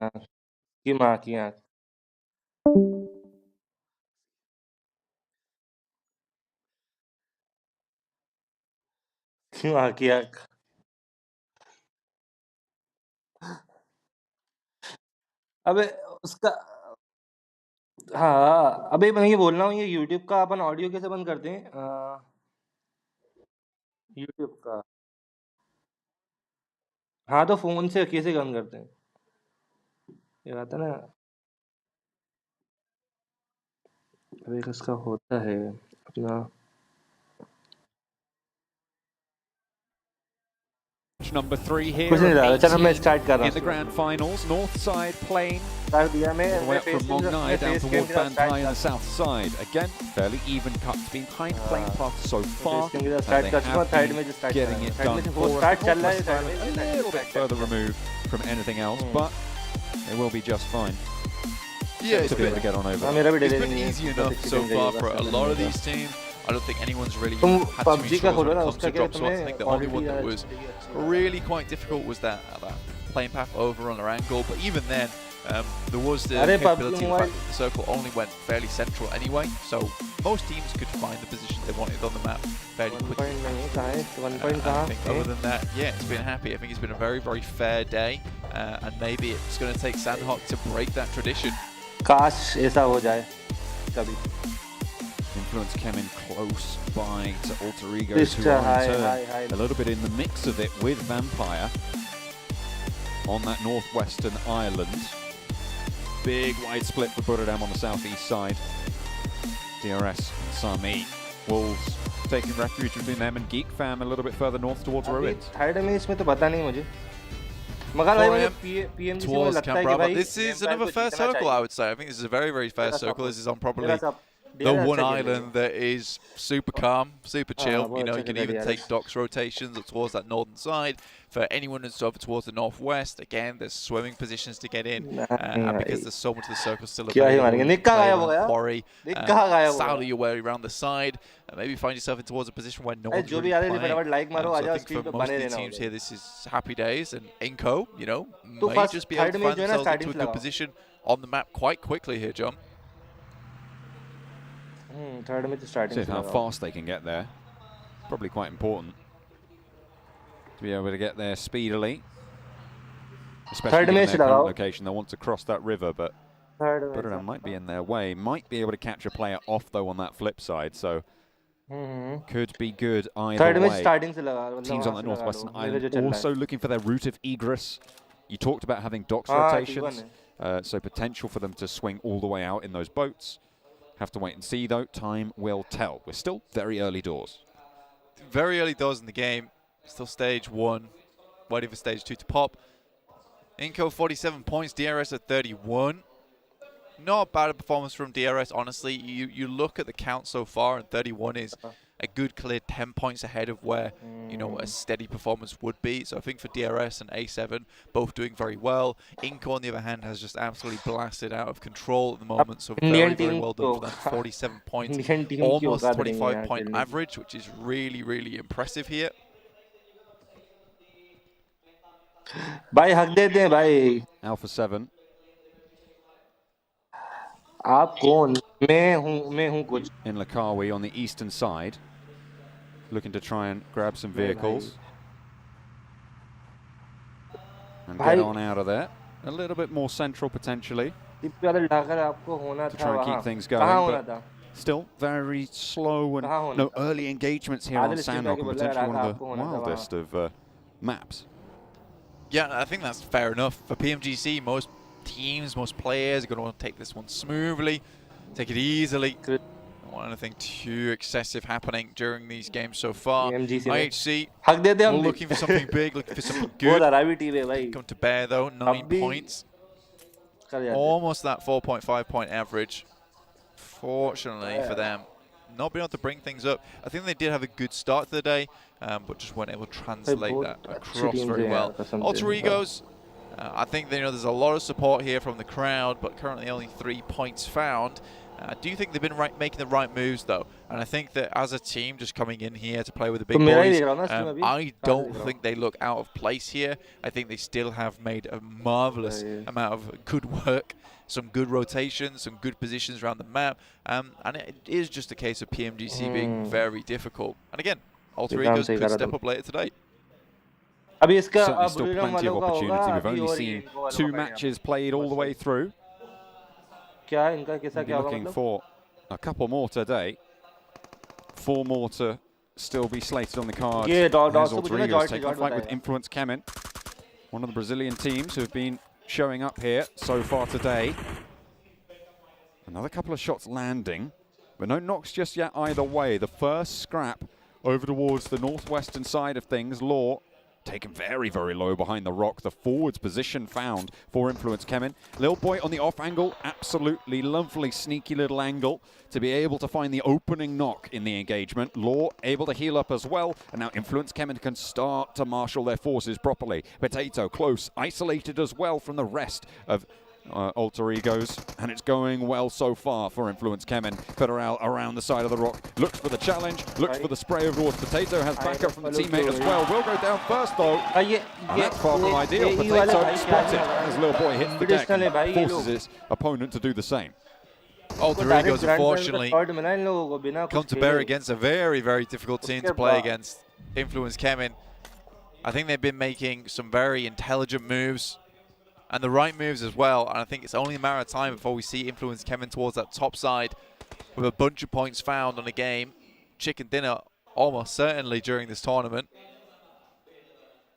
हाँ, की माँ की आँख। की माँ की आँख। अबे उसका हाँ, अबे मैं ये बोल रहा हूँ ये यूट्यूब का अपन ऑडियो कैसे बंद करते हैं? यूट्यूब का। हाँ, तो फ़ोन से कैसे बंद करते हैं? ये बात है ना। अबे इसका होता है अपना Number 3 कुछ here नहीं of डाला। चलो मैं 18 स्टार्ट कर रहा in the हूँ grand finals. North side playing कर दिया all the way मैं up from face cam Mongnai down के towards साथ स्टार्ट Bantai in कर the south side. Again, fairly even cuts, been behind playing path so far. Face cam के साथ They start कर चुका हूँ have थर्ड been में start getting it third done में वो for us. स्टार्ट The चल रहा है Northwest थर्ड Island में a little bit further removed from anything else, but they will be just fine. Yeah, To be able to get on over. हाँ मेरा भी it's delay been नहीं है easy enough so far for a lot of these teams. I don't think anyone's really तुम had too many PUBG का struggles खोलो when ना it comes उसका to क्या है drop shots. I think the only one that was really quite difficult was that plane path over on their angle. But even then, there was the अरे capability PUBG of the fact mobile that the circle only went fairly central anyway. So most teams could find the position they wanted on the map fairly 1 quickly. Point नहीं कहाँ है 1 point I कहाँ think है? other than that, yeah, it's been happy. I think it's been a very, very fair day. And maybe it's going to take Sandhawk to break that tradition. काश ऐसा हो जाए कभी। Influence came in close by to Alter Egos, Just, who are hi, in turn hi. a little bit in the mix of it with Vampire on that northwestern island. Big wide split for Buradam on the southeast side. DRS and Sami. Wolves taking refuge between them and Geek Fam a little bit further north towards Ruins. Third में इसमें तो पता नहीं मुझे। मगर भाई मुझे PMGC में Towards लगता है Camp कि Bravo. भाई This is another fair circle, I would say. I think this is a very, very fair circle. This is on probably the one island that is super calm, super chill. You know, you can even take docks rotations up towards that northern side. For anyone who's over towards the northwest, again, there's swimming positions to get in. And because there's so much of the circle still available, you can play around quarry, saddle your way around the side, and maybe find yourself in towards a position where no one's really playing. So I think for most of the teams here, this is happy days. And Inco, you know, may just be able to find themselves into a good position on the map quite quickly here, John. Third में तो starting See how fast they can get there. Probably quite important to be able to get there speedily. Especially in their current location. They want to cross that river, but Buradam might be in their way. Might be able to catch a player off, though, on that flip side, so could be good either way. Teams on the northwestern island also looking for their route of egress. You talked about having docks rotations, so potential for them to swing all the way out in those boats. Have to wait and see, though. Time will tell. We're still very early doors. Very early doors in the game. Still stage 1. Waiting for stage 2 to pop. Inco 47 points. DRS at 31. Not bad a performance from DRS, honestly. You look at the count so far, and 31 is a good clear 10 points ahead of where, you know, a steady performance would be. So I think for DRS and A7, both doing very well. Inco, on the other hand, has just absolutely blasted out of control at the moment. So very, very well done for them. 47 points, almost 25-point average, which is really, really impressive here. भाई हक देते हैं भाई। Alpha 7. आप कौन? मैं हूँ कुछ। In Lakawi on the eastern side, looking to try and grab some vehicles and get on out of there. A little bit more central potentially to try and keep things going, but still very slow and no early engagements here on Sandrock, and potentially one of the wildest of maps. Yeah, I think that's fair enough. For PMGC, most teams, most players are going to want to take this one smoothly, take it easily. Don't want anything too excessive happening during these games so far. IHC, we're looking for something big, looking for something good. Come to bear though, 9 points. Almost that 4.5 point average. Fortunately for them, not being able to bring things up. I think they did have a good start to the day, but just weren't able to translate that across very well. Alter Egos, I think there's a lot of support here from the crowd, but currently only 3 points found. I do think they've been making the right moves, though. And I think that as a team just coming in here to play with the big boys, I don't think they look out of place here. I think they still have made a marvelous amount of good work, some good rotations, some good positions around the map. And it is just a case of PMGC being very difficult. And again, Alter Egos could step up later today. Certainly still plenty of opportunity. We've only seen 2 matches played all the way through. We'll be looking for a couple more today. 4 more to still be slated on the cards. As Alter Egos take on fight with Influence Kemin, one of the Brazilian teams who have been showing up here so far today. Another couple of shots landing, but no knocks just yet either way. The first scrap over towards the northwestern side of things. Law taken very, very low behind the rock. The forwards position found for Influence Kemin. Lil Boy on the off angle, absolutely lovely, sneaky little angle to be able to find the opening knock in the engagement. Law able to heal up as well, and now Influence Kemin can start to marshal their forces properly. Potato close, isolated as well from the rest of Alter Egos, and it's going well so far for Influence Kemin. Federal around the side of the rock, looks for the challenge, looks for the spray over towards Potato, has backup from the teammate as well. Will go down first though, and that's far from ideal. Potato spotted as Lil Boy hits the deck and forces his opponent to do the same. Alter Egos, unfortunately, come to bear against a very, very difficult team to play against. Influence Kemin, I think they've been making some very intelligent moves, and the right moves as well, and I think it's only a matter of time before we see Influence Kemin towards that top side with a bunch of points found on a game. Chicken dinner almost certainly during this tournament.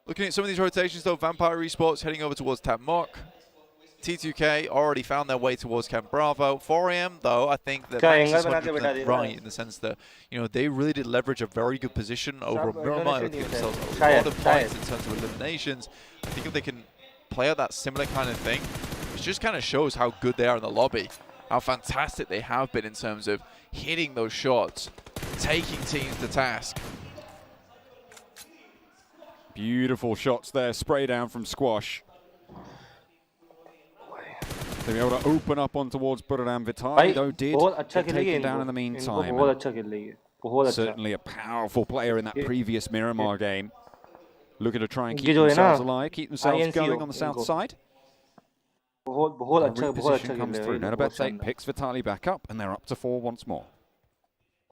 Looking at some of these rotations though, Vampire Esports heading over towards Tab Mock. T2K already found their way towards Camp Bravo. 4AM though, I think that Max is 100% right in the sense that, you know, they really did leverage a very good position over Miramar to get themselves a lot of points in terms of eliminations. I think if they can play out that similar kind of thing, it just kind of shows how good they are in the lobby, how fantastic they have been in terms of hitting those shots, taking teams to task. Beautiful shots there, spray down from Squash. They'll be able to open up on towards Buradam. Vitali though did get taken down in the meantime. Certainly a powerful player in that previous Miramar game. Looking to try and keep themselves alive, keep themselves going on the south side. Reposition comes through. Nanobet picks Vitali back up, and they're up to 4 once more.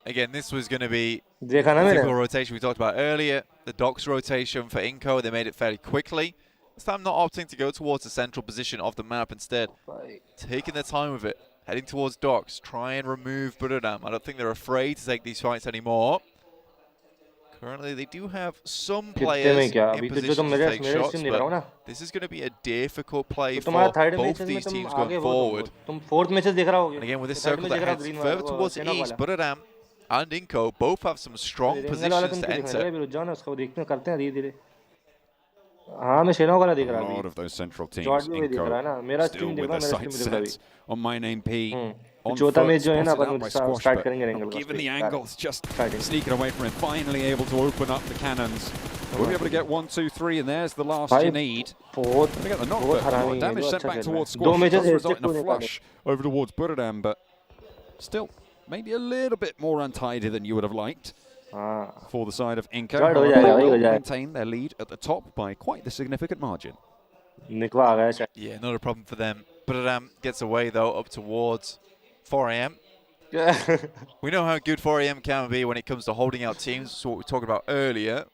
Again, this was going to be the typical rotation we talked about earlier. The docks rotation for Inco, they made it fairly quickly. This time not opting to go towards the central position of the map, instead taking their time with it, heading towards docks, try and remove Buradam. I don't think they're afraid to take these fights anymore. Currently, they do have some players in position to take shots, but this is going to be a difficult play for both these teams going forward. And again, with this circle that heads further towards the east, Buradam and Inco both have some strong positions to enter. A lot of those central teams, Inco, still with their sights set on My Name P. On foot, spotted out by Squash, but given the angles, just sneaking away from him, finally able to open up the cannons. We'll be able to get 1, 2, 3, and there's the last you need. They get the knock, but a lot of damage sent back towards Squash. It does result in a flush over towards Buradam, but still, maybe a little bit more untidy than you would have liked. For the side of Inco, they will maintain their lead at the top by quite the significant margin. Yeah, not a problem for them. Buradam gets away though up towards 4AM. We know how good 4AM can be when it comes to holding out teams. That's what we talked about earlier.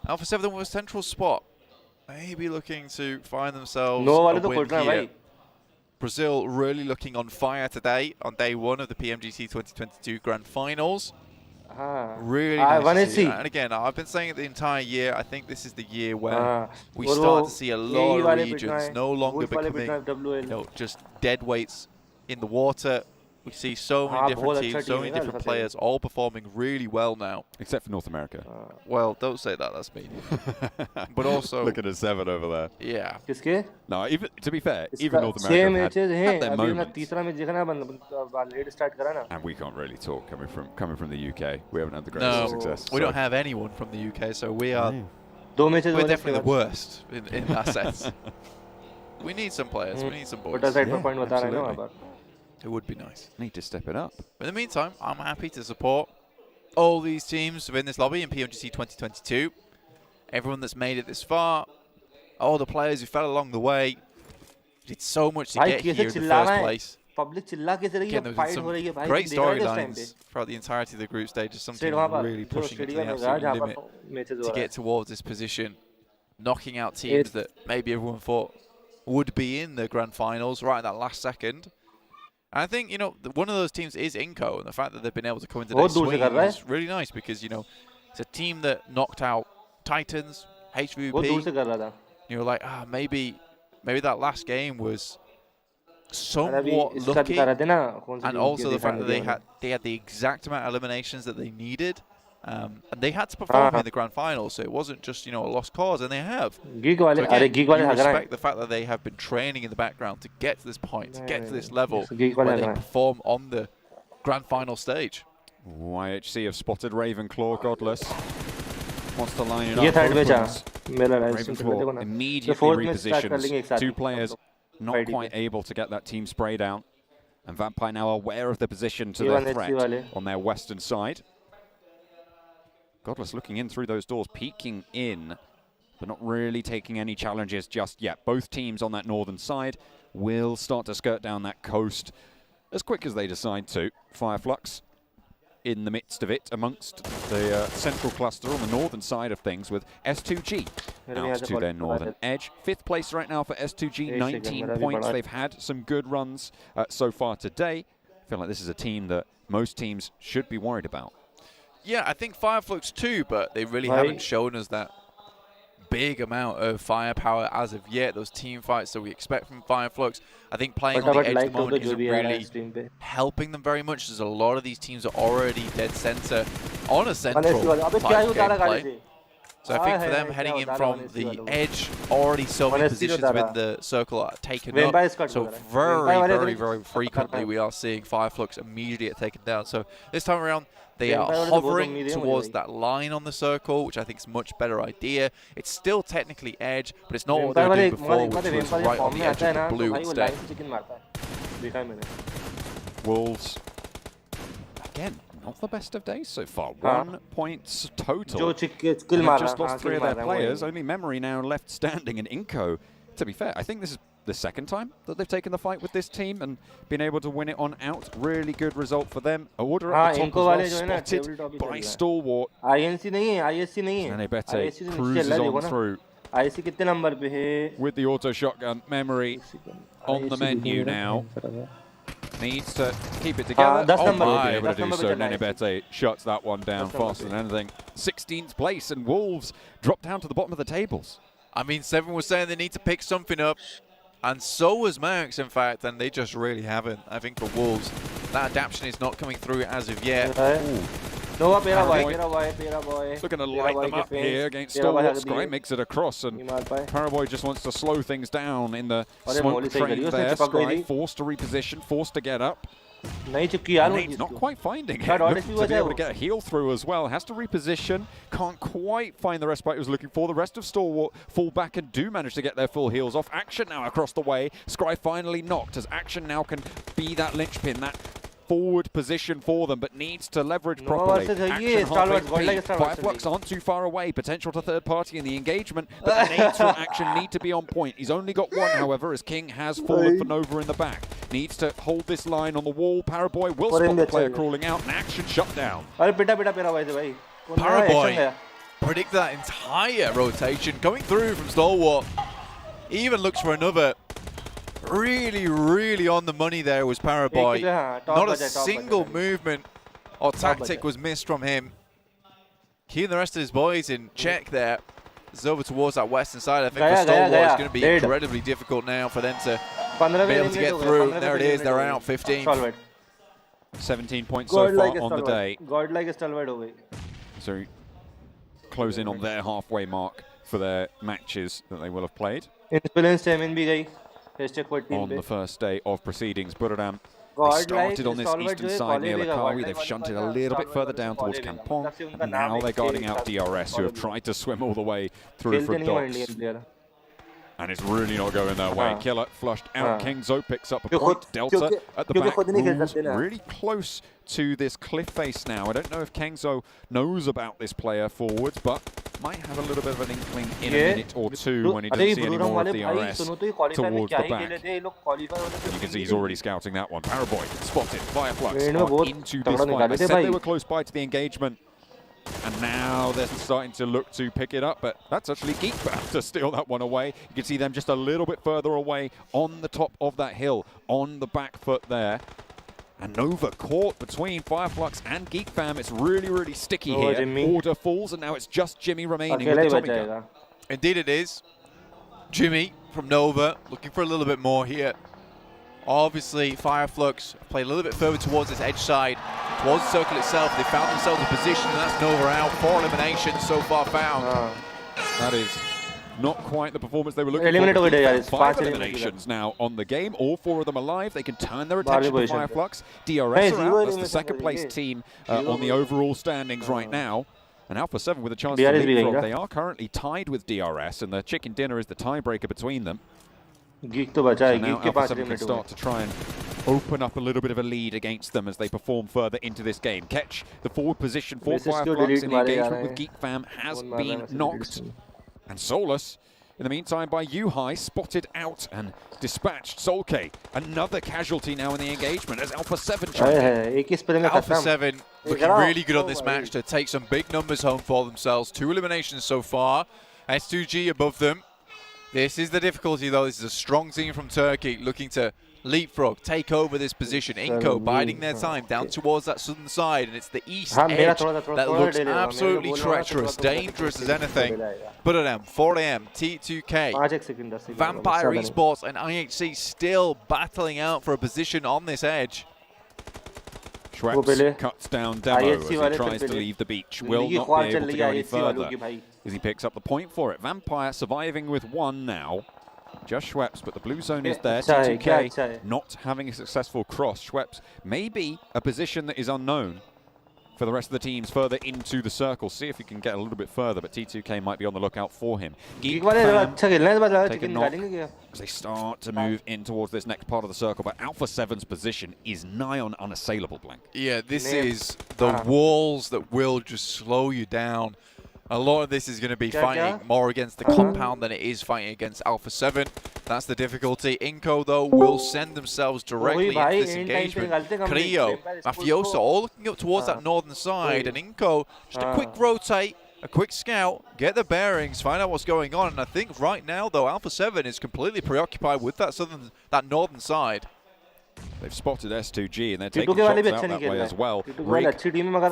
Alpha 7 with a central spot, maybe looking to find themselves a win here. Brazil really looking on fire today on day 1 of the PMGC 2022 Grand Finals. Really nice to see. And again, I've been saying it the entire year, I think this is the year where we start to see a lot of regions no longer becoming just dead weights in the water. We see so many different teams, so many different players all performing really well now. Except for North America. Well, don't say that, that's me. But also... Look at a 7 over there. Yeah. No, even to be fair, even North America had their moments. And we can't really talk coming from the UK. We haven't had the greatest success. We don't have anyone from the UK, so we are... We're definitely the worst in that sense. We need some players, we need some boys. It would be nice. Need to step it up. But in the meantime, I'm happy to support all these teams within this lobby in PMGC 2022. Everyone that's made it this far, all the players who fell along the way, did so much to get here in the first place. Again, there was some great storylines throughout the entirety of the group stage. Some teams really pushing it to the absolute limit to get towards this position, knocking out teams that maybe everyone thought would be in the grand finals right at that last second. And I think, you know, one of those teams is Inco, and the fact that they've been able to come into this swing is really nice because, you know, it's a team that knocked out Titans, HVP. You're like, maybe that last game was somewhat lucky, and also the fact that they had the exact amount of eliminations that they needed, and they had to perform in the grand final, so it wasn't just, you know, a lost cause, and they have. So again, you respect the fact that they have been training in the background to get to this point, to get to this level where they perform on the grand final stage. YHC have spotted Ravenclaw. Godless wants to line it up. Ravenclaw immediately repositions. Two players not quite able to get that team spray down. And Vampire now aware of the position to their threat on their western side. Godless looking in through those doors, peeking in, but not really taking any challenges just yet. Both teams on that northern side will start to skirt down that coast as quick as they decide to. Fireflux in the midst of it amongst the central cluster on the northern side of things with S2G out to their northern edge. 5th place right now for S2G, 19 points. They've had some good runs so far today. I feel like this is a team that most teams should be worried about. Yeah, I think Fireflux too, but they really haven't shown us that big amount of firepower as of yet. Those team fights that we expect from Fireflux, I think playing on the edge at the moment isn't really helping them very much. There's a lot of these teams are already dead center on a central fight gameplay. So I think for them heading in from the edge, already so many positions within the circle are taken up. So very frequently we are seeing Fireflux immediately get taken down. So this time around, they are hovering towards that line on the circle, which I think is a much better idea. It's still technically edge, but it's not what they were doing before, which was right on the edge of the blue instead. Wolves, again, not the best of days so far. 1 point total. They've just lost 3 of their players. Only Memory now left standing, and Inco, to be fair, I think this is the second time that they've taken the fight with this team and been able to win it on out. Really good result for them. Order at the top as well, spotted by Stalwart. Nenebete cruises on through with the auto shotgun. Memory on the menu now. Needs to keep it together. Will be able to do so. Nenebete shuts that one down faster than anything. 16th place, and Wolves drop down to the bottom of the tables. I mean, Seven was saying they need to pick something up, and so was Mercs, in fact, and they just really haven't. I think for Wolves, that adaptation is not coming through as of yet. Looking to light them up here against Stalwart. Scry makes it across, and Paraboy just wants to slow things down in the smoke train there. Scry forced to reposition, forced to get up. He's not quite finding it. Looking to be able to get a heal through as well. Has to reposition. Can't quite find the respite he was looking for. The rest of Stalwart fall back and do manage to get their full heals off. Action now across the way. Scry finally knocked, as Action now can be that linchpin, that forward position for them, but needs to leverage properly. Action Fireflux aren't too far away. Potential to third party in the engagement, but the nades from Action need to be on point. He's only got one, however, as King has fallen for Nova in the back. Needs to hold this line on the wall. Paraboy will spot the player crawling out, and Action shut down. Paraboy predicted that entire rotation coming through from Stalwart. He even looks for another. Really on the money there was Paraboy. Not a single movement or tactic was missed from him. Keeping the rest of his boys in check there. It's over towards that western side. I think for Stalwart it's going to be incredibly difficult now for them to be able to get through. There it is, they're out 15th. 17 points so far on the day. So close in on their halfway mark for their matches that they will have played on the first day of proceedings. Buradam, they started on this eastern side near Lakawi. They've shunted a little bit further down towards Kampong, and now they're guarding out DRS, who have tried to swim all the way through from docks. And it's really not going their way. Killer flushed out. Kingzo picks up a point. Delta at the back moves really close to this cliff face now. I don't know if Kingzo knows about this player forwards, but might have a little bit of an inkling in a minute or two when he doesn't see any more of DRS towards the back. You can see he's already scouting that one. Paraboy spotted. Fireflux into this fight. I said they were close by to the engagement. And now they're starting to look to pick it up, but that's actually Geekfam to steal that one away. You can see them just a little bit further away on the top of that hill, on the back foot there. And Nova caught between Fireflux and Geekfam. It's really, really sticky here. Order falls, and now it's just Jimmy remaining with the Tommy gun. Indeed it is. Jimmy from Nova looking for a little bit more here. Obviously, Fireflux played a little bit further towards this edge side, towards the circle itself. They found themselves a position, and that's Nova out. 4 eliminations so far found. That is not quite the performance they were looking for. 5 eliminations now on the game. All 4 of them alive. They can turn their attention to Fireflux. DRS are out. That's the second place team on the overall standings right now. And Alpha 7 with a chance to leapfrog. They are currently tied with DRS, and the chicken dinner is the tiebreaker between them. So now Alpha 7 can start to try and open up a little bit of a lead against them as they perform further into this game. Catch the forward position for Fireflux in the engagement with Geekfam has been knocked. And Solus, in the meantime, by Yuhai, spotted out and dispatched. Solke, another casualty now in the engagement as Alpha 7 Alpha 7 looking really good on this match to take some big numbers home for themselves. 2 eliminations so far. S2G above them. This is the difficulty, though. This is a strong team from Turkey looking to leapfrog, take over this position. Inco biding their time down towards that southern side, and it's the east edge that looks absolutely treacherous, dangerous as anything. But at them, 4 AM, T2K, Vampire Esports and IHC still battling out for a position on this edge. Schweppes cuts down Demo as he tries to leave the beach. Will not be able to go any further as he picks up the point for it. Vampire surviving with 1 now. Just Schweppes, but the blue zone is there. T2K not having a successful cross. Schweppes may be a position that is unknown for the rest of the teams further into the circle. See if he can get a little bit further, but T2K might be on the lookout for him. Geekfam take a knock as they start to move in towards this next part of the circle, but Alpha 7's position is nigh on unassailable, Blank. Yeah, this is the walls that will just slow you down. A lot of this is going to be fighting more against the compound than it is fighting against Alpha 7. That's the difficulty. Inco, though, will send themselves directly into this engagement. Crio, Mafioso, all looking up towards that northern side. And Inco, just a quick rotate, a quick scout, get the bearings, find out what's going on. And I think right now, though, Alpha 7 is completely preoccupied with that northern side. They've spotted S2G and they're taking shots out that way as well. Rick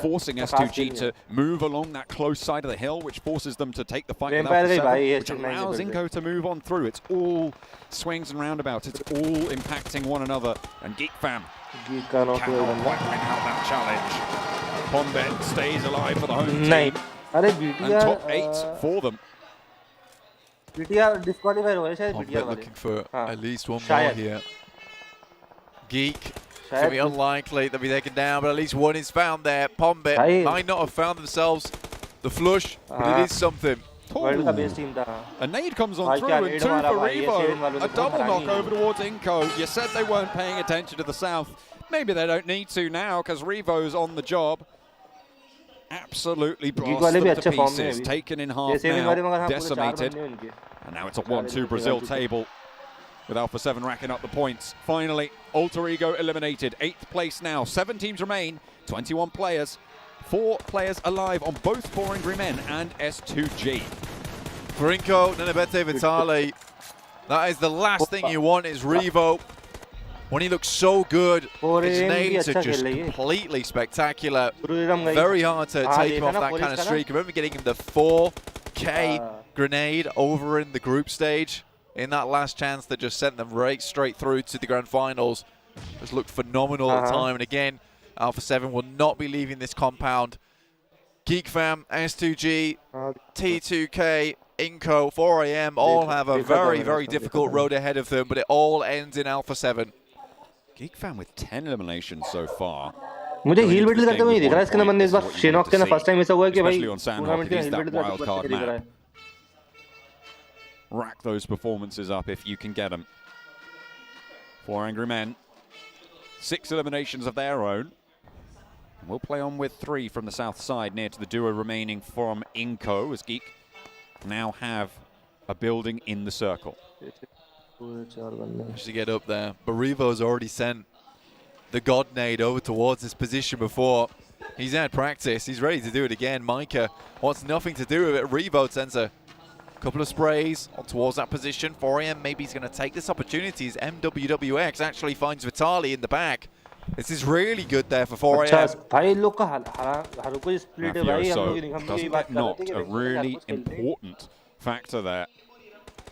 forcing S2G to move along that close side of the hill, which forces them to take the fight with Alpha 7, which allows Inco to move on through. It's all swings and roundabouts. It's all impacting one another. And Geekfam cannot quite bring out that challenge. Pombet stays alive for the home team. And top 8 for them. Pombet looking for at least one more here. Geek, it's going to be unlikely they'll be taken down, but at least one is found there. Pombet might not have found themselves the flush, but it is something. A nade comes on through, and 2 for Revo. A double knock over towards Inco. You said they weren't paying attention to the south. Maybe they don't need to now, because Revo's on the job. Absolutely blasted to pieces. Taken in half now, decimated. And now it's a 1-2 Brazil table, with Alpha 7 racking up the points. Finally, Alter Ego eliminated. 8th place now. 7 teams remain. 21 players. 4 players alive on both 4 Angry Men and S2G. Grinko, Nenebete Vitale. That is the last thing you want is Revo. When he looks so good, his nades are just completely spectacular. Very hard to take him off that kind of streak. I remember getting him the 4K grenade over in the group stage in that last chance that just sent them right straight through to the grand finals. Just looked phenomenal at the time. And again, Alpha 7 will not be leaving this compound. Geekfam, S2G, T2K, Inco, 4 AM all have a very, very difficult road ahead of them, but it all ends in Alpha 7. Geekfam with 10 eliminations so far. मुझे heal battle करते हुए नहीं दिख रहा इसके number ने इस बार शेनॉक के ना फर्स्ट टाइम ऐसा हुआ है कि भाई टूर्नामेंट में हील बैटल करते दिख रहा है rack those performances up if you can get them. 4 Angry Men, 6 eliminations of their own. We'll play on with 3 from the south side, near to the duo remaining from Inco, as Geek now have a building in the circle. To get up there, but Revo's already sent the God Nade over towards this position before. He's had practice, he's ready to do it again. Micah wants nothing to do with it. Revo sends a couple of sprays on towards that position. 4AM maybe he's going to take this opportunity as MWWX actually finds Vitali in the back. This is really good there for 4AM. Doesn't get knocked, a really important factor there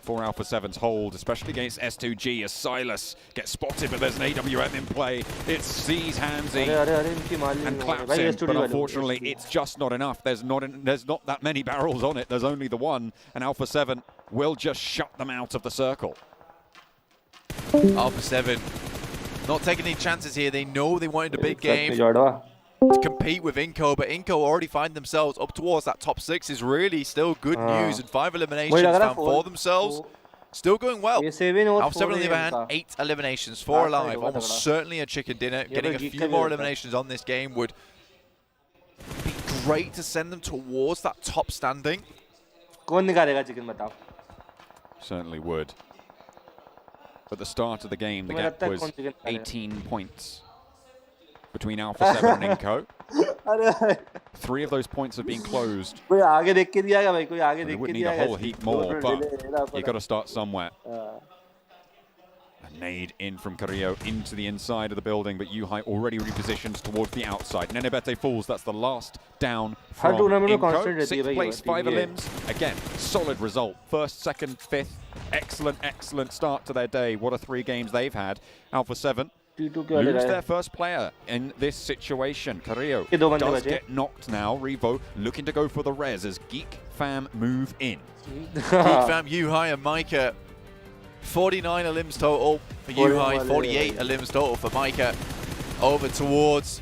for Alpha 7's hold, especially against S2G, as Silas gets spotted, but there's an AWM in play. It sees Hansi and claps him, but unfortunately it's just not enough. There's not that many barrels on it, there's only the one, and Alpha 7 will just shut them out of the circle. Alpha 7 not taking any chances here. They know they wanted a big game to compete with Inco, but Inco already find themselves up towards that top 6 is really still good news, and 5 eliminations found for themselves. Still going well. Alpha 7 on the other hand, 8 eliminations, 4 alive, almost certainly a chicken dinner. Getting a few more eliminations on this game would be great to send them towards that top standing. Certainly would. At the start of the game, the gap was 18 points between Alpha 7 and Inco. 3 of those points have been closed. They would need a whole heap more, but you've got to start somewhere. A nade in from Carrillo into the inside of the building, but Yuhai already repositions towards the outside. Nenebete falls, that's the last down from Inco. 6th place, 5 elims. Again, solid result. 1st, 2nd, 5th. Excellent start to their day. What a 3 games they've had. Alpha 7 lose their first player in this situation. Carrillo does get knocked now. Revo looking to go for the res as Geek Fam move in. Geek Fam, Yuhai and Micah, 49 elims total for Yuhai, 48 elims total for Micah. Over towards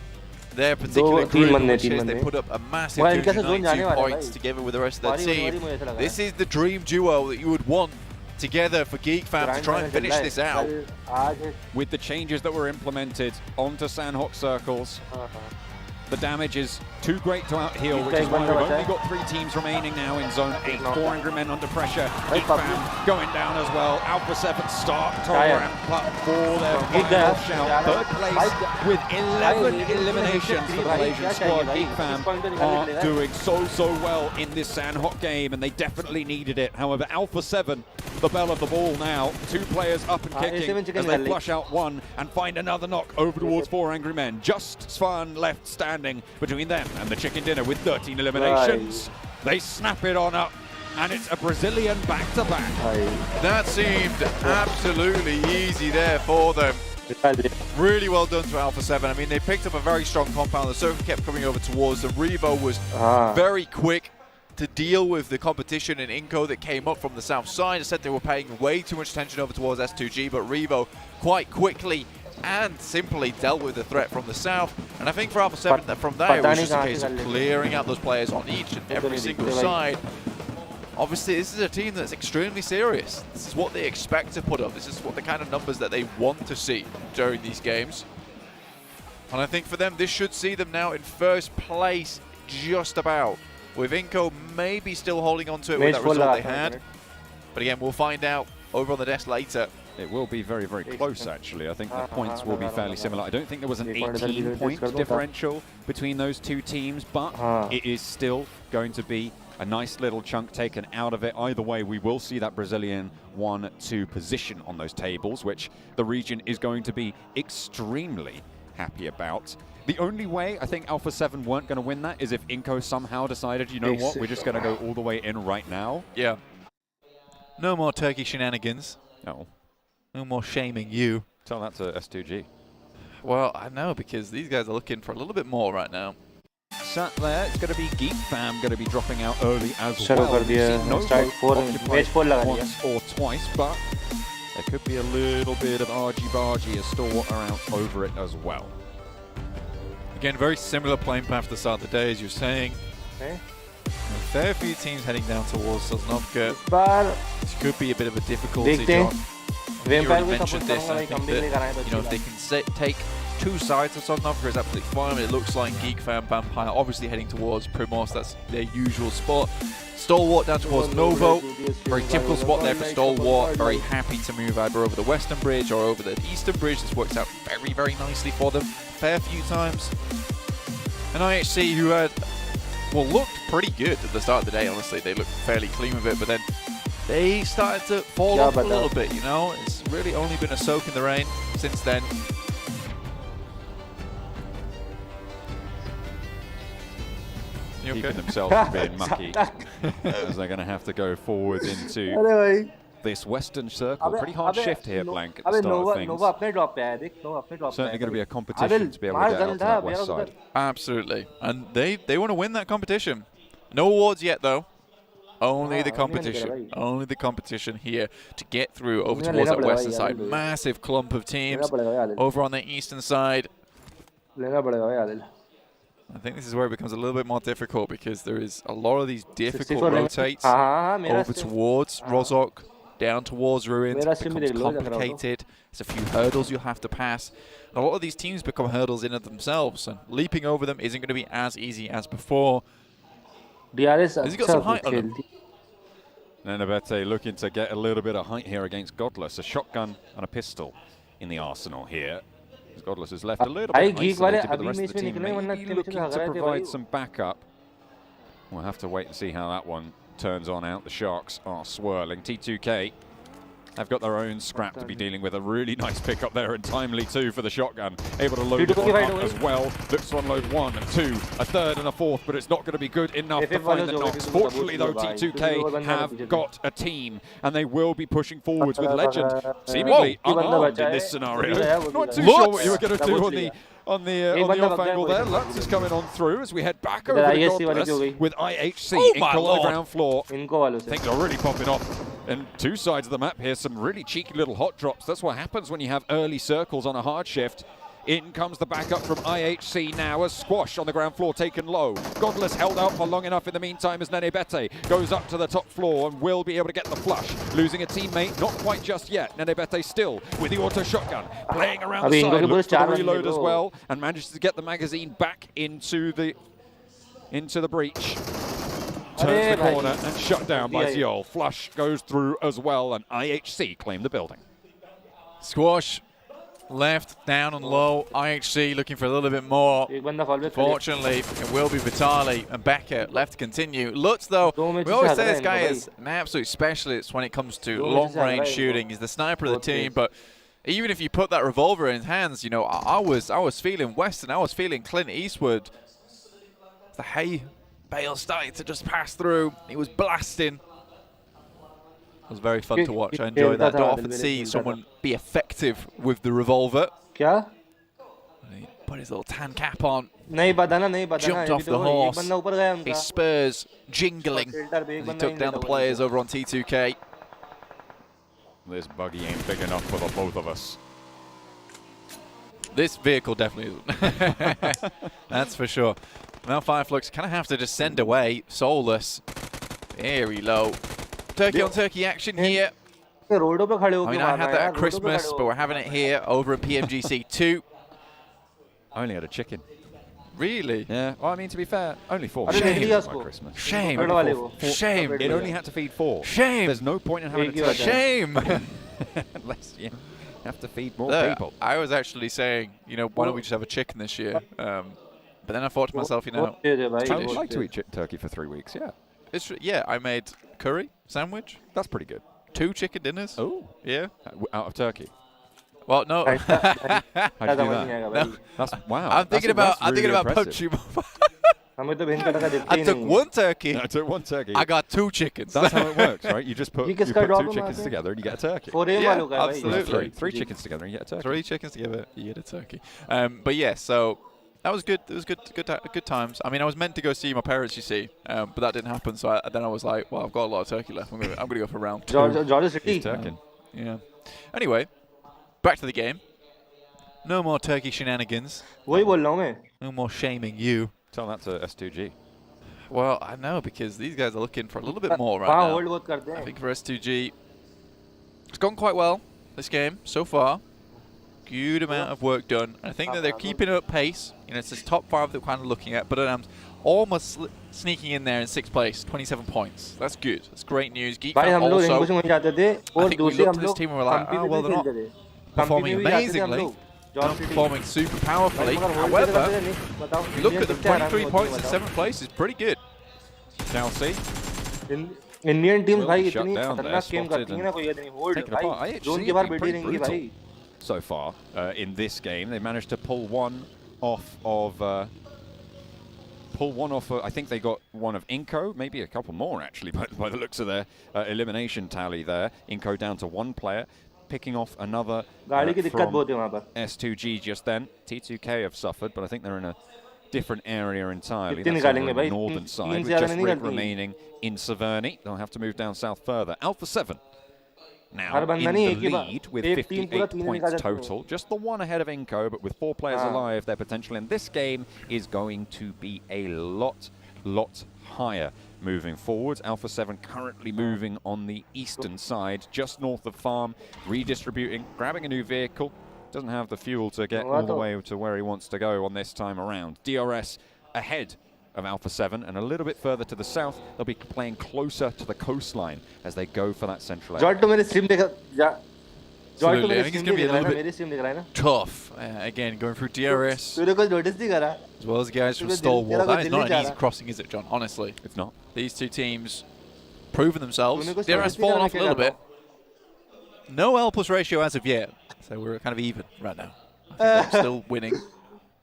their particular group, which is they put up a massive 292 points together with the rest of their team. This is the dream duo that you would want together for Geek Fam to try and finish this out. With the changes that were implemented onto Sandhawk circles, the damage is too great to out-heal, which is why we've only got 3 teams remaining now in Zone 8. 4 Angry Men under pressure. Geek Fam going down as well. Alpha 7 start to ramp up for their final shout. 3rd place with 11 eliminations for the Malaysian squad. Geek Fam are doing so well in this Sandhawk game, and they definitely needed it. However, Alpha 7, the bell of the ball now. 2 players up and kicking as they flush out 1 and find another knock over towards 4 Angry Men. Just Svan left standing between them and the chicken dinner with 13 eliminations. They snap it on up, and it's a Brazilian back-to-back. That seemed absolutely easy there for them. Really well done to Alpha 7. I mean, they picked up a very strong compound. The circle kept coming over towards them. Revo was very quick to deal with the competition in Inco that came up from the south side. I said they were paying way too much attention over towards S2G, but Revo quite quickly and simply dealt with the threat from the south. And I think for Alpha 7, that from there, it was just a case of clearing out those players on each and every single side. Obviously, this is a team that's extremely serious. This is what they expect to put up. This is what the kind of numbers that they want to see during these games. And I think for them, this should see them now in 1st place, just about. With Inco maybe still holding on to it with that result they had. But again, we'll find out over on the desk later. It will be very close, actually. I think the points will be fairly similar. I don't think there was an 18-point differential between those 2 teams, but it is still going to be a nice little chunk taken out of it. Either way, we will see that Brazilian 1-2 position on those tables, which the region is going to be extremely happy about. The only way I think Alpha 7 weren't going to win that is if Inco somehow decided, you know what, we're just going to go all the way in right now. Yeah. No more turkey shenanigans. No. No more shaming you. Tell that to S2G. Well, I know, because these guys are looking for a little bit more right now. Sat there, it's going to be Geek Fam going to be dropping out early as well. Once or twice, but there could be a little bit of argy-bargy as Store are out over it as well. Again, very similar playing path to the start of the day, as you're saying. fair few teams heading down towards Sosnovka. This could be a bit of a difficulty, John. You already mentioned this. I think that, you know, if they can take two sides of Sosnovka, is absolutely fine. It looks like Geekfam and Vampire obviously heading towards Primos. That's their usual spot. Stalwart down towards Novo. Very typical spot there for Stalwart. Very happy to move either over the western bridge or over the eastern bridge. This works out very, very nicely for them. Fair few times. And IHC, who had, well, looked pretty good at the start of the day, honestly. They looked fairly clean with it, but then they started to fall off a little bit, you know? It's really only been a soak in the rain since then. Keeping themselves from being mucky, as they're going to have to go forwards into this western circle. Pretty hard shift here, Blank, at the start of things. Certainly going to be a competition to be able to get out to that west side. Absolutely. And they want to win that competition. No awards yet, though. Only the competition. Only the competition here to get through over towards that western side. Massive clump of teams over on the eastern side. I think this is where it becomes a little bit more difficult because there is a lot of these difficult rotates over towards Rozhok, down towards Ruins. It becomes complicated. There's a few hurdles you'll have to pass. And a lot of these teams become hurdles in of themselves, and leaping over them isn't going to be as easy as before. Has he got some height on him? Nenebete looking to get a little bit of height here against Godless. A shotgun and a pistol in the arsenal here. Godless has left a little bit isolated, but the rest of the team may be looking to provide some backup. We'll have to wait and see how that one turns on out. The Sharks are swirling. T2K have got their own scrap to be dealing with. A really nice pickup there, and timely too for the shotgun. Able to load it on up as well. Looks to unload 1, 2, a third and a fourth, but it's not going to be good enough to find the knocks. Fortunately though, T2K have got a team, and they will be pushing forwards with Legend seemingly unarmed in this scenario. Not too sure what you were going to do on the off angle there. Lutz is coming on through as we head back over to Godless with IHC in below ground floor. Things are really popping off. And two sides of the map here, some really cheeky little hot drops. That's what happens when you have early circles on a hard shift. In comes the backup from IHC now as Squash on the ground floor taken low. Godless held out for long enough in the meantime as Nenebete goes up to the top floor and will be able to get the flush. Losing a teammate, not quite just yet. Nenebete still with the auto shotgun, playing around the side, looks for the reload as well, and manages to get the magazine back into the breach. Turns the corner and shut down by Ziol. Flush goes through as well, and IHC claim the building. Squash left, down and low. IHC looking for a little bit more. Fortunately, it will be Vitali and Becker left to continue. Lutz, though, we always say this guy is an absolute specialist when it comes to long-range shooting. He's the sniper of the team, but even if you put that revolver in his hands, you know, I was feeling Western. I was feeling Clint Eastwood. The hay bale started to just pass through. He was blasting. It was very fun to watch. I enjoyed that. Don't often see someone be effective with the revolver. He put his little tan cap on. Jumped off the horse. His spurs jingling as he took down the players over on T2K. This buggy ain't big enough for the both of us. This vehicle definitely isn't. That's for sure. Now Fireflux kind of have to just send away. Soulless. Very low. Turkey on turkey action here. I mean, I had that at Christmas, but we're having it here over at PMGC 2. I only had a chicken. Really? Yeah. Well, I mean, to be fair, only 4 chickens by Christmas. Shame. Shame. It only had to feed 4. Shame. There's no point in having a turkey. Shame. Unless you have to feed more people. I was actually saying, you know, why don't we just have a chicken this year? But then I thought to myself, you know, I would like to eat turkey for 3 weeks, yeah. Yeah, I made curry sandwich. That's pretty good. 2 chicken dinners. Oh. Yeah. Out of turkey. Well, no. How'd you do that? No. That's, wow. I'm thinking about punching. I took 1 turkey. I took 1 turkey. I got 2 chickens. That's how it works, right? You just put 2 chickens together and you get a turkey. Yeah, absolutely. 3 chickens together and you get a turkey. 3 chickens together, you get a turkey. But yeah, so that was good. It was good times. I mean, I was meant to go see my parents, you see, but that didn't happen. So then I was like, well, I've got a lot of turkey left. I'm gonna go for round 2. Turkey. Yeah. Anyway, back to the game. No more turkey shenanigans. वही बोल रहा हूँ मैं. No more shaming you. Tell that to S2G. Well, I know, because these guys are looking for a little bit more right now. I think for S2G, it's gone quite well this game so far. Good amount of work done. I think that they're keeping up pace. You know, it's this top 5 that we're kind of looking at, but almost sneaking in there in 6th place, 27 points. That's good. That's great news. Geek also. I think we looked at this team and we're like, oh, well, they're not performing amazingly. Not performing super powerfully. However, if you look at them, 23 points in 7th place is pretty good. Chelsea. Indian teams भाई shut इतनी down there, खतरनाक game करती हैं ना कोई ये नहीं hold taken apart. भाई IHC जोन के have बाहर been बैठी pretty रहेंगी brutal भाई so far in this game. They managed to pull one off of I think they got one of Inco, maybe a couple more actually by the looks of their elimination tally there. Inco down to 1 player, picking off another गाड़ी की दिक्कत बहुत है वहाँ पर S2G just then. T2K have suffered, but I think they're in a different area entirely. कितने That's over निकालेंगे on the भाई northern side तीन with से ज़्यादा just नहीं Rick निकलती remaining in Saverny. They'll have to move down south further. Alpha 7 now her in बंदा the नहीं एक ही lead with एक टीम पूरा 58 तीन points निकाल देते हो total. Just the one ahead of Inco, but with 4 players alive, their potential in this game is going to be a lot higher moving forwards. Alpha 7 currently moving on the eastern side, just north of farm, redistributing, grabbing a new vehicle. Doesn't have the fuel to get all the way to where he wants to go on this time around. DRS ahead of Alpha 7, and a little bit further to the south, they'll be playing closer to the coastline as they go for that central area. George तो मेरे stream देखा Absolutely. I think it's going to be a little bit tough. Again, going through DRS. तूने कुछ notice नहीं करा As well as guys from Stalwart. That is not an easy crossing, is it, John? Honestly. It's not. These two teams proven themselves. DRS fallen off a little bit. No L plus ratio as of yet. So we're kind of even right now. I think they're still winning.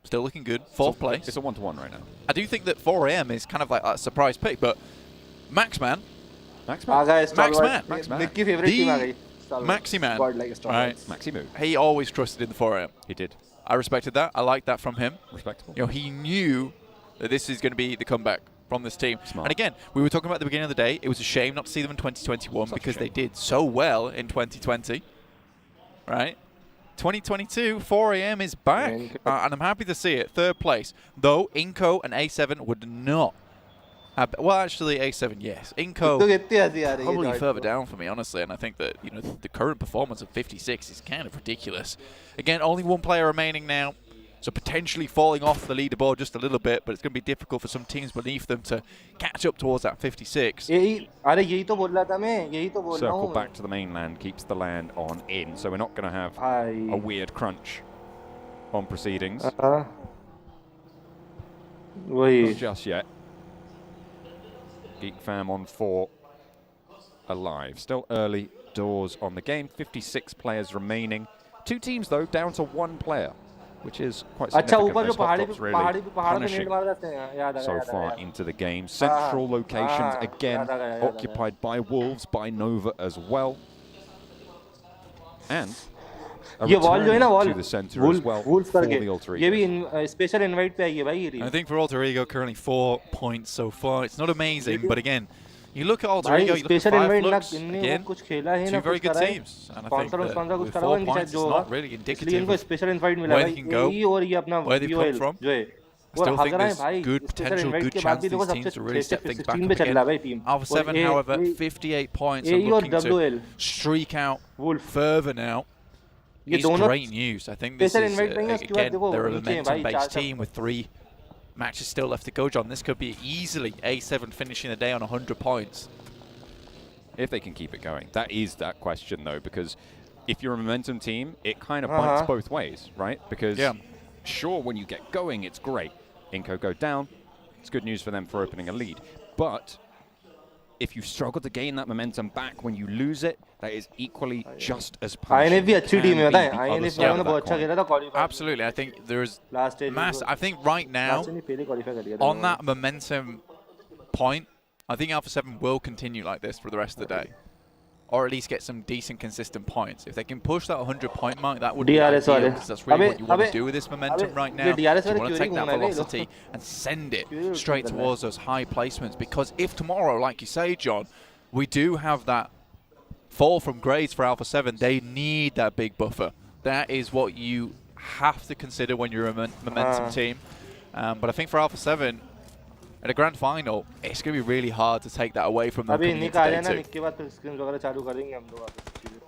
Still looking good. 4th place. It's a 1-to-1 right now. I do think that 4am is kind of like a surprise pick, but Maxman. आ गया Maxman. Nikki favourite team आ गई Maximan. Right. Maximu. He always trusted in the 4am. He did. I respected that. I liked that from him. Respectable. You know, he knew that this is going to be the comeback from this team. Smart. And again, we were talking about at the beginning of the day, it was a shame not to see them in 2021 because they did so well in 2020. Right? 2022, 4am is back. And I'm happy to see it. 3rd place. Though Inco and A7 would not have, well, actually, A7, yes. Inco probably further down for me, honestly. And I think that, you know, the current performance of 56 is kind of ridiculous. Again, only 1 player remaining now. So potentially falling off the leaderboard just a little bit, but it's going to be difficult for some teams beneath them to catch up towards that 56. Circle back to the mainland, keeps the land on in, so we're not going to have a weird crunch on proceedings. Not just yet. Geek Fam on 4 alive. Still early doors on the game. 56 players remaining. 2 teams, though, down to 1 player, which is quite significant. Those hot drops really punishing so far into the game. Central locations, again, occupied by Wolves, by Nova as well. And ये wall जो है ना wall wolf करके ये भी special invite पे आई है भाई ये I think for Alter Ego currently 4 points so far. It's not amazing, but again, you look at Alter Ego, you look at 5 looks, again, 2 very good teams. And I think that with 4 points, it's not really indicative of where they can go, where they've come from. I still think there's good potential, good chance these teams to really step things back up again. Alpha 7, however, 58 points and looking to streak out further now. It's great news. I think this is, again, they're a momentum-based team with 3 matches still left to go, John. This could be easily A7 finishing the day on 100 points. If they can keep it going. That is that question, though, because if you're a momentum team, it kind of bites both ways, right? Because, sure, when you get going, it's great. Inco go down. It's good news for them for opening a lead. But if you struggle to gain that momentum back when you lose it, that is equally just as punishing. Absolutely. I think there's I think right now, on that momentum point, I think Alpha 7 will continue like this for the rest of the day. Or at least get some decent, consistent points. If they can push that 100-point mark, that would be ideal, because that's really what you want to do with this momentum right now. You want to take that velocity and send it straight towards those high placements, because if tomorrow, like you say, John, we do have that fall from grades for Alpha 7, they need that big buffer. That is what you have to consider when you're a momentum team. But I think for Alpha 7, at a grand final, it's going to be really hard to take that away from them coming into day 2.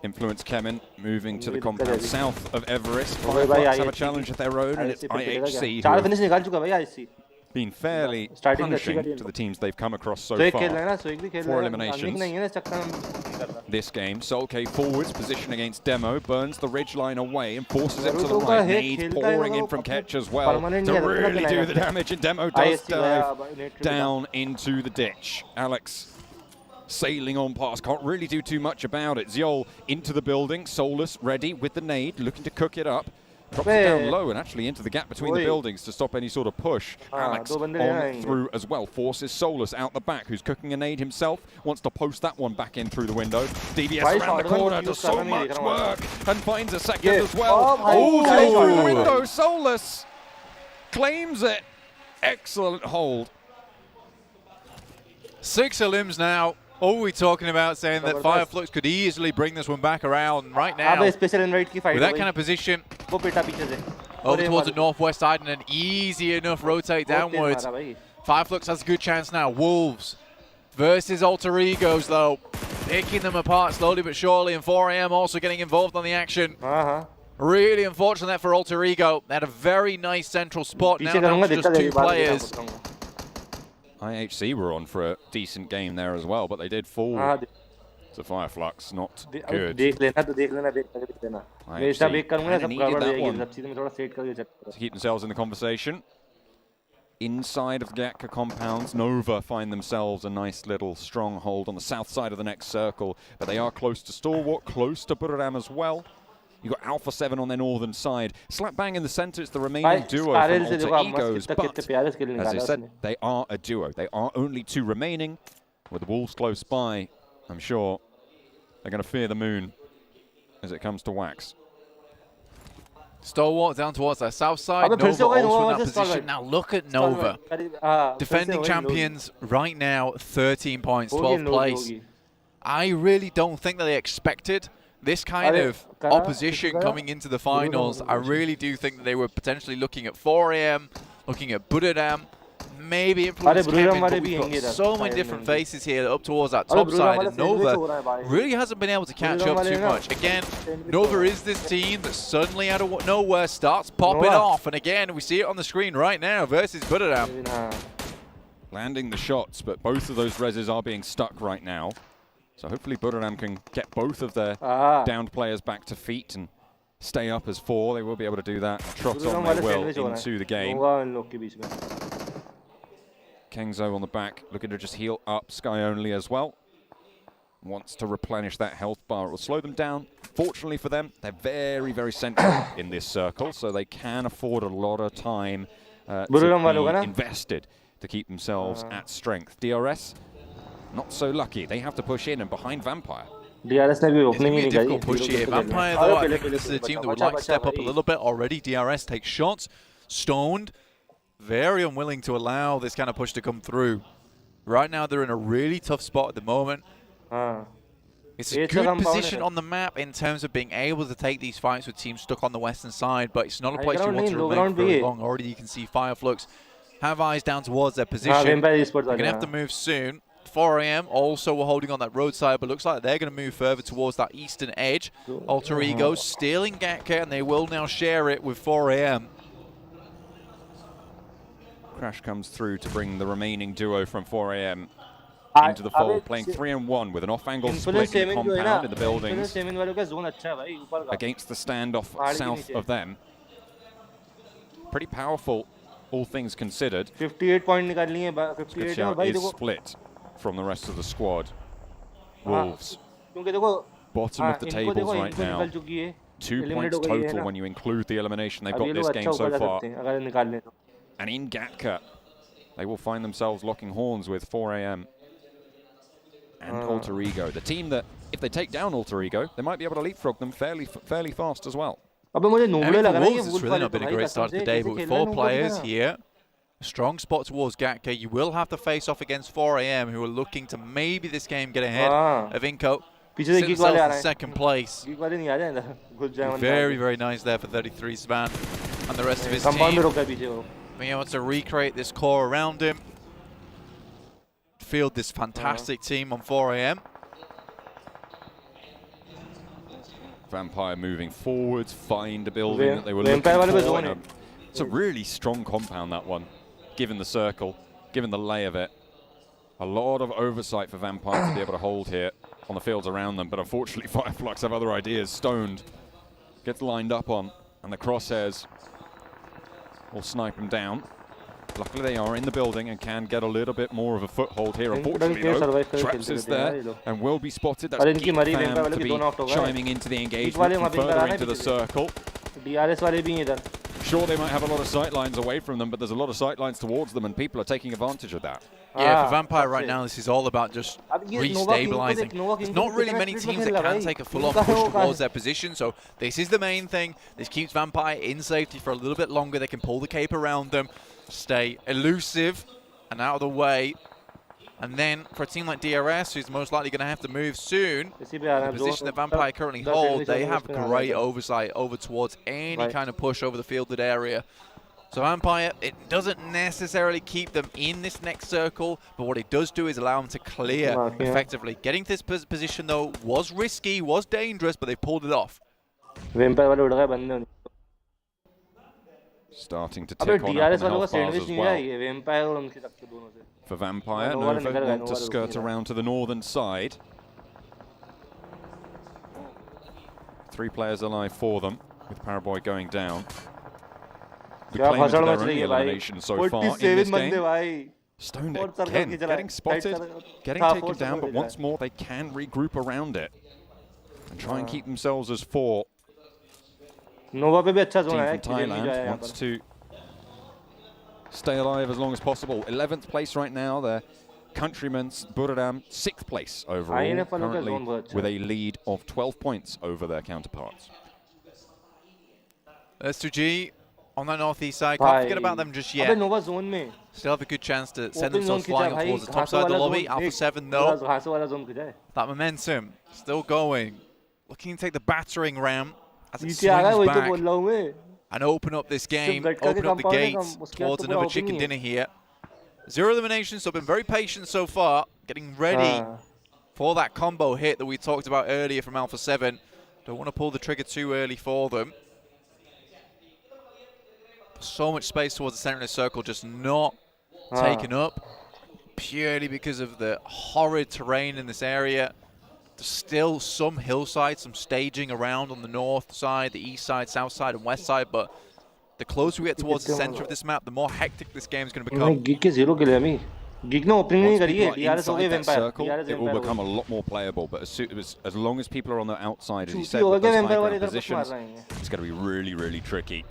Influence Kemen moving to the compound south of Everest. Firefox have a challenge of their own, and it's IHC who have been fairly punishing to the teams they've come across so far. 4 eliminations this game. Solk forwards, position against Demo, burns the ridgeline away and forces him to the right. Nades pouring in from Ketch as well to really do the damage, and Demo does dive down into the ditch. Alex sailing on past, can't really do too much about it. Ziol into the building, Solus ready with the nade, looking to cook it up. Drops it down low and actually into the gap between the buildings to stop any sort of push. Alex on through as well, forces Solus out the back, who's cooking a nade himself, wants to post that one back in through the window. DBS around the corner, does so much work and finds a second as well. Oh, through the window, Solus claims it. Excellent hold. 6 elims now. All we're talking about saying that Fireflux could easily bring this one back around right now. With that kind of position, over towards the northwest side and an easy enough rotate downwards. Fireflux has a good chance now. Wolves versus Alter Egos though, picking them apart slowly but surely, and 4AM also getting involved on the action. Really unfortunate for Alter Ego. They had a very nice central spot, now down to just 2 players. IHC were on for a decent game there as well, but they did fall to Fireflux. Not good. IHC kinda needed that one to keep themselves in the conversation. Inside of the DaHaKa compounds, Nova find themselves a nice little stronghold on the south side of the next circle, but they are close to Stalwart, close to Buradam as well. You've got Alpha 7 on their northern side. Slap bang in the center, it's the remaining duo from Alter Egos, but as I said, they are a duo. They are only 2 remaining. With the Wolves close by, I'm sure they're going to fear the moon as it comes to wax. Stalwart down towards their south side. Nova also in that position. Now look at Nova. Defending champions right now, 13 points, 12th place. I really don't think that they expected this kind of opposition coming into the finals. I really do think that they were potentially looking at 4AM, looking at Buradam, maybe Influence Kevin, but we've got so many different faces here up towards that top side, and Nova really hasn't been able to catch up too much. Again, Nova is this team that suddenly out of nowhere starts popping off, and again, we see it on the screen right now versus Buradam. Landing the shots, but both of those reses are being stuck right now. So hopefully Buradam can get both of their downed players back to feet and stay up as 4. They will be able to do that. Trot on they will into the game. Kengzo on the back, looking to just heal up. Sky only as well. Wants to replenish that health bar. It will slow them down. Fortunately for them, they're very, very central in this circle, so they can afford a lot of time to be invested to keep themselves at strength. DRS, not so lucky. They have to push in, and behind Vampire. It's going to be a difficult push here. Vampire, though, I think this is a team that would like to step up a little bit already. DRS takes shots. Stoned, very unwilling to allow this kind of push to come through. Right now, they're in a really tough spot at the moment. It's a good position on the map in terms of being able to take these fights with teams stuck on the western side, but it's not a place you want to remain for very long. Already you can see Fireflux have eyes down towards their position. They're going to have to move soon. 4AM also were holding on that roadside, but looks like they're going to move further towards that eastern edge. Alter Ego stealing DaHaKa, and they will now share it with 4AM. Crash comes through to bring the remaining duo from 4AM into the fold, playing 3-on-1 with an off-angle split in the compound in the buildings against the standoff south of them. Pretty powerful, all things considered. 58 point nikalni hai. 58 is split from the rest of the squad. Wolves, bottom of the tables right now. 2 points total when you include the elimination they've got this game so far. And in DaHaKa, they will find themselves locking horns with 4AM and Alter Ego. The team that, if they take down Alter Ego, they might be able to leapfrog them fairly fast as well. For Wolves, it's really not been a great start to the day, but with 4 players here, a strong spot towards DaHaKa. You will have to face off against 4AM, who are looking to maybe this game get ahead of Inco. Sit themselves in second place. Very, very nice there for 33 Span and the rest of his team. Being able to recreate this core around him. field this fantastic team on 4 AM. Vampire moving forwards, find a building that they were looking for. It's a really strong compound, that one, given the circle, given the lay of it. A lot of oversight for Vampire to be able to hold here on the fields around them, but unfortunately Fireflux have other ideas. Stoned gets lined up on, and the crosshairs will snipe him down. Luckily they are in the building and can get a little bit more of a foothold here. Unfortunately though, Traps is there and will be spotted. That's Geek Fam to be chiming into the engagement from further into the circle. Sure, they might have a lot of sightlines away from them, but there's a lot of sightlines towards them and people are taking advantage of that. Yeah, for Vampire right now, this is all about just restabilizing. There's not really many teams that can take a full-on push towards their position, so this is the main thing. This keeps Vampire in safety for a little bit longer. They can pull the cape around them, stay elusive and out of the way. And then for a team like DRS, who's most likely going to have to move soon, the position that Vampire currently hold, they have great oversight over towards any kind of push over the fielded area. So Vampire, it doesn't necessarily keep them in this next circle, but what it does do is allow them to clear effectively. Getting to this position, though, was risky, was dangerous, but they pulled it off. Starting to tick on up on health bars as well. For Vampire, Nova want to skirt around to the northern side. 3 players alive for them, with Paraboy going down. The claim to their only elimination so far in this game. Stoned again, getting spotted, getting taken down, but once more they can regroup around it and try and keep themselves as 4. Team from Thailand wants to stay alive as long as possible. 11th place right now. Their countrymen, Buradam, 6th place overall, currently with a lead of 12 points over their counterparts. S2G on that northeast side. Can't forget about them just yet. Still have a good chance to send themselves flying up towards the top side of the lobby. Alpha 7 though. That momentum still going. Looking to take the battering ram as it swings back and open up this game, open up the gates towards another chicken dinner here. 0 eliminations, so been very patient so far, getting ready for that combo hit that we talked about earlier from Alpha 7. Don't want to pull the trigger too early for them. So much space towards the center of the circle, just not taken up, purely because of the horrid terrain in this area. There's still some hillside, some staging around on the north side, the east side, south side, and west side, but the closer we get towards the center of this map, the more hectic this game is going to become. Once people are inside that circle, it will become a lot more playable, but as long as people are on the outside, as you said, with those high positions, it's going to be really, really tricky.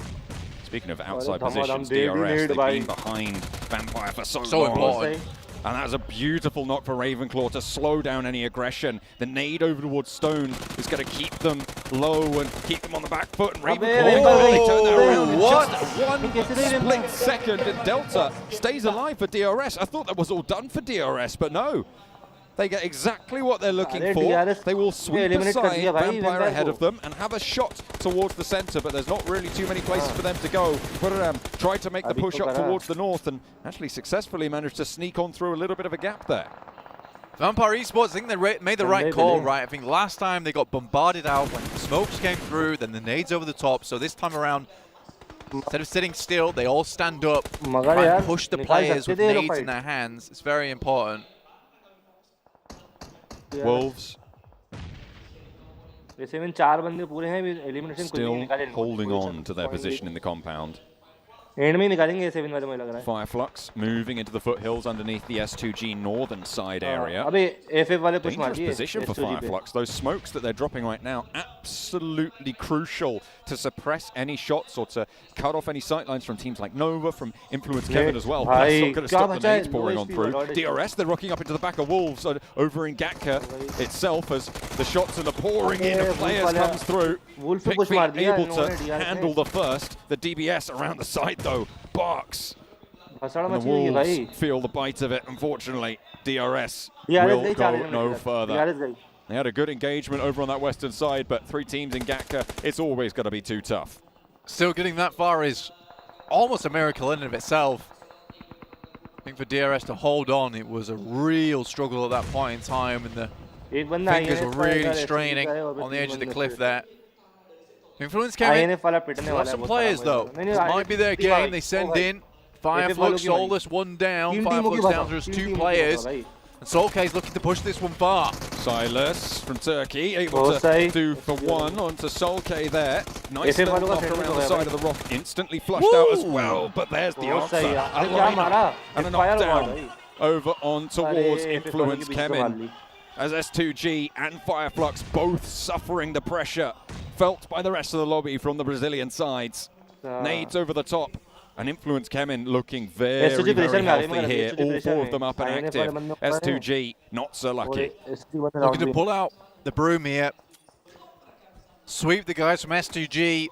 Speaking of outside positions, DRS, they've been behind Vampire for so long. Important. And that was a beautiful knock for Ravenclaw to slow down any aggression. The nade over towards Stone is going to keep them low and keep them on the back foot. And Ravenclaw, they turn that around in just 1 split second. And Delta stays alive for DRS. I thought that was all done for DRS, but no. They get exactly what they're looking for. They will sweep aside Vampire ahead of them and have a shot towards the center, but there's not really too many places for them to go. Buradam tried to make the push up towards the north and actually successfully managed to sneak on through a little bit of a gap there. Vampire Esports, I think they made the right call, right? I think last time they got bombarded out when the smokes came through, then the nades over the top. So this time around, instead of sitting still, they all stand up, try and push the players with nades in their hands. It's very important. Wolves still holding on to their position in the compound. Fireflux moving into the foothills underneath the S2G northern side area. Dangerous position for Fireflux. Those smokes that they're dropping right now, absolutely crucial to suppress any shots or to cut off any sightlines from teams like Nova, from Influence Kevin as well. That's not going to stop the nades pouring on through. DRS, they're rocking up into the back of Wolves over in GaTka itself as the shots and the pouring in of players comes through. Pickfeet able to handle the first. The DBS around the side though, barks. And the Wolves feel the bite of it, unfortunately. DRS will go no further. They had a good engagement over on that western side, but 3 teams in GaTka, it's always going to be too tough. Still getting that far is almost a miracle in and of itself. I think for DRS to hold on, it was a real struggle at that point in time, and the fingers were really straining on the edge of the cliff there. Influence came in. Still some players though. This might be their game. They send in Fireflux, Solus one down. Fireflux down to just 2 players. And Solkay's looking to push this one far. Silas from Turkey able to do for 1 onto Solkay there. Nice little block around the side of the rock, instantly flushed out as well, but there's the answer. And a knockdown over on towards Influence Kemin. As S2G and Fireflux both suffering the pressure felt by the rest of the lobby from the Brazilian sides. Nades over the top. And Influence Kemin looking very healthy here. All 4 of them up and active. S2G not so lucky. Looking to pull out the broom here. Sweep the guys from S2G.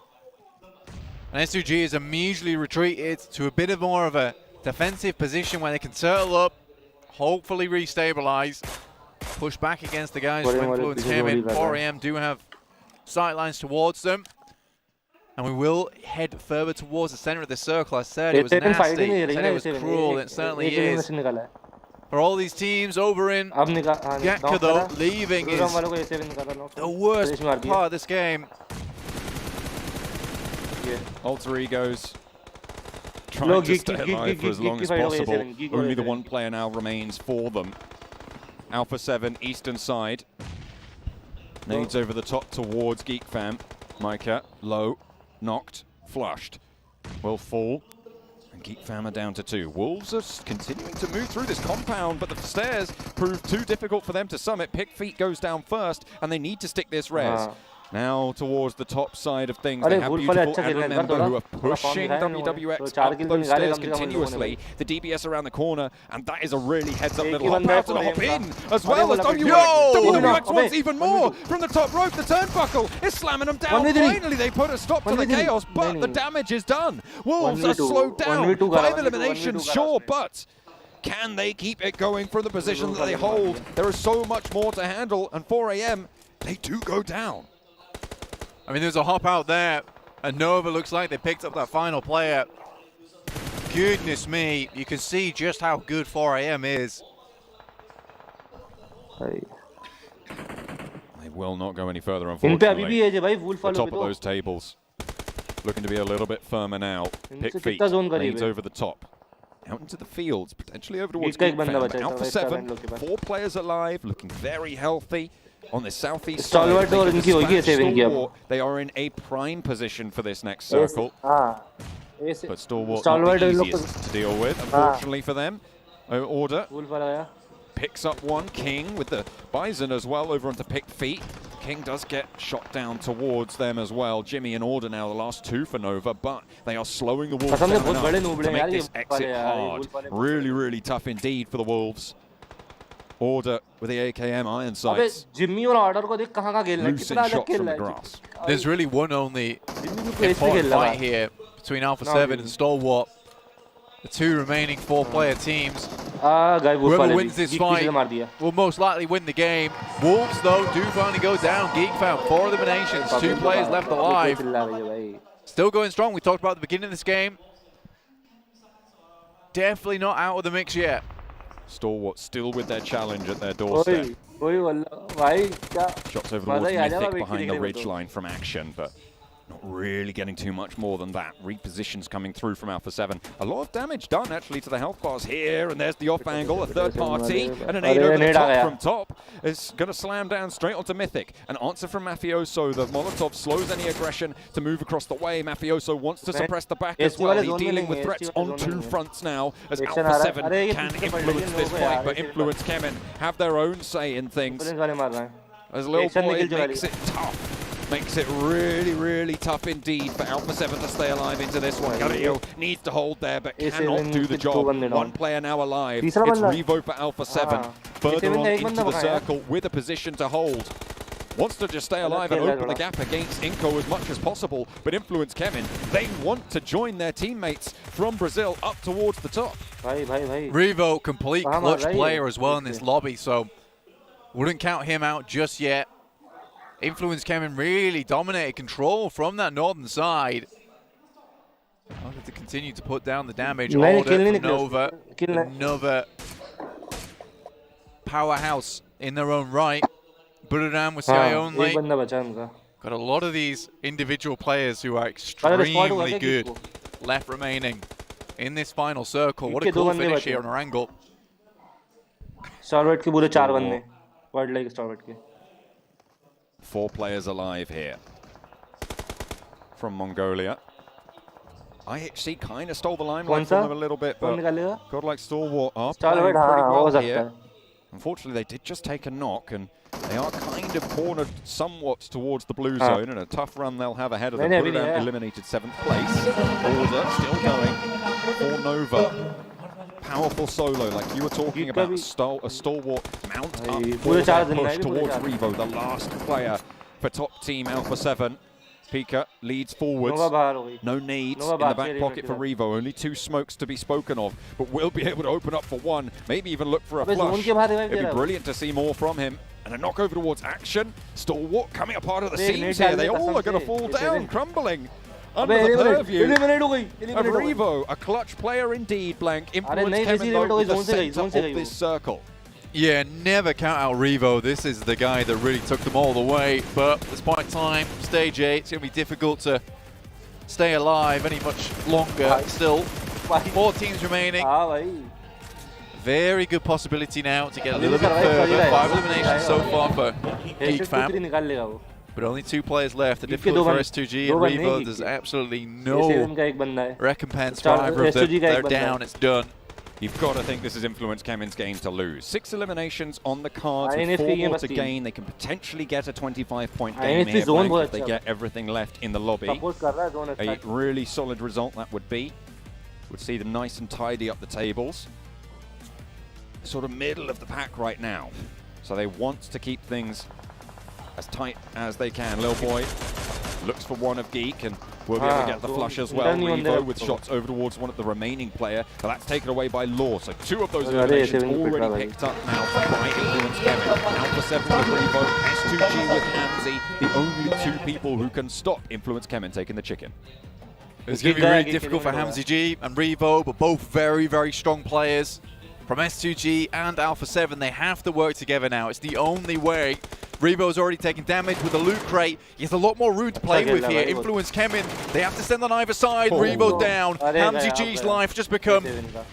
And S2G is immediately retreated to a bit of more of a defensive position where they can turtle up, hopefully restabilize, push back against the guys from Influence Kemin. 4AM do have sightlines towards them. And we will head further towards the center of the circle. I said it was nasty, I said it was cruel, it certainly is. For all these teams over in DaHaKa though, leaving is the worst part of this game. Alter Egos trying to stay alive for as long as possible. Only the 1 player now remains for them. Alpha 7, eastern side. Nades over the top towards Geek Fam. Micah, low. Knocked, flushed, will fall, and Geek Fam are down to 2. Wolves are continuing to move through this compound, but the stairs prove too difficult for them to summit. Pick Feet goes down first, and they need to stick this res. Now towards the top side of things, they have Beautiful and Remember who are pushing WWX up those stairs continuously. The DBS around the corner, and that is a really heads-up little hop out and a hop in, as well as WWX wants even more from the top rope. The turnbuckle is slamming them down. Finally, they put a stop to the chaos, but the damage is done. Wolves are slowed down. 5 eliminations, sure, but can they keep it going from the position that they hold? There is so much more to handle, and 4AM, they do go down. I mean, there's a hop out there, and Nova looks like they picked up that final player. Goodness me, you can see just how good 4AM is. They will not go any further, unfortunately. The top of those tables. Looking to be a little bit firmer now. Pick Feet leads over the top. Out into the fields, potentially over towards Geek Fam. Alpha 7, 4 players alive, looking very healthy. On the southeast side, they are in a prime position for this next circle. But Stalwart not the easiest to deal with, unfortunately for them. Order picks up 1. King with the Bison as well over onto Pick Feet. King does get shot down towards them as well. Jimmy and Order now the last 2 for Nova, but they are slowing the Wolves down enough to make this exit hard. Really, really tough indeed for the Wolves. Order with the AKM iron sights. Losing shots from the grass. There's really one only important fight here between Alpha 7 and Stalwart. The 2 remaining 4-player teams. Whoever wins this fight will most likely win the game. Wolves, though, do finally go down. Geek Fam, 4 eliminations, 2 players left alive. Still going strong. We talked about at the beginning of this game. Definitely not out of the mix yet. Stalwart still with their challenge at their doorstep. Shots over towards Mythic behind the ridgeline from Action, but not really getting too much more than that. Repositions coming through from Alpha 7. A lot of damage done actually to the health bars here, and there's the off angle, a third party, and an 8 over the top from top is going to slam down straight onto Mythic. An answer from Mafioso. The Molotov slows any aggression to move across the way. Mafioso wants to suppress the back as well. He's dealing with threats on 2 fronts now as Alpha 7 can influence this fight, but Influence Kemin have their own say in things. As Little Boy makes it tough. Makes it really, really tough indeed for Alpha 7 to stay alive into this one. Gario needs to hold there, but cannot do the job. 1 player now alive. It's Revo for Alpha 7. Further on into the circle with a position to hold. Wants to just stay alive and open the gap against Inco as much as possible. But Influence Kemin, they want to join their teammates from Brazil up towards the top. Revo, complete clutch player as well in this lobby, so wouldn't count him out just yet. Influence Kemin really dominated control from that northern side. Looking to continue to put down the damage. Order from Nova. Another powerhouse in their own right. Bururam with CI only. Got a lot of these individual players who are extremely good left remaining in this final circle. What a cool finish here on our angle. Starboard के पूरे 4 बंदे. World like starboard के. 4 players alive here from Mongolia. IHC kind of stole the limelight from them a little bit, but God like Stalwart are playing pretty well here. Unfortunately, they did just take a knock, and they are kind of cornered somewhat towards the blue zone, and a tough run they'll have ahead of them. Bururam eliminated 7th place. Order still going for Nova. Powerful solo, like you were talking about. A Stalwart mount up for their push towards Revo, the last player for top team Alpha 7. Pika leads forwards. No nades in the back pocket for Revo. Only 2 smokes to be spoken of, but will be able to open up for 1. Maybe even look for a flush. It'd be brilliant to see more from him. And a knock over towards action. Stalwart coming apart of the seams here. They all are going to fall down, crumbling under the purview of Revo. A clutch player indeed, Blank. Influence Kevin though with the center of this circle. Yeah, never count out Revo. This is the guy that really took them all the way. But at this point in time, stage 8, it's going to be difficult to stay alive any much longer. Still, 4 teams remaining. Very good possibility now to get a little bit further. 5 eliminations so far for Geek Fam. But only 2 players left. The difficulty for S2G and Revo, there's absolutely no recompense for either of them. They're down, it's done. You've got to think this is Influence Kemen's game to lose. 6 eliminations on the cards with 4 more to gain. They can potentially get a 25-point game here if they get everything left in the lobby. A really solid result that would be. Would see them nice and tidy up the tables. Sort of middle of the pack right now. So they want to keep things as tight as they can. Lil Boy looks for one of Geek and will be able to get the flush as well. Revo with shots over towards one of the remaining player, but that's taken away by Law. So 2 of those eliminations already picked up now by Influence Kemen. Alpha 7 with Revo, S2G with Hamzy, the only 2 people who can stop Influence Kemen taking the chicken. It's going to be really difficult for Hamzy G and Revo, but both very, very strong players. From S2G and Alpha 7, they have to work together now. It's the only way. Revo's already taken damage with the loot crate. He has a lot more room to play with here. Influence Kemen, they have to send on either side. Revo down. Hamzy G's life just become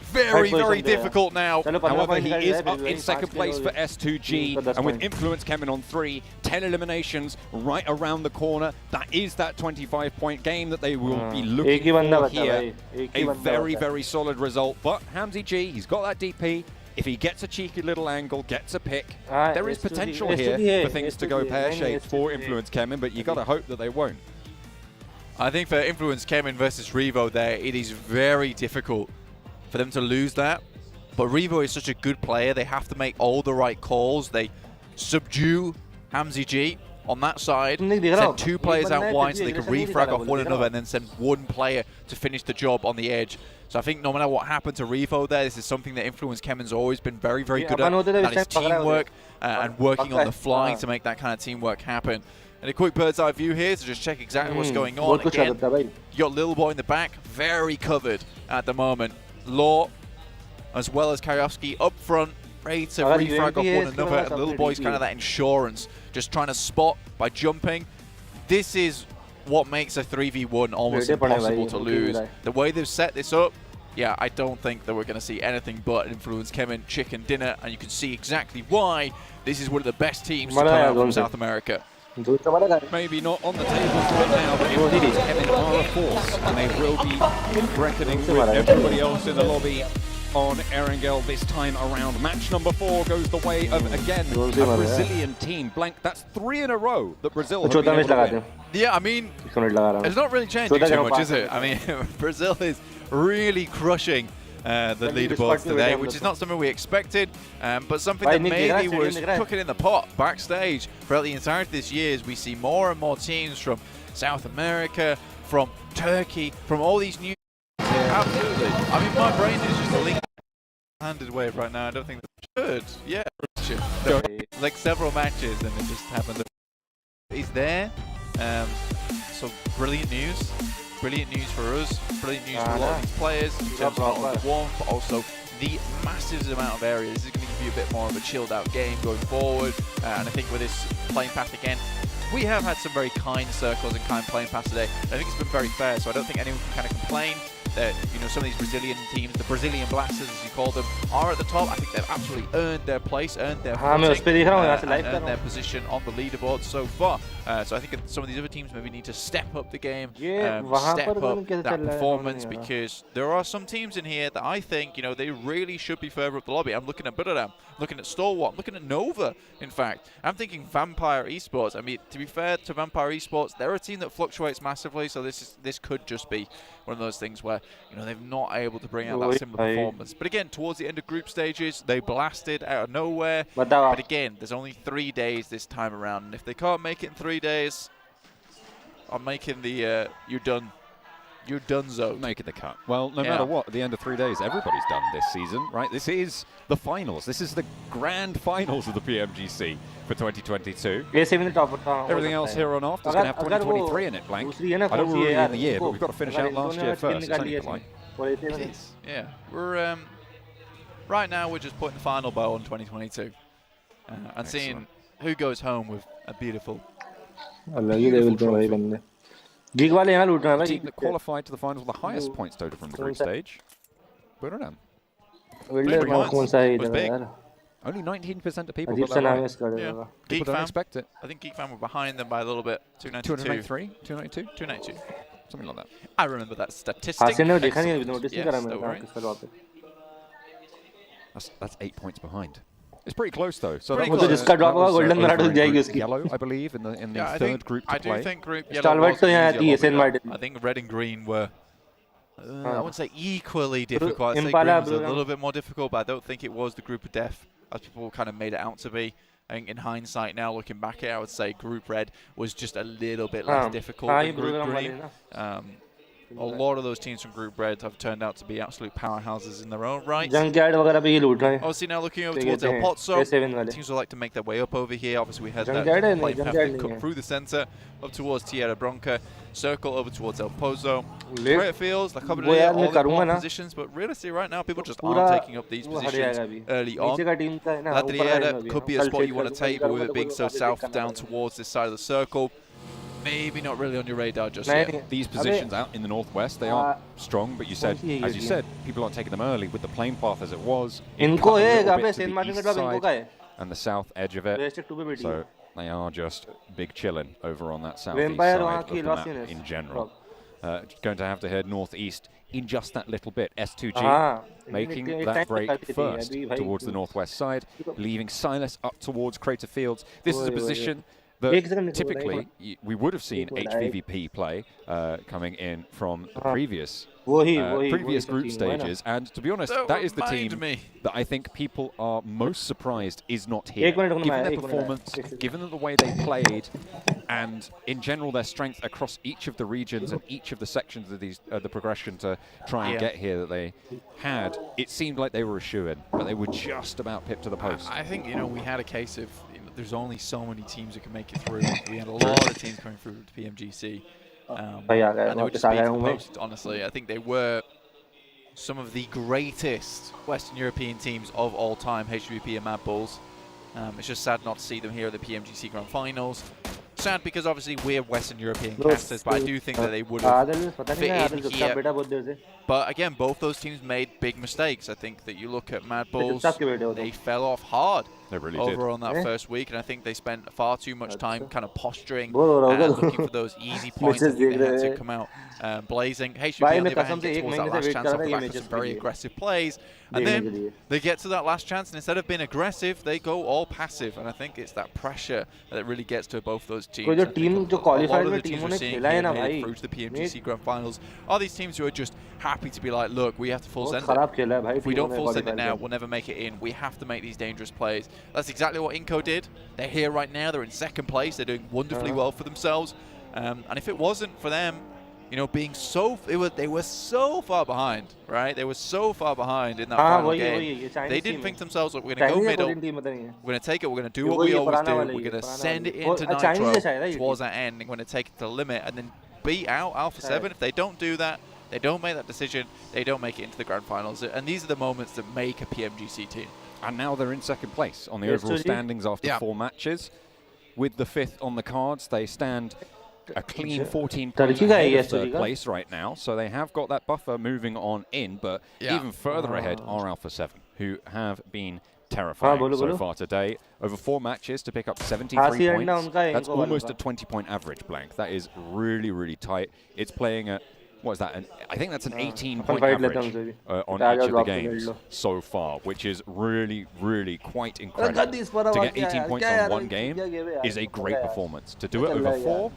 very, very difficult now. However, he is up in 2nd place for S2G, and with Influence Kemen on 3, 10 eliminations right around the corner. That is that 25-point game that they will be looking for here. A very, very solid result, but Hamzy G, he's got that DP. If he gets a cheeky little angle, gets a pick, there is potential here for things to go pear-shaped for Influence Kemen, but you got to hope that they won't. I think for Influence Kemen versus Revo there, it is very difficult for them to lose that. But Revo is such a good player, they have to make all the right calls. They subdue Hamzy G on that side, send 2 players out wide so they can refrag off one another, and then send 1 player to finish the job on the edge. So I think no matter what happened to Revo there, this is something that Influence Kemen's always been very, very good at. That is teamwork and working on the fly to make that kind of teamwork happen. And a quick bird's eye view here to just check exactly what's going on. Again, you got Lil Boy in the back, very covered at the moment. Law, as well as Kariovsky up front, ready to refrag off one another. And Lil Boy's kind of that insurance, just trying to spot by jumping. This is what makes a 3v1 almost impossible to lose. The way they've set this up, yeah, I don't think that we're going to see anything but Influence Kemen chicken dinner, and you can see exactly why this is one of the best teams to come out from South America. Maybe not on the table right now, but Influence Kemen are a force, and they will be reckoning with everybody else in the lobby on Erangel this time around. Match number 4 goes the way of, again, a Brazilian team. Blank, that's 3 in a row that Brazil have been able to win. Yeah, I mean, it's not really changing too much, is it? I mean, Brazil is really crushing the leaderboards today, which is not something we expected, but something that maybe was cooking in the pot backstage throughout the entirety of this year, as we see more and more teams from South America, from Turkey, from all these new... Absolutely. I mean, my brain is just a link-handed wave right now. I don't think that should. Yeah, should. Like several matches, and it just happened. He's there. So brilliant news. brilliant news for us, brilliant news for a lot of these players in terms of not only the warmth, but also the massive amount of area. This is going to give you a bit more of a chilled out game going forward, and I think with this playing path again, we have had some very kind circles and kind playing paths today. I think it's been very fair, so I don't think anyone can kind of complain that, you know, some of these Brazilian teams, the Brazilian Blasters as you call them, are at the top. I think they've absolutely earned their place, earned their footing, and earned their position on the leaderboard so far. So I think some of these other teams maybe need to step up the game, step up that performance, because there are some teams in here that I think, you know, they really should be further up the lobby. I'm looking at Buradam, looking at Stalwart, I'm looking at Nova, in fact. I'm thinking Vampire Esports. I mean, to be fair to Vampire Esports, they're a team that fluctuates massively, so this could just be one of those things where, you know, they're not able to bring out that similar performance. But again, towards the end of group stages, they blasted out of nowhere. But again, there's only 3 days this time around, and if they can't make it in 3 days, I'm making the you're done zone. Making the cut. Well, no matter what, at the end of 3 days, everybody's done this season, right? This is the finals. This is the grand finals of the PMGC for 2022. Everything else here on off is going to have 2023 in it, Blank. I don't want to ruin in the year, but we've got to finish out last year first. It's only polite. It is, yeah. We're right now we're just putting the final bow on 2022 and seeing who goes home with a beautiful trophy. The team that qualified to the finals with the highest points total from the group stage. Buradam. Only 19% of people got that right. Yeah. People don't expect it. I think Geek Fan were behind them by a little bit. 293? 292? 292. Something like that. I remember that statistic. That's 8 points behind. It's pretty close though. So pretty that was golden medal yellow, I believe, in the third group to play. I do think group yellow was I think red and green were I wouldn't say equally difficult. I'd say green was a little bit more difficult, but I don't think it was the group of death as people kind of made it out to be. I think in hindsight now, looking back at it, I would say group red was just a little bit less difficult than group green. A lot of those teams from Group Red have turned out to be absolute powerhouses in their own right. Obviously now looking over towards El Pozzo, teams would like to make their way up over here. Obviously we had that play path come through the centre, up towards Tierra Bronca, circle over towards El Pozzo. Great fields, like all the positions, but realistically right now people just aren't taking up these positions early on. Ladriera could be a spot you want to take, but with it being so south down towards this side of the circle, maybe not really on your radar just yet. These positions out in the northwest, they are strong, but you said, as you said, people aren't taking them early with the plane path as it was. It cut a little bit to the east side and the south edge of it, so they are just big chilling over on that southeast side of the map in general. Going to have to head northeast in just that little bit. S2G making that break first towards the northwest side, leaving Silas up towards Crater Fields. This is a position that typically we would have seen HVVP play coming in from the previous group stages, and to be honest, that is the team that I think people are most surprised is not here. Given their performance, given the way they played, and in general their strength across each of the regions and each of the sections of these the progression to try and get here that they had, it seemed like they were a shoo-in, but they were just about pipped to the post. I think, you know, we had a case of there's only so many teams that can make it through. We had a lot of teams coming through the PMGC. And they were just beat to the post, honestly. I think they were some of the greatest Western European teams of all time, HVP and Mad Bulls. It's just sad not to see them here at the PMGC Grand Finals. Sad because obviously we're Western European casters, but I do think that they would have fit in here. But again, both those teams made big mistakes. I think that you look at Mad Bulls, they fell off hard over on that first week, and I think they spent far too much time kind of posturing and looking for those easy points. I think they had to come out blazing. HVP on the other hand get towards that last chance off the back of some very aggressive plays, and then they get to that last chance, and instead of being aggressive, they go all passive, and I think it's that pressure that really gets to both those teams. A lot of the teams we're seeing here through to the PMGC Grand Finals are these teams who are just happy to be like, look, we have to full send it. If we don't full send it now, we'll never make it in. We have to make these dangerous plays. That's exactly what Inco did. They're here right now. They're in second place. They're doing wonderfully well for themselves. And if it wasn't for them, you know, being so, they were so far behind, right? They were so far behind in that final game. They didn't think to themselves, look, we're going to go middle. We're going to take it. We're going to do what we always do. We're going to send it into Nitro towards that end. We're going to take it to the limit. And then beat out Alpha 7. If they don't do that, they don't make that decision, they don't make it into the grand finals. And these are the moments that make a PMGC team. And now they're in second place on the overall standings after 4 matches. With the 5th on the cards, they stand a clean 14 points ahead of third place right now. So they have got that buffer moving on in, but even further ahead are Alpha 7, who have been terrifying so far today. Over 4 matches to pick up 73 points. That's almost a 20-point average, Blank. That is really, really tight. It's playing at, what is that? I think that's an 18-point average on each of the games so far, which is really, really quite incredible. To get 18 points on 1 game is a great performance. To do it over 4,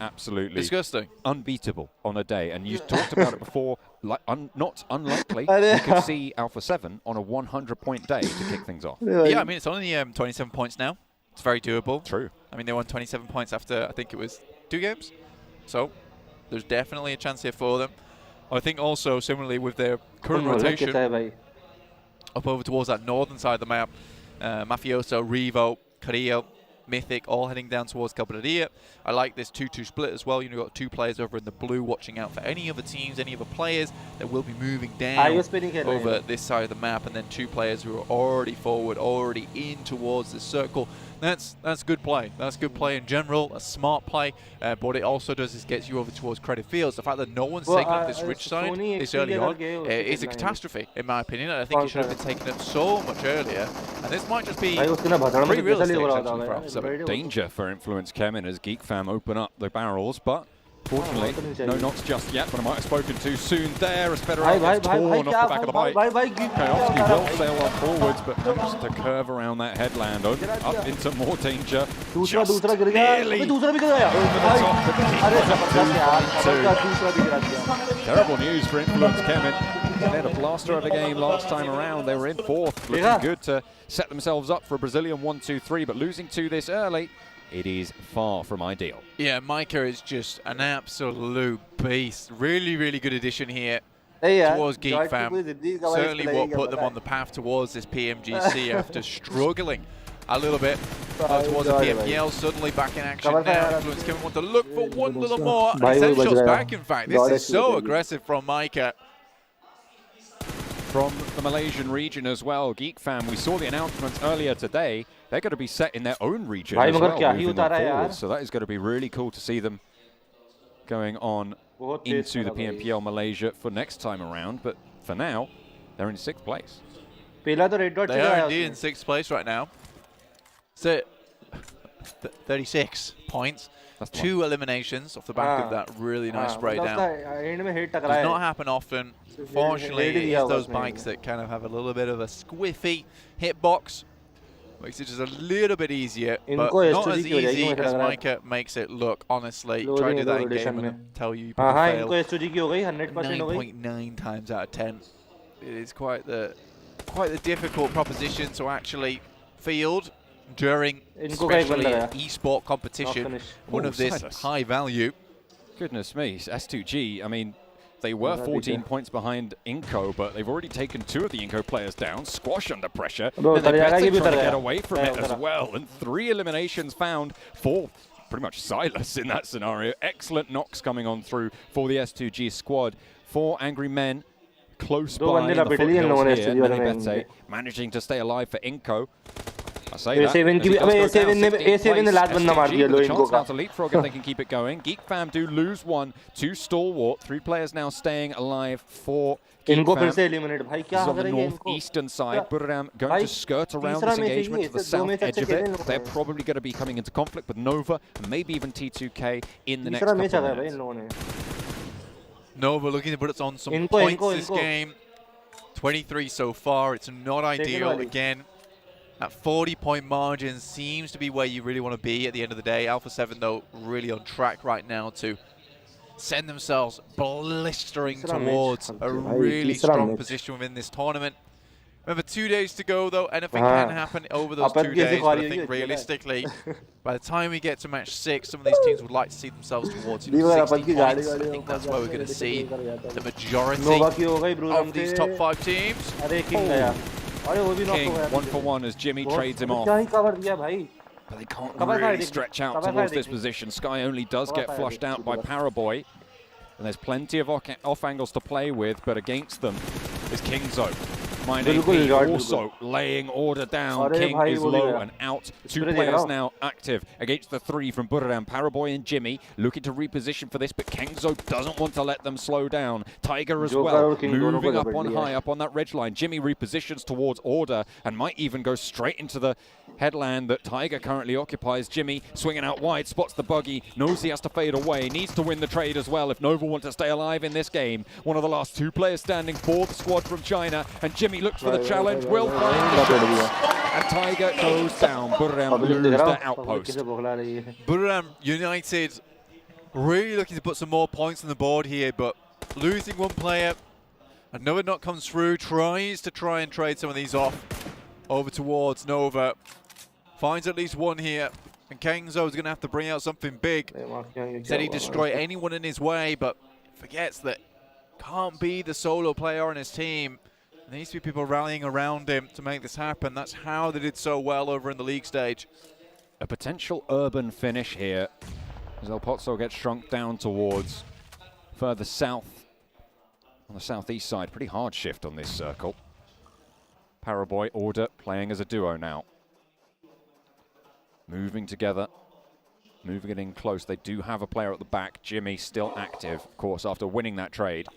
absolutely disgusting, unbeatable on a day. And you talked about it before, like not unlikely you could see Alpha 7 on a 100-point day to kick things off. Yeah, I mean, it's only 27 points now. It's very doable. True. I mean, they won 27 points after, I think it was 2 games. So there's definitely a chance here for them. I think also similarly with their current rotation up over towards that northern side of the map, Mafioso, Revo, Carrillo, Mythic, all heading down towards Cabrera. I like this 2-2 split as well. You've got 2 players over in the blue watching out for any other teams, any other players that will be moving down over this side of the map, and then 2 players who are already forward, already in towards the circle. That's good play. That's good play in general, a smart play. But what it also does is gets you over towards Credit Fields. The fact that no one's taken up this ridge side this early on is a catastrophe, in my opinion. And I think it should have been taken up so much earlier. And this might just be pretty realistic actually for Alpha 7. Danger for Influence Kemin as Geek Fam open up the barrels, but fortunately, no knocks just yet, but I might have spoken too soon there as Federer gets torn off the back of the bike. Kayovsky will sail on forwards, but managed to curve around that headland, up into more danger. Just nearly over the top. Terrible news for Influence Kemin. They had a blaster of a game last time around. They were in 4th, looking good to set themselves up for a Brazilian 1-2-3, but losing 2 this early, it is far from ideal. Yeah, Micah is just an absolute beast. Really, really good addition here towards Geek Fam. Certainly what put them on the path towards this PMGC after struggling a little bit towards the PMPL. Suddenly back in action now. Influence Kevin want to look for one little more. And he sends shots back, in fact. This is so aggressive from Micah. From the Malaysian region as well, Geek Fam, we saw the announcements earlier today. They're going to be set in their own region as well, moving forward. So that is going to be really cool to see them going on into the PMPL Malaysia for next time around. But for now, they're in 6th place. They are indeed in 6th place right now. So 36 points. That's 2 eliminations off the back of that really nice spray down. Does not happen often. Fortunately, it's those bikes that kind of have a little bit of a squiffy hitbox. Makes it just a little bit easier, but not as easy as Micah makes it look, honestly. Try to do that in game and I'll tell you people fail 9.9 times out of 10. It is quite the difficult proposition to actually field during especially an e-sport competition, one of this high value. Goodness me, S2G, I mean, they were 14 points behind Inco, but they've already taken 2 of the Inco players down. Squash under pressure, and they're trying to get away from it as well. And 3 eliminations found for pretty much Silas in that scenario. Excellent knocks coming on through for the S2G squad. 4 angry men close by in the foothills here. Nenebete managing to stay alive for Inco. I say that. A7 ने last बंदा मार दिया लो इनको का. Chance now to leapfrog if they can keep it going. Geek Fam do lose 1 to Stalwart. 3 players now staying alive for Geek इनको Fam. फिर से eliminate. भाई क्या on the northeastern side. Buram going to skirt around this engagement to the south edge of it. They're probably going to be coming into conflict with Nova and maybe even T2K in the next couple of minutes. Nova looking to put us on some points this game. 23 so far. It's not ideal. Again, that 40-point margin seems to be where you really want to be at the end of the day. Alpha 7, though, really on track right now to send themselves blistering towards a really strong position within this tournament. Remember, 2 days to go, though. Anything can happen over those 2 days, but I think realistically, by the time we get to match 6, some of these teams would like to see themselves towards 60 points. I think that's where we're going to see the majority of these top 5 teams. King 1 for 1 as Jimmy trades him off. But they can't really stretch out towards this position. Sky only does get flushed out by Paraboy. And there's plenty of off angles to play with, but against them is Kingzo. MyNameP also laying order down. King is low and out. 2 players now active against the 3 from Buriram. Paraboy and Bgmi looking to reposition for this, but Kingzo doesn't want to let them slow down. Tiger as well, moving up on high, up on that ridge line. Bgmi repositions towards order and might even go straight into the headland that Tiger currently occupies. Bgmi swinging out wide, spots the buggy, knows he has to fade away, needs to win the trade as well if Nova want to stay alive in this game. One of the last 2 players standing for the squad from China, and Bgmi looks for the challenge, will find the shots, and Tiger goes down. Buriram lose their outpost. Buriram United really looking to put some more points on the board here, but losing 1 player, another knock comes through, tries to trade some of these off over towards Nova, finds at least 1 here, and Kengzo is going to have to bring out something big. Said he'd destroy anyone in his way, but forgets that can't be the solo player on his team. There needs to be people rallying around him to make this happen. That's how they did so well over in the league stage. A potential urban finish here as El Pozo gets shrunk down towards further south on the southeast side. Pretty hard shift on this circle. Paraboy, Order playing as a duo now. Moving together, moving it in close. They do have a player at the back. Bgmi still active, of course, after winning that trade.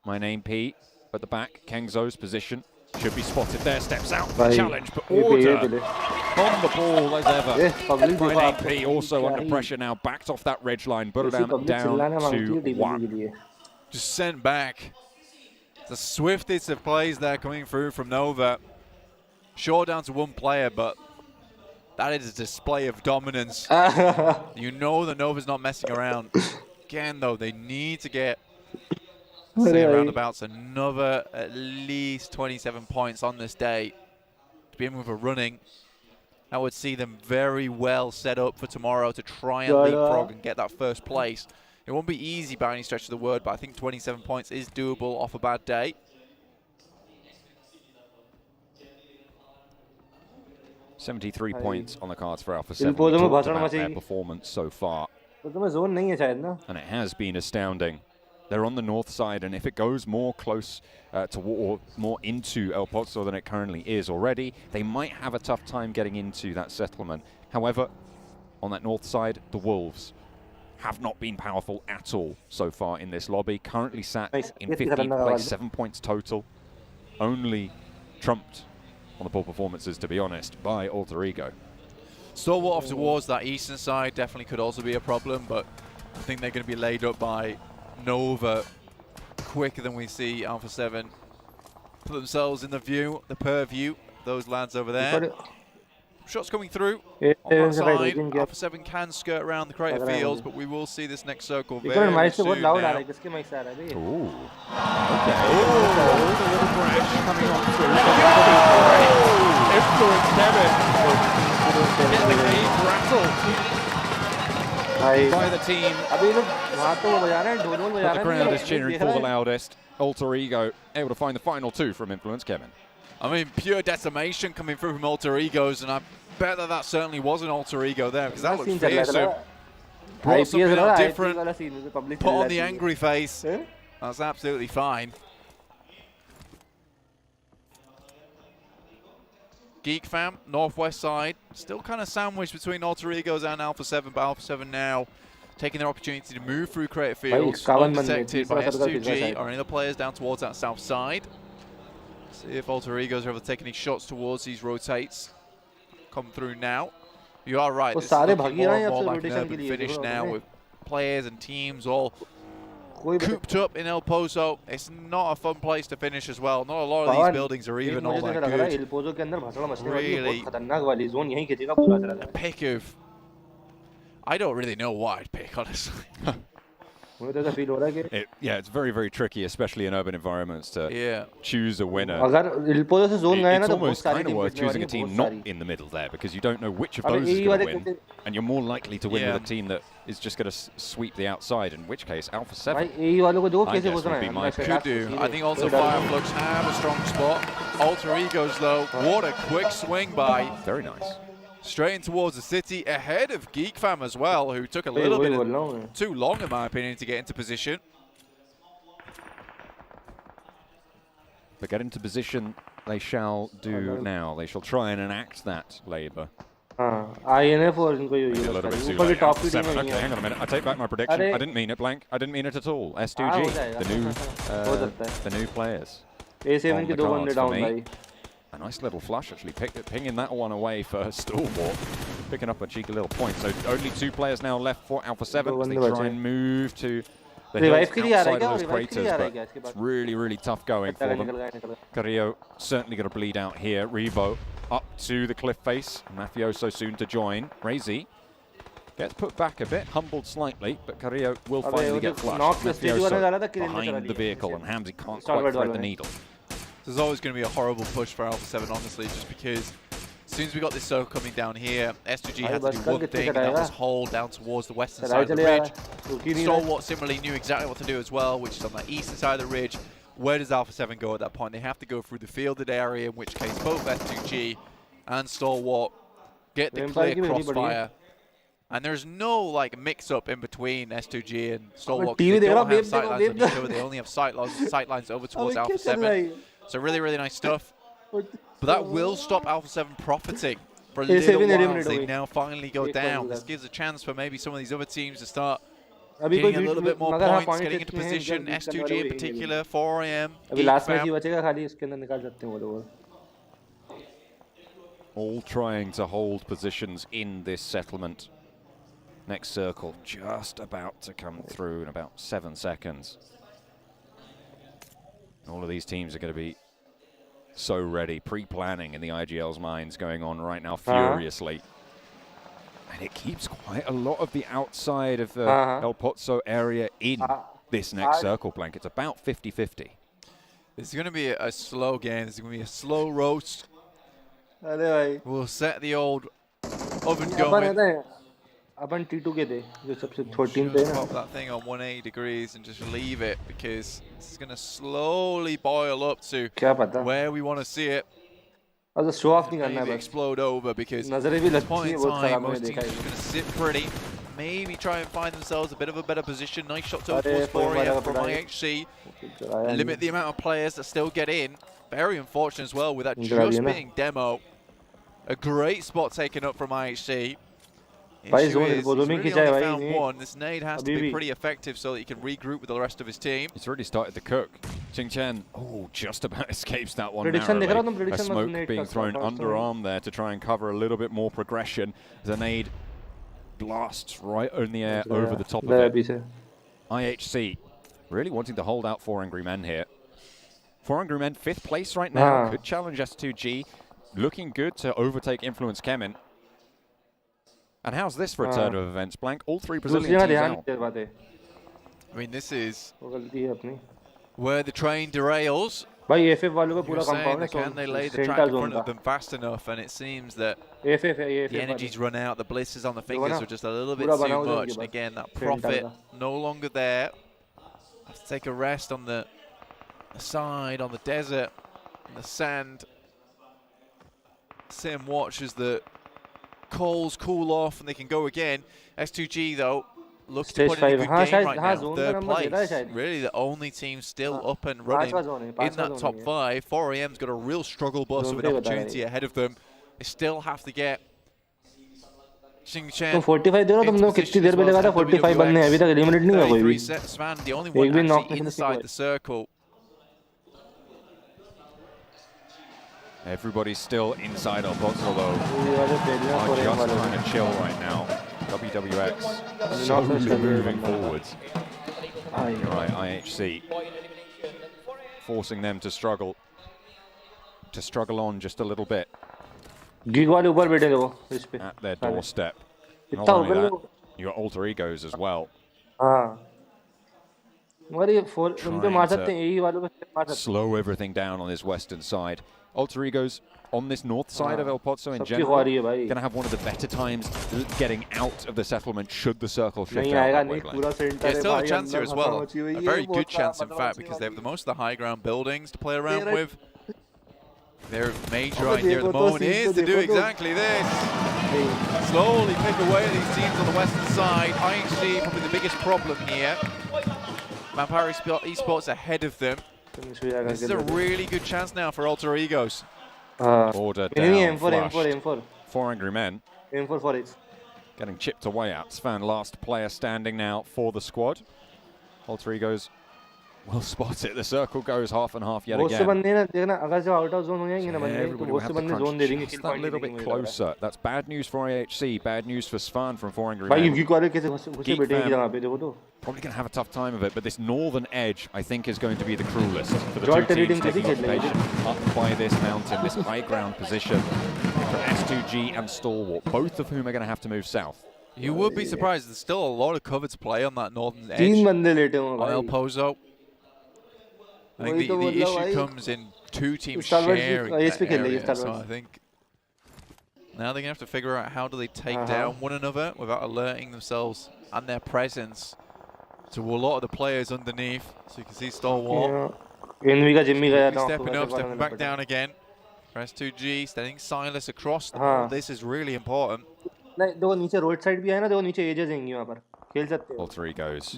MyNameP at the back. Kengzo's position should be spotted there. Steps out for the challenge, but Order on the ball as ever. MyNameP also under pressure now, backed off that ridge line. Buriram down to 1. Just sent back. The swiftest of plays there coming through from Nova. Sure, down to 1 player, but that is a display of dominance. You know that Nova's not messing around. Again, though, they need to get, say, roundabouts another at least 27 points on this day to begin with a running. That would see them very well set up for tomorrow to try and leapfrog and get that 1st place. It won't be easy by any stretch of the word, but I think 27 points is doable off a bad day. 73 points on the cards for Alpha 7. We talked about their performance so far, and it has been astounding. They're on the north side, and if it goes more close or more into El Pozo than it currently is already, they might have a tough time getting into that settlement. However, on that north side, the Wolves have not been powerful at all so far in this lobby. Currently sat in 15th place, 7 points total. Only trumped on the poor performances, to be honest, by Alter Ego. Stalwart off towards that eastern side definitely could also be a problem, but I think they're going to be laid up by Nova quicker than we see Alpha 7 put themselves in the purview, those lads over there. Shots coming through on that side. Alpha 7 can skirt around the crater fields, but we will see this next circle very soon now. Ooh. Okay. Coming on through. Influence Kevin. Get the cage rattled by the team. But the crowd is cheering for the loudest. Alter Ego able to find the final 2 from Influence Kevin. I mean, pure decimation coming through from Alter Egos, and I bet that certainly was an Alter Ego there, because that looked fearsome. Brought something out different, put on the angry face. That's absolutely fine. Geek Fam, northwest side, still kind of sandwiched between Alter Egos and Alpha 7, but Alpha 7 now taking their opportunity to move through crater fields, undetected by S2G or any other players down towards that south side. See if Alter Egos are able to take any shots towards these rotates. Come through now. You are right. This is looking more and more like an urban finish now, with players and teams all cooped up in El Pozo. It's not a fun place to finish as well. Not a lot of these buildings are even all that good. Really a pick of... I don't really know what I'd pick, honestly. Yeah, it's very, very tricky, especially in urban environments, to choose a winner. It's almost kind of worth choosing a team not in the middle there, because you don't know which of those is going to win, and you're more likely to win with a team that is just going to sweep the outside, in which case Alpha 7, I guess, would be my pick. Could do. I think also Fireflux have a strong spot. Alter Egos, though, what a quick swing by. Very nice. straight in towards the city, ahead of Geek Fam as well, who took a little bit too long, in my opinion, to get into position. But get into position they shall do now. They shall try and enact that Labour. INF or इनको ये A little bit too ऊपर भी late. top Okay, feeding नहीं है hang on a minute. I take back my prediction. अरे I didn't mean it, Blank. I didn't mean it at all. S2G, the new players. A7 on के the दो cards बंदे for down me. भाई A nice little flush, actually, pinging that one away for Stalwart, picking up a cheeky little point. So only 2 players now left for Alpha 7 as they try and move to the hills outside of those craters, but it's really, really tough going for them. Carrillo certainly going to bleed out here. Revo up to the cliff face. Mafioso soon to join. Razy gets put back a bit, humbled slightly, but Carrillo will finally get flushed. Mafioso behind the vehicle, and Hamzy can't quite thread the needle. There's always going to be a horrible push for Alpha 7, honestly, just because as soon as we got this circle coming down here, S2G had to do one thing, and that was hold down towards the western side of the ridge. Stalwart similarly knew exactly what to do as well, which is on the eastern side of the ridge. Where does Alpha 7 go at that point? They have to go through the fielded area, in which case both S2G and Stalwart get the clear crossfire. And there's no like mix-up in between S2G and Stalwart. They don't have sightlines on each other. They only have sightlines over towards Alpha 7. So really, really nice stuff. But that will stop Alpha 7 profiting for a little while as they now finally go down. This gives a chance for maybe some of these other teams to start getting a little bit more points, getting into position. S2G in particular, 4 AM. All trying to hold positions in this settlement. Next circle just about to come through in about 7 seconds. All of these teams are going to be so ready, pre-planning in the IGL's minds going on right now furiously. And it keeps quite a lot of the outside of the El Pozo area in this next circle, Blank. It's about 50-50. It's going to be a slow game. It's going to be a slow roast. We'll set the old oven going. Upon T2 के थे जो सबसे छोटी थे ना. Pop that thing on 180 degrees and just leave it, because this is going to slowly boil up to where we want to see it. और show off नहीं करना है बस. Explode over, because at नजरें भी this लगती point हैं in बहुत time खराब most मैंने teams देखा are है. going to sit pretty, maybe try and find themselves a bit of a better position. Nice shots over towards 4 AM from IHC. Limit the amount of players that still get in. Very unfortunate as well with that just being demo. A great spot taken up from IHC. Issue is, he's really only found one. This nade has to be pretty effective so that he can regroup with the rest of his team. He's already started to cook. Ching Chen, oh, just about escapes that one narrowly. A smoke being thrown underarm there to try and cover a little bit more progression. The nade blasts right in the air over the top of it. IHC really wanting to hold out 4 Angry Men here. 4 Angry Men, 5th place right now. Could challenge S2G. Looking good to overtake Influence Kemin. And how's this for a turn of events, Blank? All 3 Brazilian teams out. I mean, this is where the train derails. Can they lay the track in front of them fast enough? And it seems that the energy's run out. The blisters on the fingers are just a little bit too much. And again, that profit no longer there. Have to take a rest on the side, on the desert, on the sand. Sit and watch as the coals cool off and they can go again. S2G though looks to put in a good game right now. 3rd place. Really the only team still up and running in that top 5. 4 AM's got a real struggle bus with an opportunity ahead of them. They still have to get Xing Chen. 45 दे रहा तुम लोग कितनी देर में लगा था 45 बनने अभी तक एलिमिनेट नहीं हुआ कोई भी. Svan, the only one actually inside the circle. Everybody's still inside El Pozo though. Are just trying to chill right now. WWX slowly moving forwards. You're right, IHC forcing them to struggle on just a little bit. At their doorstep. Not only that, you got alter egos as well. Slow everything down on this western side. Alter egos on this north side of El Pozo in general going to have one of the better times getting out of the settlement should the circle shift out that way. Yeah, still a chance here as well. A very good chance, in fact, because they have the most of the high ground buildings to play around with. Their major idea at the moment is to do exactly this. Slowly pick away at these teams on the western side. IHC probably the biggest problem here. Vampire Esports ahead of them. This is a really good chance now for Alter Egos. Order down, M4. 4 angry men. M4 for it. Getting chipped away at. Svan, last player standing now for the squad. Alter Egos will spot it. The circle goes half and half yet again. Everybody will have to crunch just that little bit closer. That's bad news for IHC, bad news for Svan from 4 angry men. Probably going to have a tough time of it, but this northern edge, I think, is going to be the cruelest for the two teams taking occupation up by this mountain, this high ground position from S2G and Stalwart, both of whom are going to have to move south. You would be surprised. There's still a lot of cover to play on that northern edge. On El Pozo. I think the issue comes in two teams sharing that area, so I think now they're going to have to figure out how do they take down one another without alerting themselves and their presence to a lot of the players underneath. So you can see Stalwart stepping up, stepping back down again. For S2G, sending Silas across the board. This is really important. Alter Egos.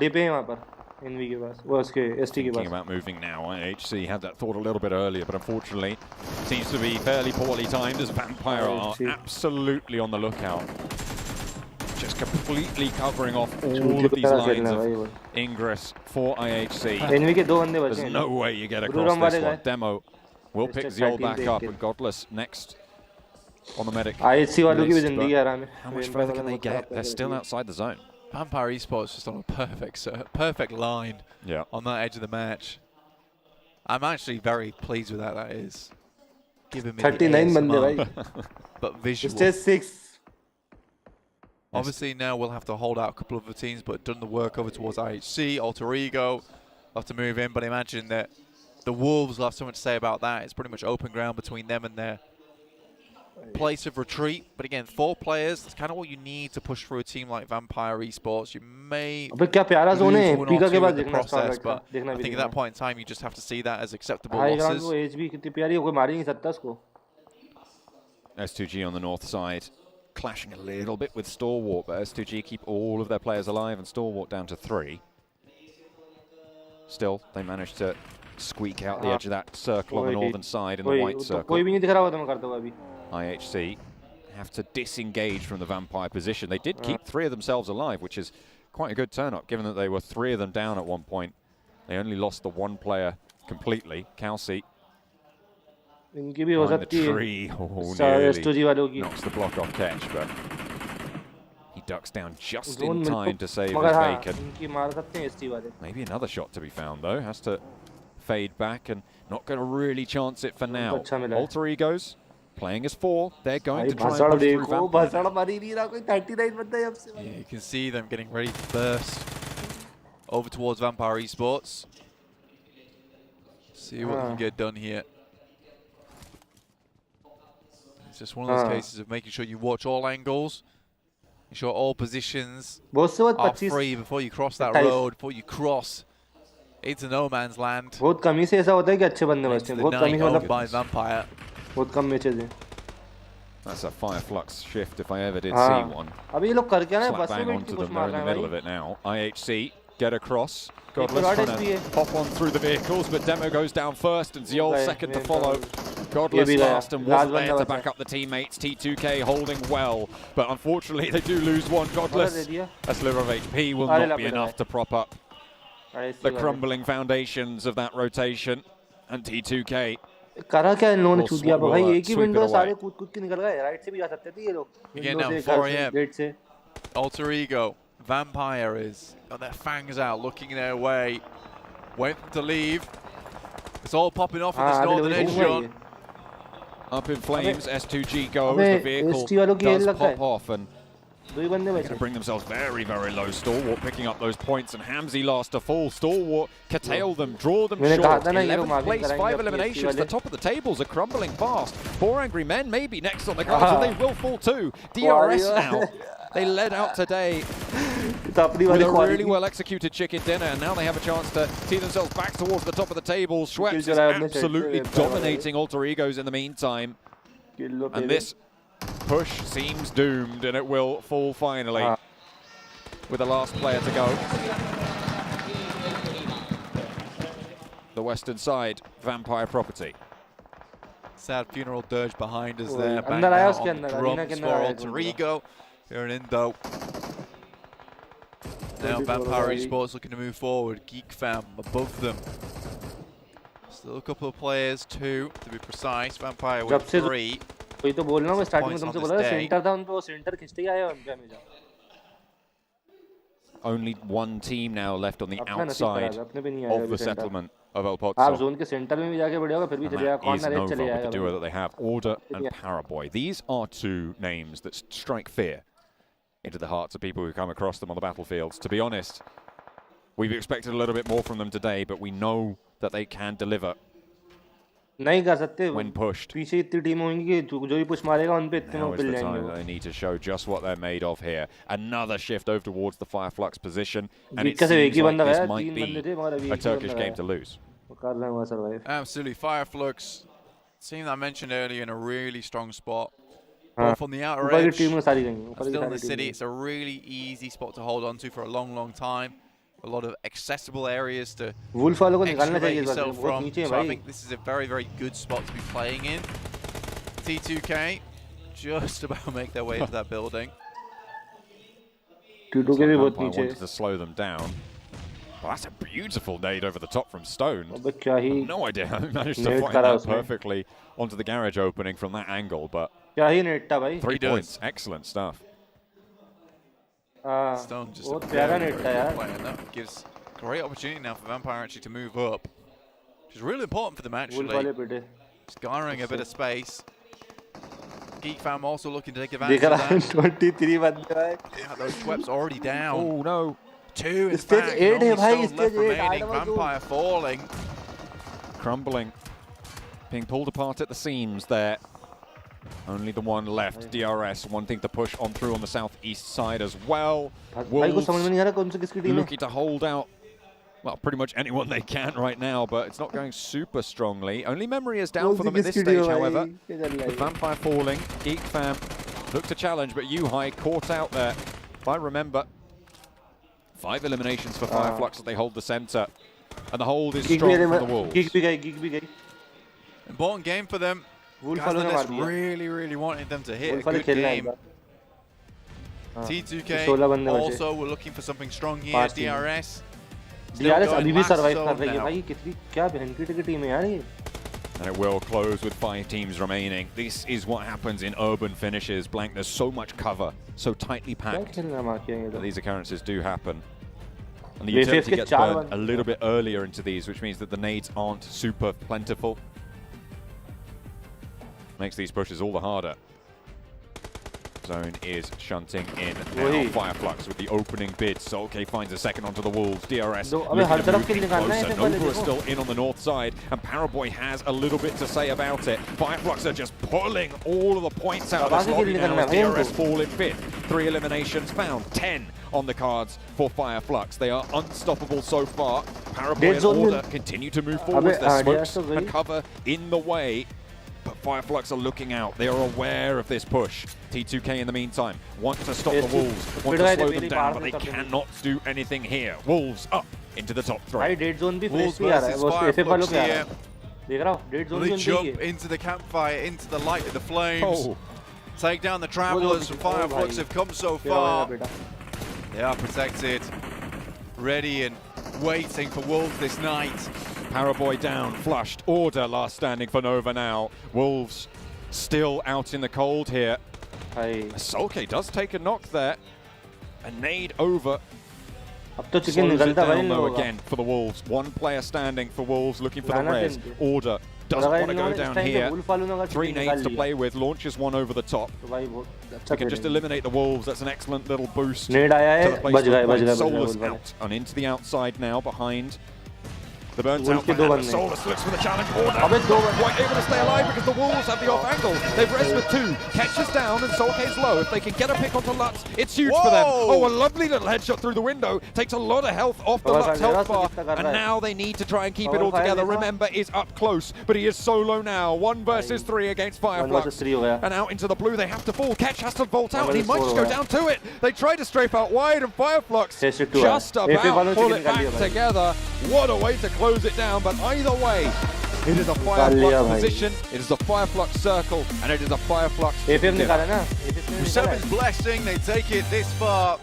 ST Thinking about moving now. IHC had that thought a little bit earlier, but unfortunately seems to be fairly poorly timed as Vampire are absolutely on the lookout. Just completely covering off all of these lines of ingress for IHC. There's no way you get across this one. Demo will pick Ziol back up, and Godless next on the medic. How much further can they get? They're still outside the zone. Vampire Esports just on a perfect line on that edge of the match. I'm actually very pleased with that is. Giving me 39 bande, but visual. Stage 6. Obviously now we'll have to hold out a couple of the teams, but done the work over towards IHC, Alter Ego. We'll have to move in, but I imagine that the Wolves will have so much to say about that. It's pretty much open ground between them and their place of retreat. But again, 4 players, that's kind of what you need to push through a team like Vampire Esports. You may lose 1 or 2 in the process, but I think at that point in time you just have to see that as acceptable losses. S2G on the north side, clashing a little bit with Stalwart, but S2G keep all of their players alive and Stalwart down to 3. Still, they managed to squeak out the edge of that circle on the northern side in the white circle. IHC have to disengage from the Vampire position. They did keep 3 of themselves alive, which is quite a good turn-up, given that they were 3 of them down at one point. They only lost the 1 player completely, Kalsi. The tree, nearly knocks the block off catch, but he ducks down just in time to save his bacon. Maybe another shot to be found, though. Has to fade back and not going to really chance it for now. Alter Egos playing as 4. They're going to try and push through Vampire. Yeah, you can see them getting ready to burst over towards Vampire Esports. See what we can get done here. It's just one of those cases of making sure you watch all angles, make sure all positions are free before you cross that road, before you cross into no man's land. By Vampire. That's a Fireflux shift if I ever did see one. Slap bang onto them, they're in the middle of it now. IHC get across. Godless trying to hop on through the vehicles, but Demo goes down first and Ziol second to follow. Godless last and wasn't there to back up the teammates. T2K holding well, but unfortunately they do lose 1. Godless, a sliver of HP will not be enough to prop up the crumbling foundations of that rotation, and T2K Again now 4 AM. Alter Ego, Vampire is got their fangs out, looking their way. Wait to leave. It's all popping off in this northern edge, John. Up in flames, S2G goes, the vehicle does pop off, and they're going to bring themselves very, very low. Stalwart picking up those points, and Hamzy last to fall. Stalwart curtail them, draw them short. 11th place, 5 eliminations. The top of the tables are crumbling fast. 4 angry men maybe next on the cards, and they will fall too. DRS now. They led out today. with a really well executed chicken dinner, and now they have a chance to see themselves back towards the top of the table. Schweppes is absolutely dominating Alter Egos in the meantime, and this push seems doomed, and it will fall finally with the last player to go. The western side, Vampire property. Sad funeral dirge behind us there. Back out on the drums for Alter Ego. Here in Indo. Now Vampire Esports looking to move forward. Geek Fam above them. Still a couple of players, 2 to be precise. Vampire with 3. वही तो बोल रहा हूँ मैं starting में तुमसे बोला था सेंटर था उन पे वो सेंटर खींचते ही आया उन पे हमेशा. Only one team now left on the outside of the settlement of El Pozo. आप जोन के सेंटर में भी जाके बढ़े होगा फिर भी चले जाएगा कॉर्नर एक चले जाएगा. The duo that they have, Order and Paraboy. These are 2 names that strike fear into the hearts of people who come across them on the battlefields. To be honest, we've expected a little bit more from them today, but we know that they can deliver. नहीं कर सकते when pushed. पीछे इतनी team होंगी कि जो भी push मारेगा उन पे इतने मिल जाएंगे. They need to show just what they're made of here. Another shift over towards the Fireflux position, and it seems like this might be a Turkish game to lose. Absolutely, Fireflux, team that I mentioned earlier, in a really strong spot. Both on the outer edge, still in the city. It's a really easy spot to hold on to for a long, long time. A lot of accessible areas to extricate yourself from. So I think this is a very, very good spot to be playing in. T2K just about make their way into that building. Wanted to slow them down. Well, that's a beautiful nade over the top from Stone. No idea how he managed to find that perfectly onto the garage opening from that angle, but 3 points. Excellent stuff. Stone just a very good player. That gives great opportunity now for Vampire actually to move up, which is really important for them actually. Just garnering a bit of space. Geek Fam also looking to take advantage of that. 23 yeah, those Schweppes already down. Oh no. 2 in fact, only Stone left remaining. Vampire falling. Crumbling. Being pulled apart at the seams there. Only the one left, DRS, wanting to push on through on the southeast side as well. Wolves looking to hold out, well, pretty much anyone they can right now, but it's not going super strongly. Only memory is down for them at this stage, however. With Vampire falling, Geek Fam look to challenge, but Yuhai caught out there. If I remember, 5 eliminations for Fireflux as they hold the center. And the hold is strong for the Wolves. Important game for them. Guys really, really wanted them to hit a good game. T2K also were looking for something strong here. DRS. DRS अभी भी survive कर रही है भाई. कितनी क्या भयंकर team है यार ये. And it will close with 5 teams remaining. This is what happens in urban finishes. Blank, there's so much cover, so tightly packed that these occurrences do happen. And the utility gets burned a little bit earlier into these, which means that the nades aren't super plentiful. Makes these pushes all the harder. Zone is shunting in now. Fireflux with the opening bid. Solke finds a second onto the Wolves. DRS looking to move in closer. Nova is still in on the north side, and Paraboy has a little bit to say about it. Fireflux are just pulling all of the points out of this lobby now as DRS fall in 5th. 3 eliminations found, 10 on the cards for Fireflux. They are unstoppable so far. Paraboy and Order continue to move forward. There's smokes and cover in the way. But Fireflux are looking out. They are aware of this push. T2K in the meantime want to stop the Wolves, want to slow them down, but they cannot do anything here. Wolves up into the top 3. Wolves versus Fireflux here. They jump into the campfire, into the light of the flames. Take down the Travelers from Fireflux have come so far. They are protected, ready and waiting for Wolves this night. Paraboy down, flushed. Order last standing for Nova now. Wolves still out in the cold here. Solke does take a knock there. A nade over. Slows it down though again for the Wolves. 1 player standing for Wolves, looking for the res. Order doesn't want to go down here. 3 nades to play with, launches 1 over the top. We can just eliminate the Wolves. That's an excellent little boost to the place. Soulless out and into the outside now behind The burnt out man, and Solus looks for the challenge. Oh, quite able to stay alive because the Wolves have the off angle. They've rest with 2. Catches down and Solke's low. If they can get a pick onto Lutz, it's huge for them. Oh, a lovely little headshot through the window. Takes a lot of health off the Lutz health bar. And now they need to try and keep it all together. Remember, is up close, but he is solo now. 1 versus 3 against Fireflux. And out into the blue, they have to fall. Catch has to vault out, and he might just go down to it. They try to strafe out wide, and Fireflux just about pull it back together. What a way to close it down, but either way, it is a Fireflux position, it is a Fireflux circle, and it is a Fireflux. Seven's blessing, they take it this far.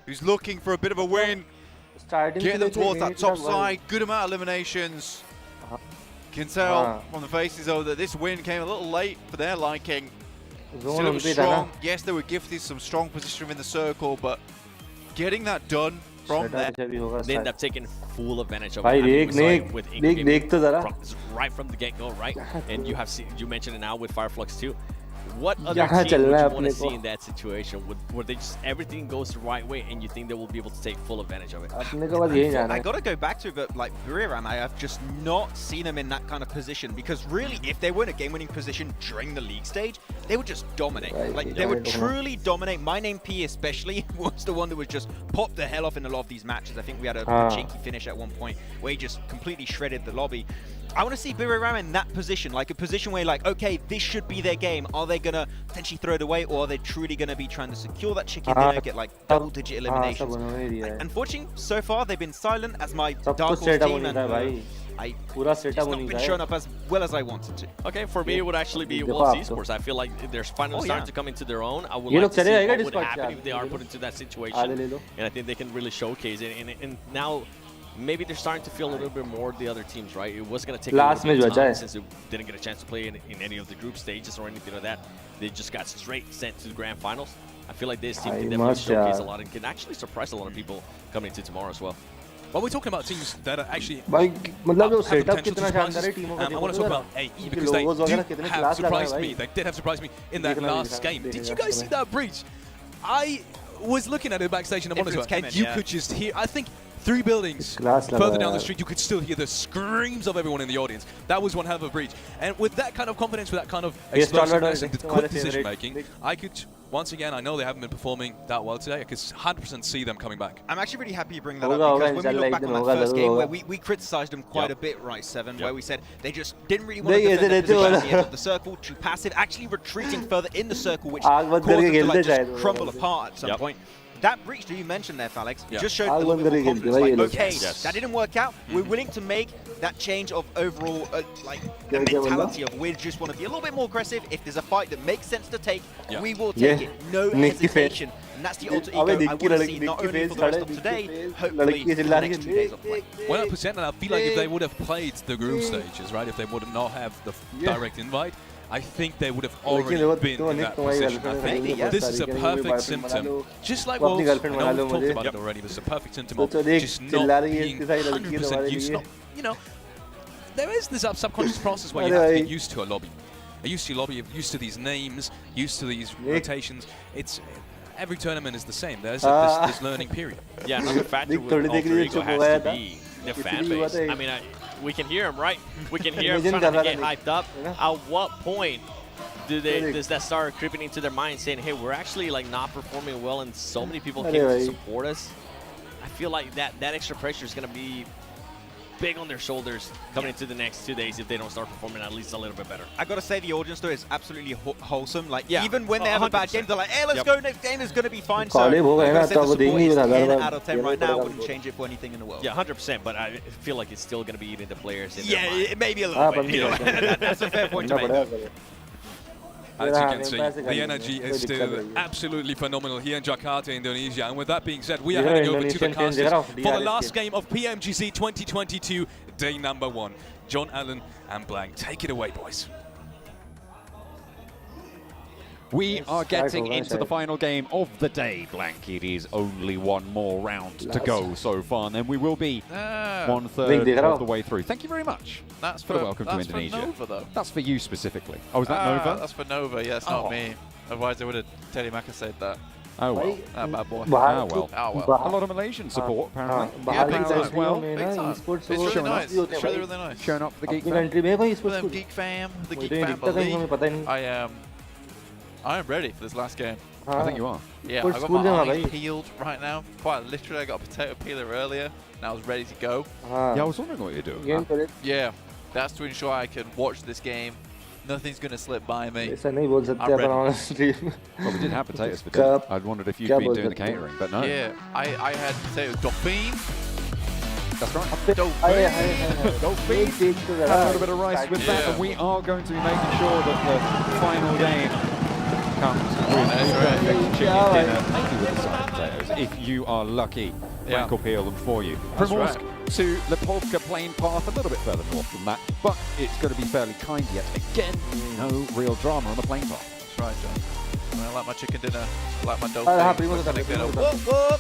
Who's looking for a bit of a win. Getting them towards that top side, good amount of eliminations. Can tell from the faces though that this win came a little late for their liking. Still it was strong. Yes, they were gifted some strong position in the circle, but getting that done from there. They end up taking full advantage of it. With right from the get-go, right? And you have seen, you mentioned it now with Fireflux too. What other team would you want to see in that situation? Where they just everything goes the right way, and you think they will be able to take full advantage of it? I gotta go back to it, but like Buriram, I have just not seen them in that kind of position, because really, if they were in a game-winning position during the league stage, they would just dominate. Like they would truly dominate. My name P especially was the one that would just pop the hell off in a lot of these matches. I think we had a cheeky finish at one point where he just completely shredded the lobby. I want to see Buriram in that position, like a position where like, okay, this should be their game. Are they gonna potentially throw it away, or are they truly gonna be trying to secure that chicken dinner, get like double-digit eliminations? Unfortunately, so far they've been silent as my dark horse team, and it's not been shown up as well as I wanted to. Okay, for me it would actually be Wolves Esports. I feel like they're finally starting to come into their own. I would like to see what would happen if they are put into that situation, and I think they can really showcase it. And now maybe they're starting to feel a little bit more the other teams, right? It was going to take a little bit of time since they didn't get a chance to play in any of the group stages or anything like that. They just got straight sent to the grand finals. I feel like this team can definitely showcase a lot and can actually surprise a lot of people coming into tomorrow as well. Well, we're talking about teams that are actually I want to talk about AE because they have surprised me. They did have surprised me in that last game. Did you guys see that breach? I was looking at it backstage in the monitor, and you could just hear, I think, 3 buildings further down the street, you could still hear the screams of everyone in the audience. That was one hell of a breach. And with that kind of confidence, with that kind of explosiveness and quick decision making, I could, once again, I know they haven't been performing that well today, I could 100% see them coming back. I'm actually really happy you bring that up, because when we look back on that first game where we criticized them quite a bit, right, Seven, where we said they just didn't really want to defend the position at the end of the circle, too passive, actually retreating further in the circle, which caused them to like just crumble apart at some point. That breach that you mentioned there, Alex, just showed a little bit more confidence. Like, okay, that didn't work out. We're willing to make that change of overall, like, the mentality of we just want to be a little bit more aggressive. If there's a fight that makes sense to take, we will take it. No hesitation. And that's the alter ego I want to see not only for the rest of today, hopefully for the next 2 days of play. 100%, and I feel like if they would have played the group stages, right, if they would not have the direct invite, I think they would have already been in that position. I think this is a perfect symptom. Just like Wolves, I know we've talked about it already, this is a perfect symptom of just not being 100% used. You know, there is this subconscious process where you have to get used to a lobby. Used to these names, used to these rotations. It's every tournament is the same. There's this learning period. Yeah, another factor with Alter Ego has to be the fan base. I mean, we can hear him, right? We can hear him trying to get hyped up. At what point does that start creeping into their mind, saying, hey, we're actually like not performing well and so many people came to support us? I feel like that extra pressure is going to be big on their shoulders coming into the next 2 days if they don't start performing at least a little bit better. I gotta say, the audience though is absolutely wholesome. Like even when they have a bad game, they're like, hey, let's go, next game is gonna be fine. So I gotta say the support is 10 out of 10 right now. I wouldn't change it for anything in the world. Yeah, 100%, but I feel like it's still gonna be eating the players in their mind. Maybe a little bit. You know? That's a fair point to make. As you can see, the energy is still absolutely phenomenal here in Jakarta, Indonesia. And with that being said, we are heading over to the casters for the last game of PMGC 2022, day number 1. John Allen and Blank, take it away, boys. We are getting into the final game of the day, Blank. It is only one more round to go so far, and then we will be 1/3 of the way through. Thank you very much. That's for the welcome to Indonesia. For Nova, though. That's for you specifically. Oh, is that Nova? That's for Nova, yes, not me. Otherwise, I would have DaHaKa said that. Oh well. That bad boy. Ah well. Oh well. A lot of Malaysian support apparently. Yeah, big time. As well. Big time. It's really nice. It's really, really nice. Showing up for the Geek Fam. Them Geek Fam, the Geek Family. I am ready for this last game. I think you are. Yeah, I got my eyes peeled right now. Quite literally, I got a potato peeler earlier, and I was ready to go. Yeah, I was wondering what you're doing. Yeah, that's to ensure I can watch this game. Nothing's going to slip by me. ऐसा नहीं बोल सकते अपन honestly. Well, we did have potatoes for dinner. I'd wondered if you'd been doing the catering, but no. Yeah, I had potato dauphine. That's right. Dauphine. Dauphine. Had a little bit of rice with that, and we are going to be making sure that the final game comes with perfect chicken dinner, maybe with a side of potatoes, if you are lucky. Frank will peel them for you. Primorsk to Lipovka plain path, a little bit further north than that, but it's going to be fairly kind yet. Again, no real drama on the plain path. That's right, John. I like my chicken dinner. I like my dauphine. Whoop.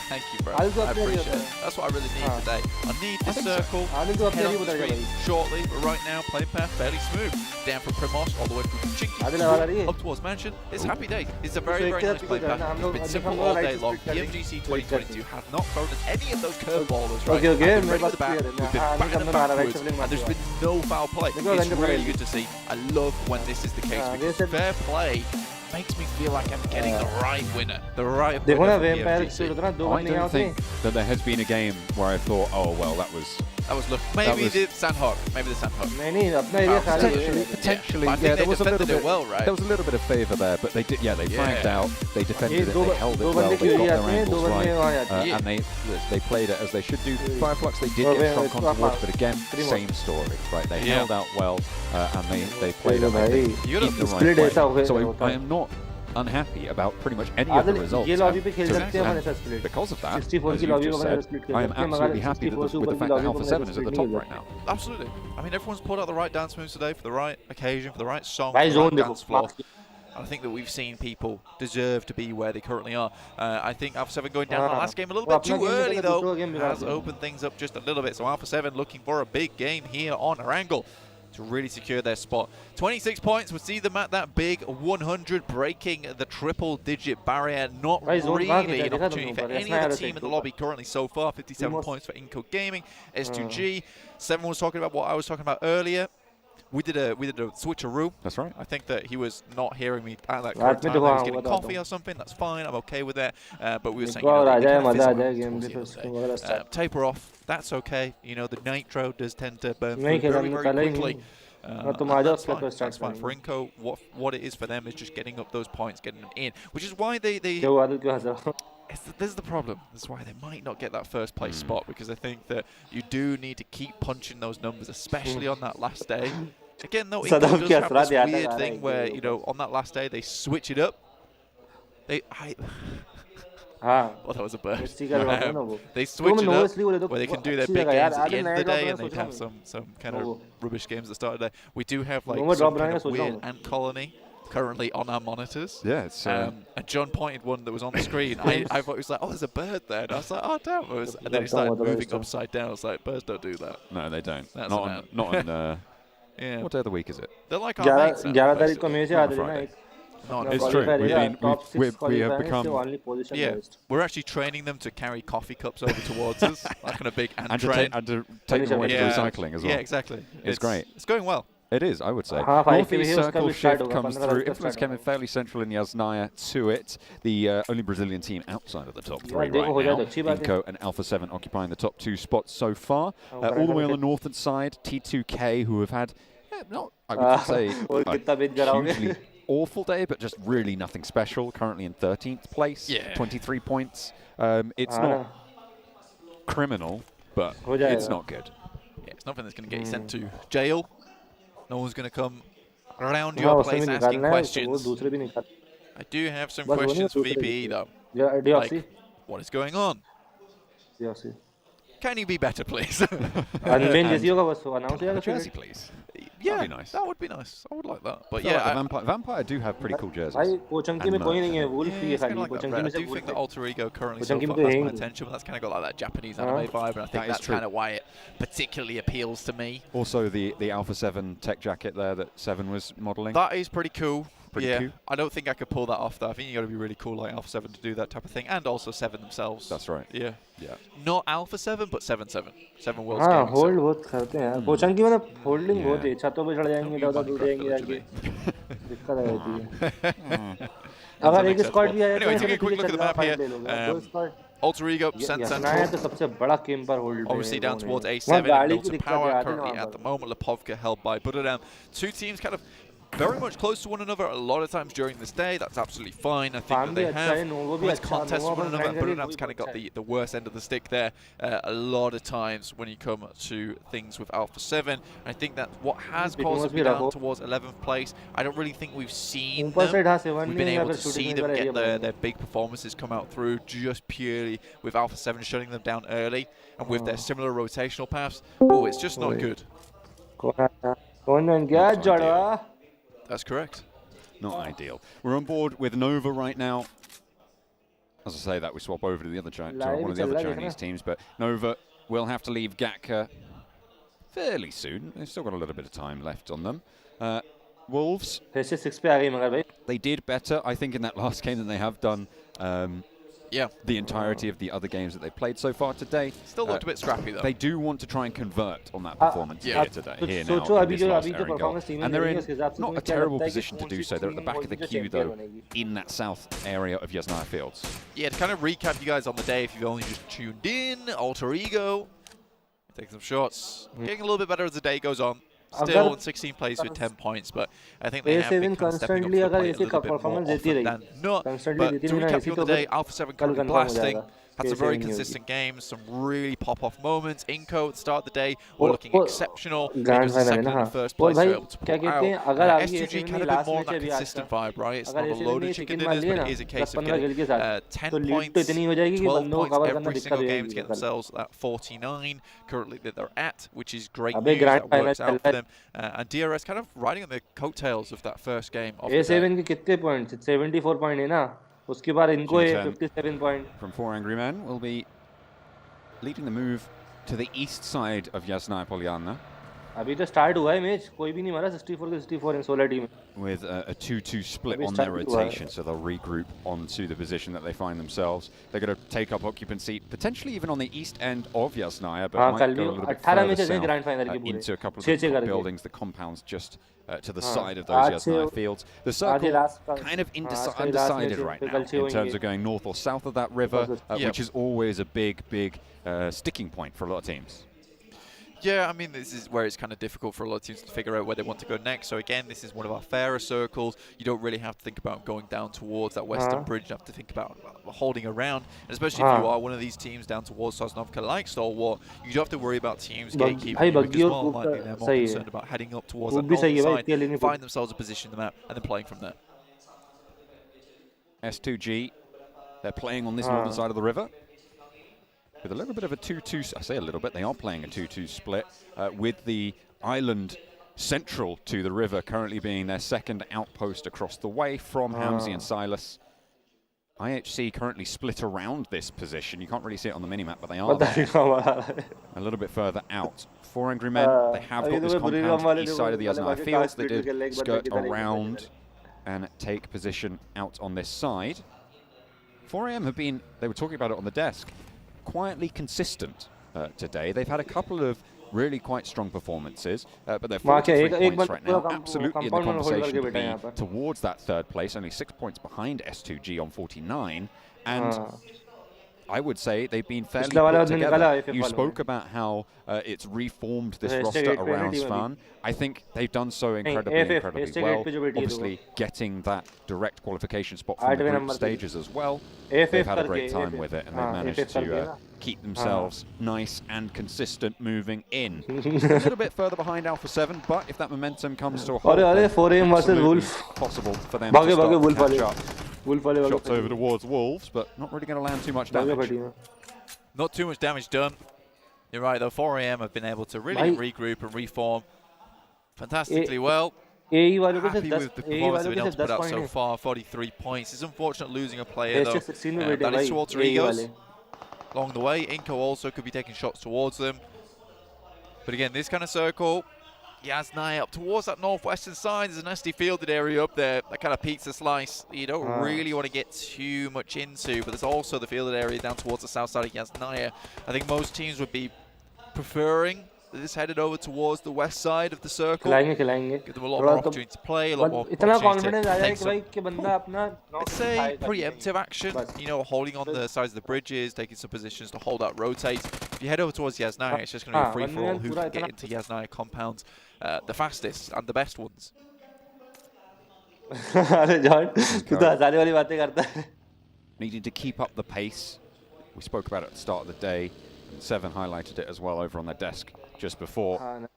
Thank you, bro. I appreciate it. That's what I really need today. I need this circle. Head on the screen shortly, but right now, playing path fairly smooth. Down from Primorsk all the way from Chinky up towards Mansion. It's happy day. It's a very, very nice play path. It's been simple all day long. BMGC 2022 have not thrown us any of those curveballers, right? We've been bringing the bat, we've been batting them backwards, and there's been no foul play. It's really good to see. I love when this is the case because fair play makes me feel like I'm getting the right winner. The right winner. I don't think that there has been a game where I thought, oh well, that was look. Maybe the Sandhawk. Potentially, yeah. There was a little bit. Well, right? There was a little bit of favour there, but they did. Yeah, they flagged out. They defended it. They held it well. They got their angles right, and they played it as they should do. Fireflux, they did get Trump on towards, but again, same story. Right, they held out well, and they played it. You got the right way. So I am not unhappy about pretty much any of the results. Because of that, as you just said, I am absolutely happy with the fact that Alpha 7 is at the top right now. Absolutely. I mean, everyone's pulled out the right dance moves today for the right occasion, for the right song, for the right dance floor. I think that we've seen people deserve to be where they currently are. I think Alpha 7 going down the last game a little bit too early, though, has opened things up just a little bit. So Alpha 7 looking for a big game here on Erangel to really secure their spot. 26 points would see them at that big 100, breaking the triple-digit barrier. Not really an opportunity for any other team in the lobby currently so far. 57 points for Inco Gaming, S2G. 7 was talking about what I was talking about earlier. We did a switcheroo. That's right. I think that he was not hearing me at that correct time. He was getting coffee or something. That's fine. I'm okay with that. But we were saying, taper off. That's okay. You know, the nitro does tend to burn through very, very quickly. That's fine. That's fine. For Inco, what it is for them is just getting up those points, getting them in, which is why they this is the problem. This is why they might not get that first place spot, because I think that you do need to keep punching those numbers, especially on that last day. Again, though, Inco does have this weird thing where, you know, on that last day, they switch it up. Well, that was a burst. They switch it up where they can do their big games at the end of the day, and they have some kind of rubbish games at the start of the day. We do have like some kind of weird ant colony currently on our monitors. Yeah, it's and John pointed one that was on the screen. I thought it was like, oh, there's a bird there. And I was like, oh, damn. And then he started moving upside down. I was like, birds don't do that. No, they don't. That's not on yeah. What day of the week is it? They're like our mates. It's true. We have become. Yeah, we're actually training them to carry coffee cups over towards us, like on a big ant train. And to take them away to recycling as well. Yeah, exactly. It's great. It's going well. It is, I would say. Northeast circle shift comes through. Influence came in fairly central in Yasnaya to it. The only Brazilian team outside of the top 3 right now. Inco and Alpha 7 occupying the top 2 spots so far. All the way on the northern side, T2K, who have had, not, I would say, a hugely awful day, but just really nothing special. Currently in 13th place, 23 points. It's not criminal, but it's not good. Yeah, it's nothing that's going to get you sent to jail. No one's going to come around your place asking questions. I do have some questions for VPE though. Like, what is going on? Can you be better, please? Jersey, please. Yeah, that'd be nice. That would be nice. I would like that. But yeah, like Vampire do have pretty cool jerseys. I do think that Alter Ego currently so far has my attention, but that's kind of got like that Japanese anime vibe, and I think that's kind of why it particularly appeals to me. Also, the Alpha 7 tech jacket there that 7 was modelling. That is pretty cool. pretty yeah, cool. I don't think I could pull that off though. I think you got to be really cool like Alpha 7 to do that type of thing, and also 7 themselves. That's right. Yeah. Yeah. Not Alpha 7, but 7-7. 7 Worlds हाँ Gaming. Hold बहुत करते हैं यार कोचंग की मतलब holding बहुत है छतों पे चढ़ जाएंगे इधर उधर दूर जाएंगे जाके दिक्कत आ जाती है अगर एक स्क्वाड भी आ जाता है take a quick look at the map here. Alter Ego, Sand Central. Obviously down towards A7 and Milton Power currently at the moment. Lipovka held by Buddhadam. Two teams kind of very much close to one another a lot of times during this day. That's absolutely fine. I think that they have nice contests with one another. Buddhadam's kind of got the worst end of the stick there a lot of times when you come to things with Alpha 7. I think that what has caused them down towards 11th place, I don't really think we've seen them. We've been able to see them get their big performances come out through just purely with Alpha 7 shutting them down early and with their similar rotational paths. Oh, it's just not good. That's correct. Not ideal. We're on board with Nova right now. As I say that, we swap over to the other one of the other Chinese teams, but Nova will have to leave DaHaKa fairly soon. They've still got a little bit of time left on them. Wolves, they did better, I think, in that last game than they have done the entirety of the other games that they've played so far today. Still looked a bit scrappy though. They do want to try and convert on that performance here today, here now, in this last airing goal. And they're in not a terrible position to do so. They're at the back of the queue though, in that south area of Yasnaya Fields. Yeah, to kind of recap you guys on the day, if you've only just tuned in, Alter Ego, take some shots, getting a little bit better as the day goes on. Still in 16th place with 10 points, but I think they have been kind of stepping up to the plate a little bit more often than not. But to recap you on the day, Alpha 7 currently blasting. Had some very consistent games, some really pop-off moments. Inco at the start of the day were looking exceptional. Because the second and first place were able to pull out. S2G kind of been more on that consistent vibe, right? It's not a load of chicken dinners, but it is a case of getting 10 points, 12 points every single game to get themselves at 49 currently that they're at, which is great news. That works out for them. And DRS kind of riding on the coattails of that first game of the day. A7 के कितने points? 74 point है ना? उसके बाद इनको 57 point. From 4 Angry Men will be leading the move to the east side of Yasnaya Polyana. अभी तो start हुआ है मैच, कोई भी नहीं मारा 64 के 64 इन 16 team. With a 2-2 split on their rotation, so they'll regroup onto the position that they find themselves. They're going to take up occupancy, potentially even on the east end of Yasnaya, but might go a little bit further south into a couple of buildings, the compounds just to the side of those Yasnaya fields. The circle kind of undecided right now in terms of going north or south of that river, which is always a big sticking point for a lot of teams. Yeah, I mean, this is where it's kind of difficult for a lot of teams to figure out where they want to go next. So again, this is one of our fairer circles. You don't really have to think about going down towards that western bridge. You have to think about holding around. And especially if you are one of these teams down towards Sosnovka like Stalwart, you don't have to worry about teams gatekeeping you, because more likely they're more concerned about heading up towards that northern side, find themselves a position in the map, and then playing from there. S2G, they're playing on this northern side of the river. With a little bit of a 2-2, I say a little bit, they are playing a 2-2 split with the island central to the river currently being their second outpost across the way from Hamzi and Silas. IHC currently split around this position. You can't really see it on the minimap, but they are a little bit further out. 4 Angry Men, they have got this compound east side of the Yasnaya Fields. They did skirt around and take position out on this side. 4AM have been, they were talking about it on the desk, quietly consistent today. They've had a couple of really quite strong performances, but they're 43 points right now, absolutely in the conversation to be towards that third place, only 6 points behind S2G on 49, and I would say they've been fairly put together. You spoke about how it's reformed this roster around Svan. I think they've done so incredibly well. Obviously, getting that direct qualification spot from the group stages as well. They've had a great time with it, and they've managed to keep themselves nice and consistent moving in. A little bit further behind Alpha 7, but if that momentum comes to a halt, absolutely possible for them to start to catch up. Shots over towards Wolves, but not really going to land too much damage. Not too much damage done. You're right, though. 4AM have been able to really regroup and reform fantastically well. Happy with the performance they've been able to put out so far, 43 points. It's unfortunate losing a player, though. That is to Alter Egos. Along the way, Inco also could be taking shots towards them. But again, this kind of circle, Yasnaya up towards that northwestern side. There's a nasty fielded area up there. That kind of pizza slice you don't really want to get too much into, but there's also the fielded area down towards the south side of Yasnaya. I think most teams would be preferring this headed over towards the west side of the circle. Give them a lot more opportunity to play, a lot more opportunity to take some, let's say, preemptive action. You know, holding on the sides of the bridges, taking some positions to hold out rotates. If you head over towards Yasnaya, it's just going to be a free-for-all who can get into Yasnaya compounds the fastest and the best ones. Needing to keep up the pace. We spoke about it at the start of the day. And Seven highlighted it as well over on their desk just before.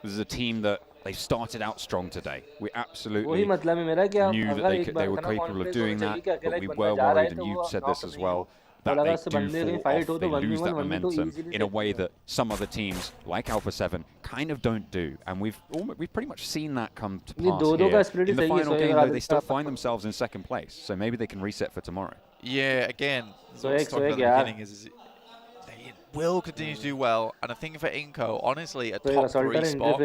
This is a team that they started out strong today. We absolutely knew that they were capable of doing that, but we were worried, and you said this as well, that they do fall off, they lose that momentum in a way that some other teams, like Alpha 7, kind of don't do. And we've pretty much seen that come to pass here. In the final game, though, they still find themselves in second place, so maybe they can reset for tomorrow. Yeah, again, what I was talking about at the beginning is they will continue to do well, and I think for Inco, honestly, a top 3 spot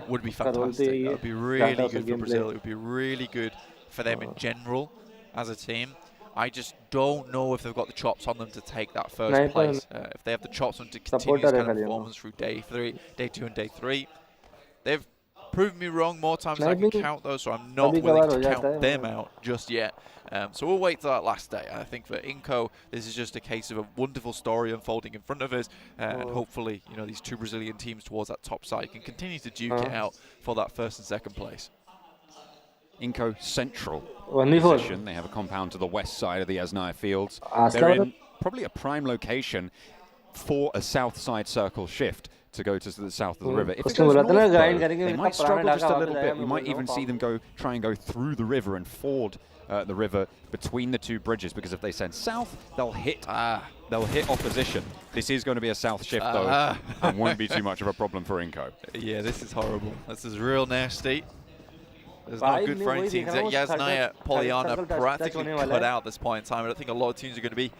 would be fantastic. That would be really good for Brazil. It would be really good for them in general as a team. I just don't know if they've got the chops on them to take that first place. If they have the chops on to continue this kind of performance through day 2 and day 3. They've proven me wrong more times than I can count, though, so I'm not willing to count them out just yet. So we'll wait till that last day. I think for Inco, this is just a case of a wonderful story unfolding in front of us, and hopefully, you know, these 2 Brazilian teams towards that top side can continue to duke it out for that first and second place. Inco central position. They have a compound to the west side of the Yasnaya fields. They're in probably a prime location for a south side circle shift to go to the south of the river. If it goes north, though, they might struggle just a little bit. We might even see them try and go through the river and ford the river between the 2 bridges, because if they send south, they'll hit opposition. This is going to be a south shift, though, and won't be too much of a problem for Inco. Yeah, this is horrible. This is real nasty. There's no good for any teams. Yasnaya, Poliana practically cut out at this point in time. I don't think a lot of teams are going to be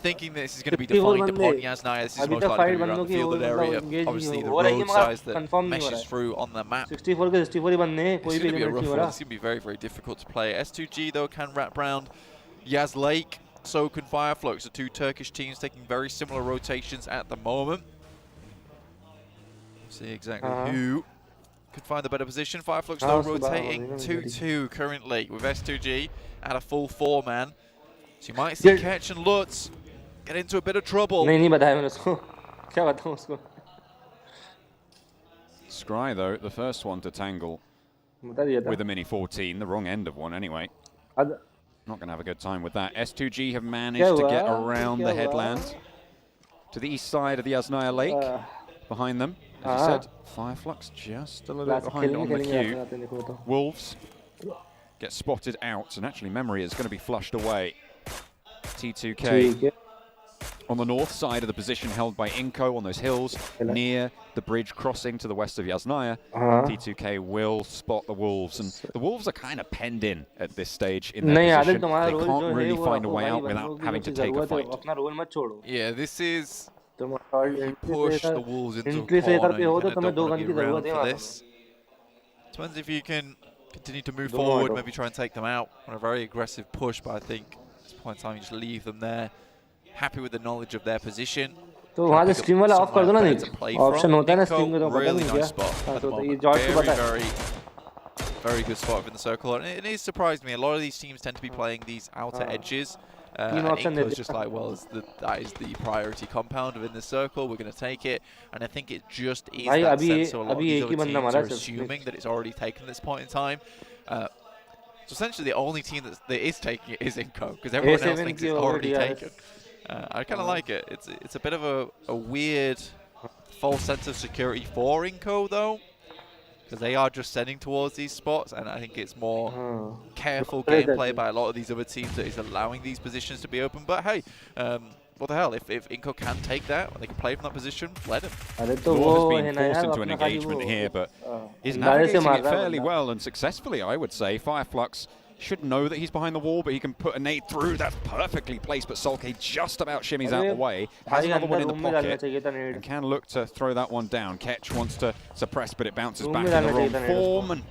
thinking this is going to be defined upon Yasnaya. This is most likely going to be around the fielded area. Obviously, the road size that meshes through on the map. It's going to be a rough one. It's going to be very, very difficult to play. S2G, though, can wrap round Yas Lake. So can Fireflux. The 2 Turkish teams taking very similar rotations at the moment. See exactly who could find the better position. Fireflux, though, rotating 2-2 currently with S2G at a full 4-man. So you might see Ketch and Lutz get into a bit of trouble. Scry, though, the first one to tangle with a Mini 14, the wrong end of one anyway. Not going to have a good time with that. S2G have managed to get around the headland to the east side of the Yasnaya Lake. Behind them, as you said, Fireflux just a little bit behind on the queue. Wolves get spotted out, and actually Memory is going to be flushed away. T2K on the north side of the position held by Inco on those hills near the bridge crossing to the west of Yasnaya. T2K will spot the Wolves, and the Wolves are kind of penned in at this stage in their position. They can't really find a way out without having to take a fight. Yeah, this is... push the Wolves into a corner. You kind of don't want to be around for this. Depends if you can continue to move forward, maybe try and take them out on a very aggressive push, but I think at this point in time you just leave them there, happy with the knowledge of their position. तो वहाँ से stream वाला of कर दो ना नहीं option होता है ना स्ट्रीम को तो पता नहीं क्या ये जॉर्ज को पता है very good spot within the circle, and it is surprised me. A lot of these teams tend to be playing these outer edges. Inco's just like, well, that is the priority compound within the circle. We're going to take it, and I think it just is that sense. So a lot of these other teams are assuming that it's already taken at this point in time. So essentially, the only team that is taking it is Inco, because everyone else thinks it's already taken. I kind of like it. It's a bit of a weird false sense of security for Inco, though, because they are just sending towards these spots, and I think it's more careful gameplay by a lot of these other teams that is allowing these positions to be open. But hey, what the hell, if Inco can take that, they can play from that position, let him. Dwarf has been forced into an engagement here, but is navigating it fairly well and successfully, I would say. Fireflux should know that he's behind the wall, but he can put a nade through. That's perfectly placed, but Solke just about shimmies out the way. Has another one in the pocket and can look to throw that one down. Ketch wants to suppress, but it bounces back in the wrong form. And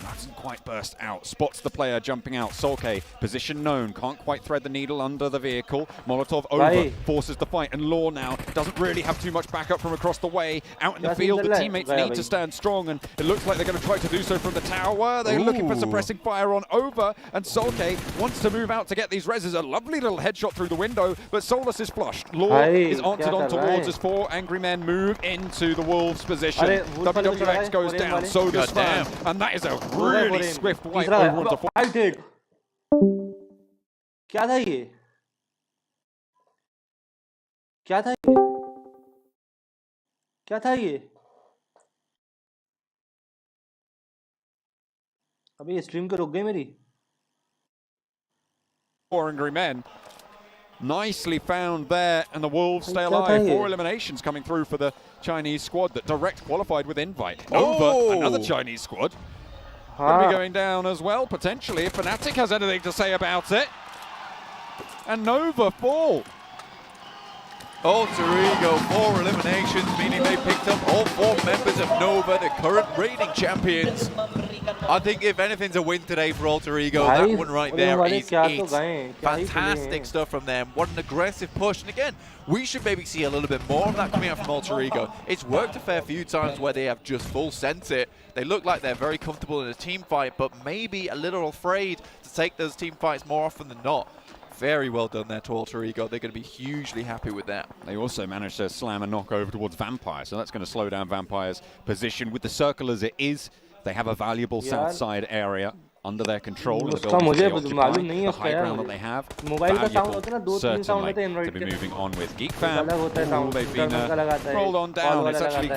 doesn't quite burst out. Spots the player jumping out. Solke, position known. Can't quite thread the needle under the vehicle. Molotov over, forces the fight. And Law now doesn't really have too much backup from across the way. Out in the field, the teammates need to stand strong. And it looks like they're going to try to do so from the tower. They're looking for suppressing fire on over. And Solke wants to move out to get these reses. A lovely little headshot through the window. But Solus is flushed. Law is answered on towards as 4 angry men move into the Wolves' position. WWX goes down. So does Fan. And that is a really swift wipe over onto 4. क्या था ये? क्या था ये? क्या था ये? अबे ये स्ट्रीम को रुक गई मेरी. 4 angry men. Nicely found there, and the Wolves stay alive. 4 eliminations coming through for the Chinese squad that direct qualified with invite. Over another Chinese squad. Could be going down as well, potentially, if Fnatic has anything to say about it. And Nova fall. Alter Ego, 4 eliminations, meaning they picked up all 4 members of Nova, the current reigning champions. I think if anything's a win today for Alter Ego, that one right there is it. Fantastic stuff from them. What an aggressive push. And again, we should maybe see a little bit more of that coming out from Alter Ego. It's worked a fair few times where they have just full sent it. They look like they're very comfortable in a team fight, but maybe a little afraid to take those team fights more often than not. Very well done there to Alter Ego. They're going to be hugely happy with that. They also managed to slam a knock over towards Vampire, so that's going to slow down Vampire's position. With the circle as it is, they have a valuable south side area under their control. The high ground that they have, valuable, certainly, to be moving on with. Geek Fam, they've been rolled on down. It's actually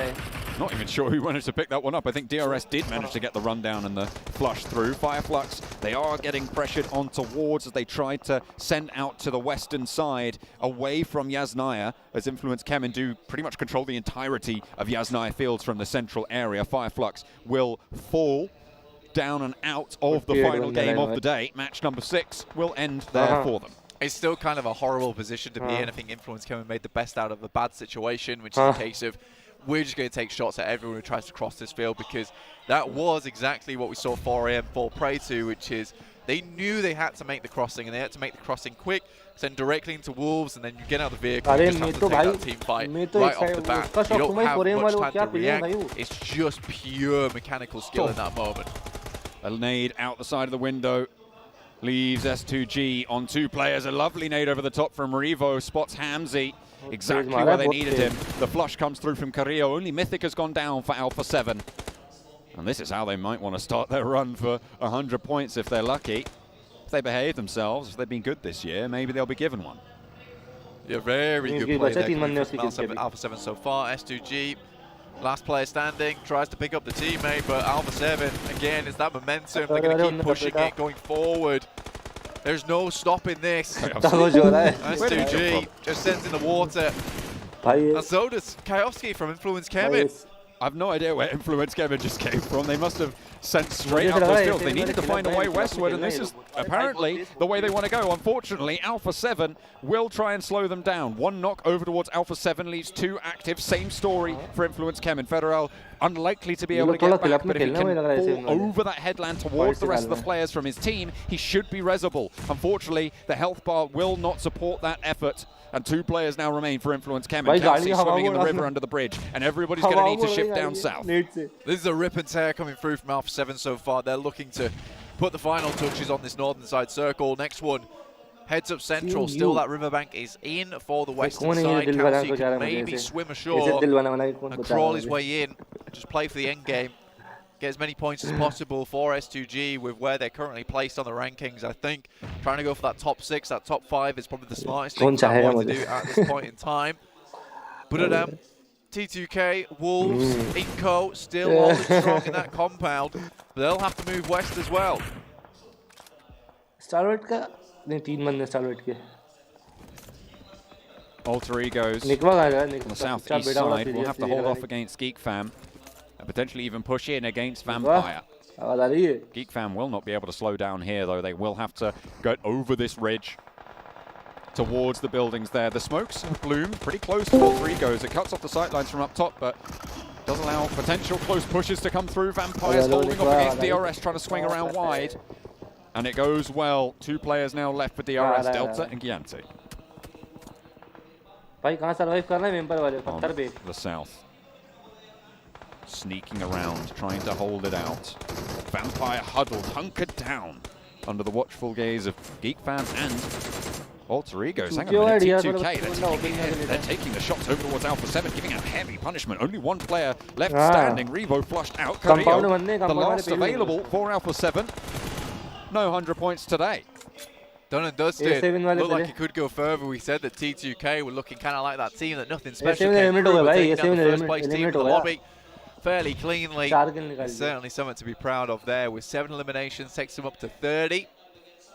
not even sure who managed to pick that one up. I think DRS did manage to get the rundown and the flush through. Fireflux, they are getting pressured on towards as they tried to send out to the western side away from Yasnaya, as Influence Kemen do pretty much control the entirety of Yasnaya Fields from the central area. Fireflux will fall down and out of the final game of the day. Match number 6 will end there for them. It's still kind of a horrible position to be in. I think Influence Kemen made the best out of a bad situation, which is a case of we're just going to take shots at everyone who tries to cross this field, because that was exactly what we saw 4AM fall prey to, which is they knew they had to make the crossing, and they had to make the crossing quick, send directly into Wolves, and then you get out of the vehicle, you just have to take that team fight right off the bat. You don't have much time to react. It's just pure mechanical skill in that moment. A nade out the side of the window leaves S2G on 2 players. A lovely nade over the top from Revo, spots Hamzy exactly where they needed him. The flush comes through from Carrillo. Only Mythic has gone down for Alpha 7. And this is how they might want to start their run for 100 points if they're lucky. If they behave themselves, if they've been good this year, maybe they'll be given one. Yeah, very good play there from Alpha 7 so far. S2G, last player standing, tries to pick up the teammate, but Alpha 7, again, it's that momentum. They're going to keep pushing it, going forward. There's no stopping this. S2G just sends in the water. And so does Kaiowski from Influence Kemen. I have no idea where Influence Kemen just came from. They must have sent straight out those fields. They needed to find a way westward, and this is apparently the way they want to go. Unfortunately, Alpha 7 will try and slow them down. 1 knock over towards Alpha 7 leaves 2 active. Same story for Influence Kemen. Federal unlikely to be able to get back, but if he can fall over that headland towards the rest of the players from his team, he should be resable. Unfortunately, the health bar will not support that effort. And 2 players now remain for Influence Kemen. Kelsey swimming in the river under the bridge, and everybody's going to need to shift down south. This is a rip and tear coming through from Alpha 7 so far. They're looking to put the final touches on this northern side circle. Next one heads up central. Still that riverbank is in for the western side. Kelsey can maybe swim ashore and crawl his way in. Just play for the end game. Get as many points as possible for S2G with where they're currently placed on the rankings. I think trying to go for that top 6, that top 5 is probably the smartest thing I want to do at this point in time. But T2K, Wolves, Inco still holding strong in that compound, but they'll have to move west as well. Alter Egos on the southeast side will have to hold off against Geek Fam and potentially even push in against Vampire. Geek Fam will not be able to slow down here, though. They will have to get over this ridge towards the buildings there. The smokes have bloomed pretty close to all three goes. It cuts off the sightlines from up top, but does allow potential close pushes to come through. Vampires holding off against DRS, trying to swing around wide. And it goes well. 2 players now left for DRS, Delta and Gianti. On the south. Sneaking around, trying to hold it out. Vampire huddled, hunkered down under the watchful gaze of Geek Fam and Alter Egos. Hang on a minute, T2K, they're taking the shots over towards Alpha 7, giving out heavy punishment. Only 1 player left standing. Revo flushed out. Carrillo, the last available for Alpha 7. No 100 points today. Done and dusted. Looked like he could go further. We said that T2K were looking kind of like that team that nothing special came through, but taking down the first place team in the lobby fairly cleanly. There's certainly something to be proud of there. With 7 eliminations, takes them up to 30.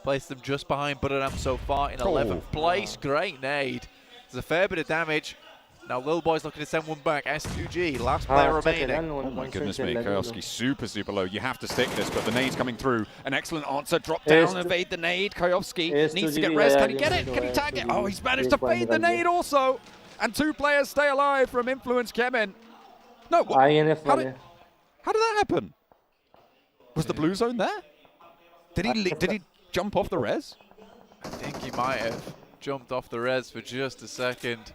Placed them just behind Buddhadam so far in 11th place. Great nade. There's a fair bit of damage. Now Lil Boy's looking to send one back. S2G, last player remaining. Oh my goodness me, Koyovsky super low. You have to stick this, but the nade's coming through. An excellent answer. Drop down, evade the nade. Koyovsky needs to get res. Can he get it? Can he tag it? Oh, he's managed to fade the nade also. And 2 players stay alive from Influence Kemen. No, what? How did that happen? Was the blue zone there? Did he jump off the res? I think he might have jumped off the res for just a second.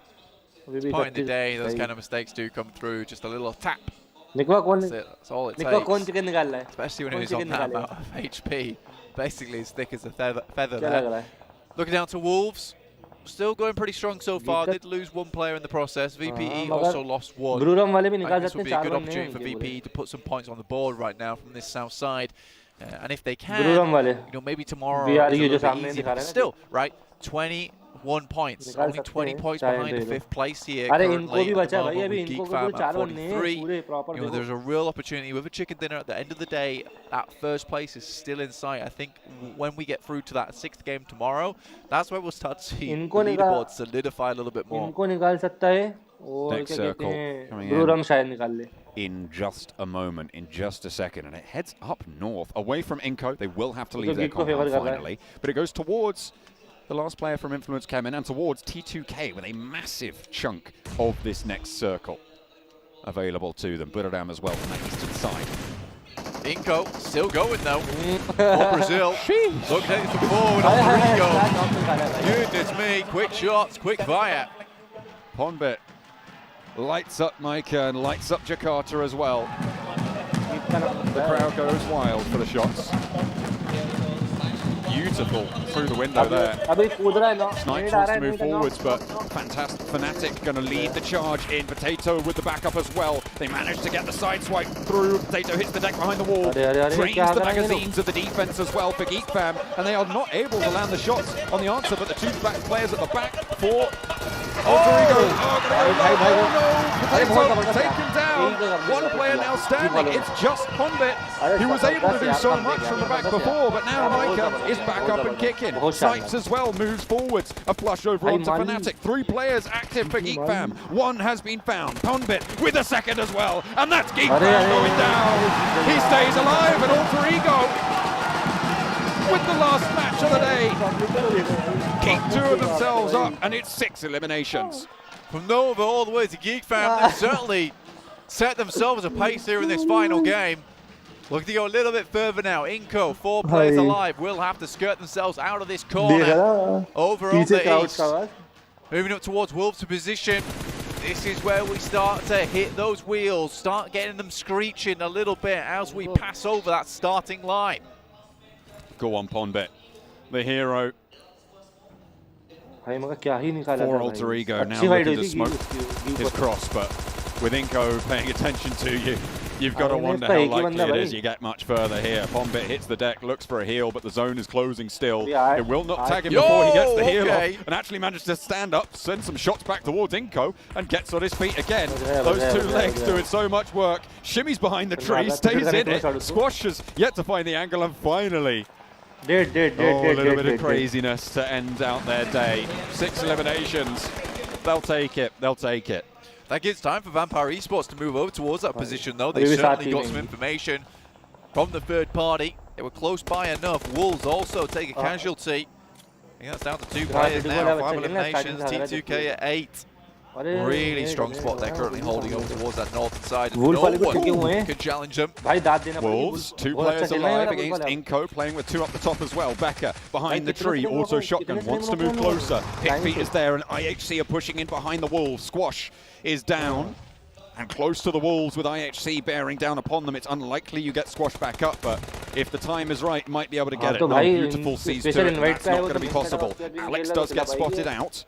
It's point in the day, those kind of mistakes do come through. Just a little tap. That's all it takes. Especially when he's on that amount of HP. Basically as thick as a feather there. Looking down to Wolves. Still going pretty strong so far. Did lose 1 player in the process. VPE also lost 1. This would be a good opportunity for VPE to put some points on the board right now from this south side. And if they can, maybe tomorrow is a little bit easier. But still, right, 21 points. Only 20 points behind the 5th place here currently at the moment with Geek Fam at 43. There's a real opportunity with a chicken dinner at the end of the day. That 1st place is still in sight. I think when we get through to that 6th game tomorrow, that's where we'll start to see the leaderboard solidify a little bit more. Next circle coming in just a moment, in just a second, and it heads up north, away from Inco. They will have to leave their compound finally, but it goes towards the last player from Influence Kemen and towards T2K with a massive chunk of this next circle available to them. Buddhadam as well from that eastern side. Inco still going though for Brazil. Looking at it from forward on Rico. Goodness me, quick shots, quick fire. Ponbet lights up Micah and lights up Jakarta as well. The crowd goes wild for the shots. Beautiful through the window there. Snipes wants to move forwards, but fantastic. Fnatic going to lead the charge in. Potato with the backup as well. They manage to get the side swipe through. Potato hits the deck behind the wall. Drains the magazines of the defense as well for Geek Fam, and they are not able to land the shots on the answer, but the 2 black players at the back for Alter Ego. Oh no! Potato taken down. 1 player now standing. It's just Ponbet, who was able to do so much from the back before, but now Micah is back up and kicking. Snipes as well moves forwards. A flush over onto Fnatic. 3 players active for Geek Fam. 1 has been found. Ponbet with a 2nd as well. And that's Geek Fam going down. He stays alive, and Alter Ego with the last match of the day. Keep 2 of themselves up, and it's 6 eliminations. From Nova all the way to Geek Fam, they've certainly set themselves a pace here in this final game. Looking to go a little bit further now. Inco, 4 players alive, will have to skirt themselves out of this corner. Over on the east. Moving up towards Wolves' position. This is where we start to hit those wheels, start getting them screeching a little bit as we pass over that starting line. Go on, Ponbet. The hero. For Alter Ego now looking to smoke his cross, but with Inco paying attention to you, you've got to wonder how likely it is you get much further here. Ponbet hits the deck, looks for a heal, but the zone is closing still. It will not tag him before he gets the heal off, and actually manages to stand up, send some shots back towards Inco, and gets on his feet again. Those 2 legs doing so much work. Shimmies behind the tree, stays in it, squashes, yet to find the angle, and finally a little bit of craziness to end out their day. 6 eliminations. They'll take it. They'll take it. That gives time for Vampire Esports to move over towards that position, though. They certainly got some information. from the third party. They were close by enough. Wolves also take a casualty. I think that's down to 2 players now. 5 eliminations. T2K at 8. Really strong spot they're currently holding over towards that northern side. And no one can challenge them. Wolves, 2 players alive against Inko, playing with 2 up the top as well. Becca behind the tree, also shotgun, wants to move closer. Pickfeet is there and IHC are pushing in behind the Wolves. Squash is down and close to the Wolves with IHC bearing down upon them. It's unlikely you get Squash back up, but if the time is right, might be able to get it. No, beautiful sees to it, that's not going to be possible. Alex does get spotted out.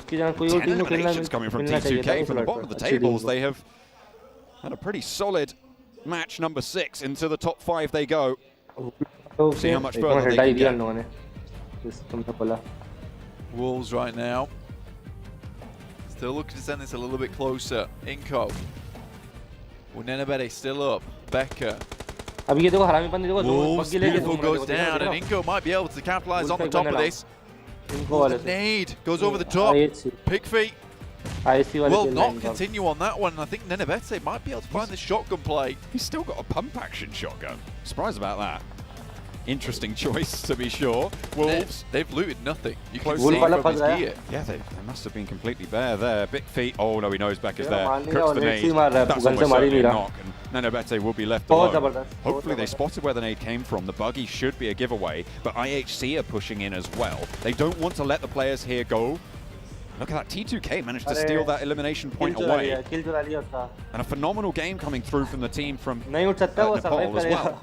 10 eliminations coming from T2K from the bottom of the tables. They have had a pretty solid match number 6. Into the top 5 they go. See how much further they can get. Wolves right now. Still looking to send this a little bit closer. Inko. Nenebede still up. Becca. Wolves, beautiful goes down, and Inko might be able to capitalize on the top of this. The nade goes over the top. Pickfeet will not continue on that one. I think Nenebede might be able to find the shotgun play. He's still got a pump action shotgun. Surprised about that. Interesting choice, to be sure. Wolves. They've looted nothing. You can see from his gear. Yeah, they must have been completely bare there. Big feet. Oh, no, he knows Becca's there. Cooks the nade. That's almost certainly a knock. And Nenebede will be left alone. Hopefully they spotted where the nade came from. The buggy should be a giveaway, but IHC are pushing in as well. They don't want to let the players here go. Look at that, T2K managed to steal that elimination point away. And a phenomenal game coming through from the team from Nepal as well.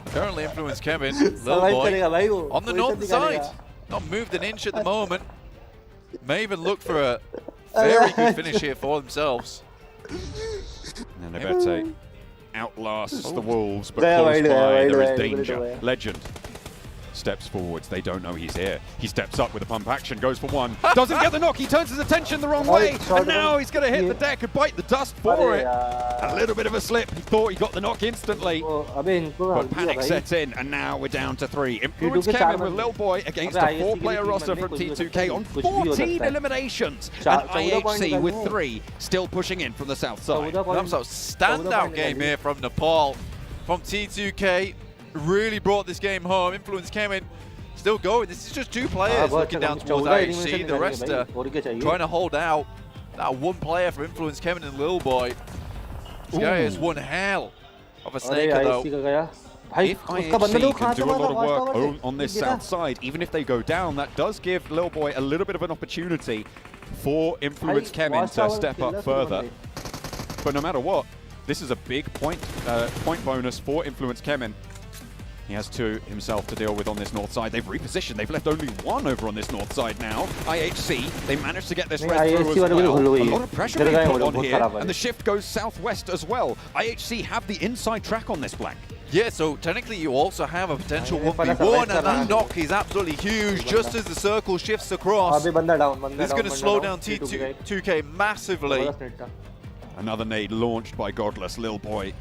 Currently Influence Kevin, little boy, on the northern side. Not moved an inch at the moment. May even look for a very good finish here for themselves. And Nenebede outlasts the Wolves, but close by, there is danger. Legend steps forwards. They don't know he's here. He steps up with a pump action, goes for one. Doesn't get the knock. He turns his attention the wrong way. And now he's going to hit the deck and bite the dust for it. A little bit of a slip. He thought he got the knock instantly. But panic sets in, and now we're down to 3. Influence Kevin with Lil Boy against a 4-player roster from T2K on 14 eliminations. And IHC with 3 still pushing in from the south side. That's a standout game here from Nepal, from T2K. Really brought this game home. Influence Kevin still going. This is just 2 players looking down towards IHC. The rest are trying to hold out. That 1 player for Influence Kevin and Lil Boy. This guy has one hell of a snaker though. If IHC can do a lot of work on this south side, even if they go down, that does give Lil Boy a little bit of an opportunity for Influence Kevin to step up further. But no matter what, this is a big point bonus for Influence Kevin. He has 2 himself to deal with on this north side. They've repositioned. They've left only 1 over on this north side now. IHC, they managed to get this red through as well. A lot of pressure being put on here, and the shift goes southwest as well. IHC have the inside track on this blank. Yeah, so technically you also have a potential 1v1, and that knock is absolutely huge just as the circle shifts across. This is going to slow down T2K massively. Another nade launched by Godless. Lil Boy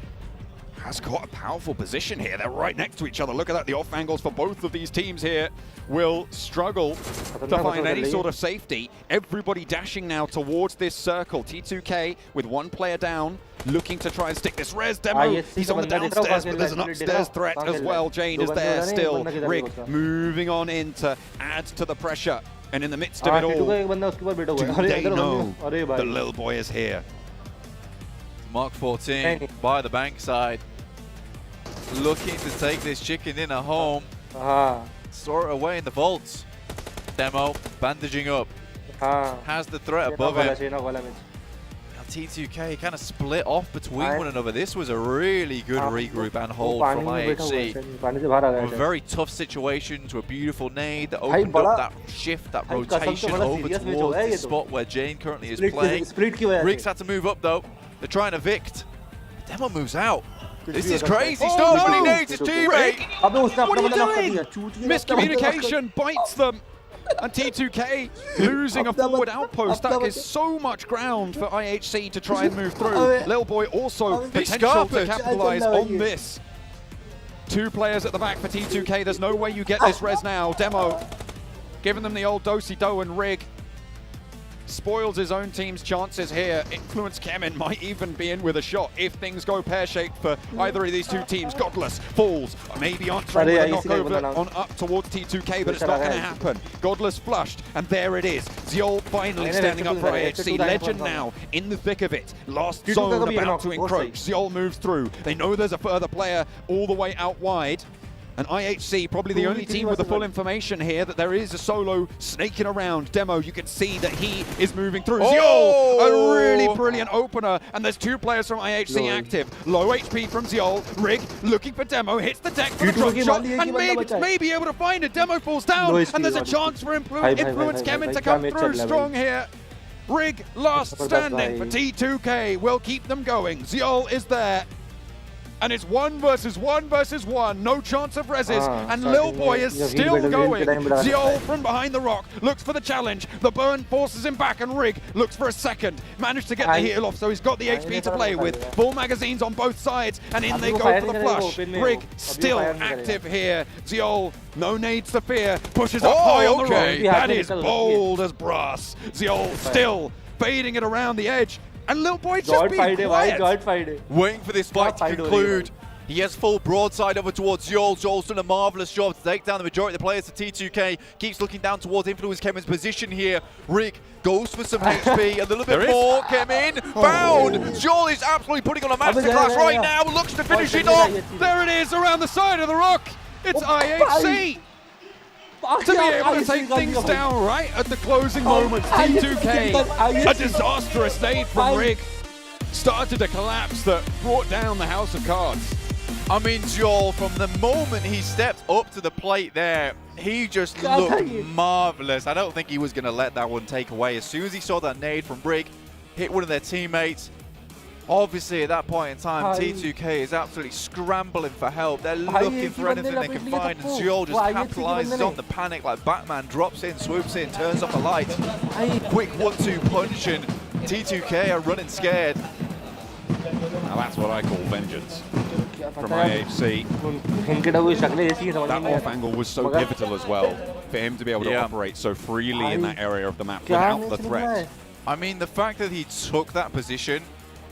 has got a powerful position here. They're right next to each other. Look at that. The off angles for both of these teams here will struggle to find any sort of safety. Everybody dashing now towards this circle. T2K with 1 player down, looking to try and stick this res demo. He's on the downstairs, but there's an upstairs threat as well. Jane is there still. Rig moving on in to add to the pressure. And in the midst of it all, do they know that Lil Boy is here? Mark 14 by the bankside. Looking to take this chicken dinner home. Store it away in the vaults. Demo bandaging up. Has the threat above him. Now T2K kind of split off between one another. This was a really good regroup and hold from IHC. A very tough situation to a beautiful nade that opened up that shift, that rotation over towards the spot where Jane currently is playing. Riggs had to move up though. They're trying to evict. Demo moves out. This is crazy. So many nades his teammate. What are you doing? Miscommunication bites them. And T2K losing a forward outpost. That is so much ground for IHC to try and move through. Lil Boy also potential to capitalize on this. 2 players at the back for T2K. There's no way you get this res now. Demo giving them the old do-si-do and Rig spoils his own team's chances here. Influence Kemin might even be in with a shot if things go pear-shaped for either of these two teams. Godless falls, maybe answering with a knockover on up towards T2K, but it's not going to happen. Godless flushed, and there it is. Ziol finally standing up for IHC. Legend now in the thick of it. Last zone about to encroach. Ziol moves through. They know there's a further player all the way out wide. And IHC, probably the only team with the full information here that there is a solo snaking around. Demo, you can see that he is moving through. Ziol, a really brilliant opener. And there's two players from IHC active. Low HP from Ziol. Rig looking for Demo, hits the deck for the drop shot, and may be able to find it. Demo falls down, and there's a chance for Influence Kemin to come through strong here. Rig, last standing for T2K, will keep them going. Ziol is there. And it's 1 versus 1 versus 1. No chance of reses. And Lil Boy is still going. Ziol from behind the rock looks for the challenge. The burn forces him back, and Rig looks for a second. Managed to get the heal off, so he's got the HP to play with. Full magazines on both sides, and in they go for the flush. Rig still active here. Ziol, no nades to fear. Pushes up high on the rock. That is bold as brass. Ziol still fading it around the edge. And Lil Boy just being quiet. Waiting for this fight to conclude. He has full broadside over towards Ziol. Ziol's done a marvellous job to take down the majority of the players to T2K. Keeps looking down towards Influence Kemin's position here. Rig goes for some HP. A little bit more. Kemin found. Ziol is absolutely putting on a masterclass right now. Looks to finish it off. There it is around the side of the rock. It's IHC. To be able to take things down right at the closing moments. T2K, a disastrous nade from Rig, started to collapse that brought down the House of Cards. I mean, Ziol, from the moment he stepped up to the plate there, he just looked marvellous. I don't think he was going to let that one take away. As soon as he saw that nade from Rig, hit one of their teammates, obviously, at that point in time, T2K is absolutely scrambling for help. They're looking for anything they can find, and Ziol just capitalizes on the panic like Batman, drops in, swoops in, turns off the lights. Quick 1-2 punch, and T2K are running scared. Now that's what I call vengeance from IHC. That off angle was so pivotal as well, for him to be able to operate so freely in that area of the map without the threat. I mean, the fact that he took that position,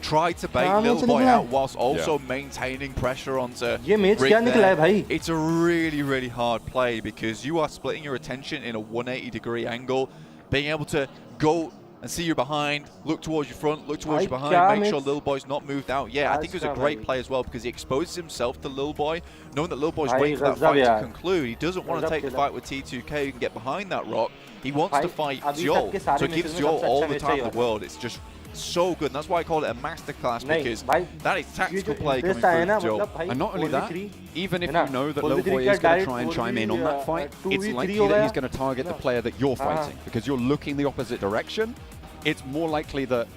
tried to bait Lil Boy out whilst also maintaining pressure onto Rig there. It's a really, really hard play because you are splitting your attention in a 180-degree angle, being able to go and see your behind, look towards your front, look towards your behind, make sure Lil Boy's not moved out. Yeah, I think it was a great play as well because he exposes himself to Lil Boy, knowing that Lil Boy's waiting for that fight to conclude. He doesn't want to take the fight with T2K who can get behind that rock. He wants to fight Ziol, so he gives Ziol all the time in the world. It's just so good, and that's why I call it a masterclass, because that is tactical play coming through Ziol. And not only that, even if you know that Lil Boy is going to try and chime in on that fight, it's likely that he's going to target the player that you're fighting, because you're looking the opposite direction. It's more likely that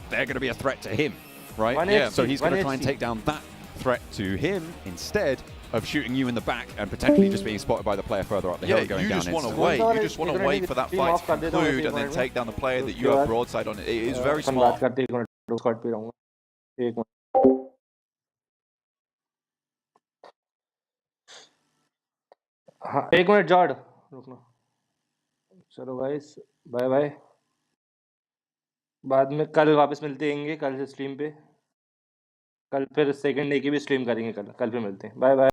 they're going to be a threat to him, right? Yeah. So he's going to try and take down that threat to him instead of shooting you in the back and potentially just being spotted by the player further up the hill going down. You just want to wait. You just want to wait for that fight to conclude and then take down the player that you have broadside on. It is very smart. एक minute जॉर्ड रुकना चलो guys bye bye बाद में कल वापस मिलते हैं कल से स्ट्रीम पे कल फिर सेकंड डे की भी स्ट्रीम करेंगे कल फिर मिलते हैं बाय बाय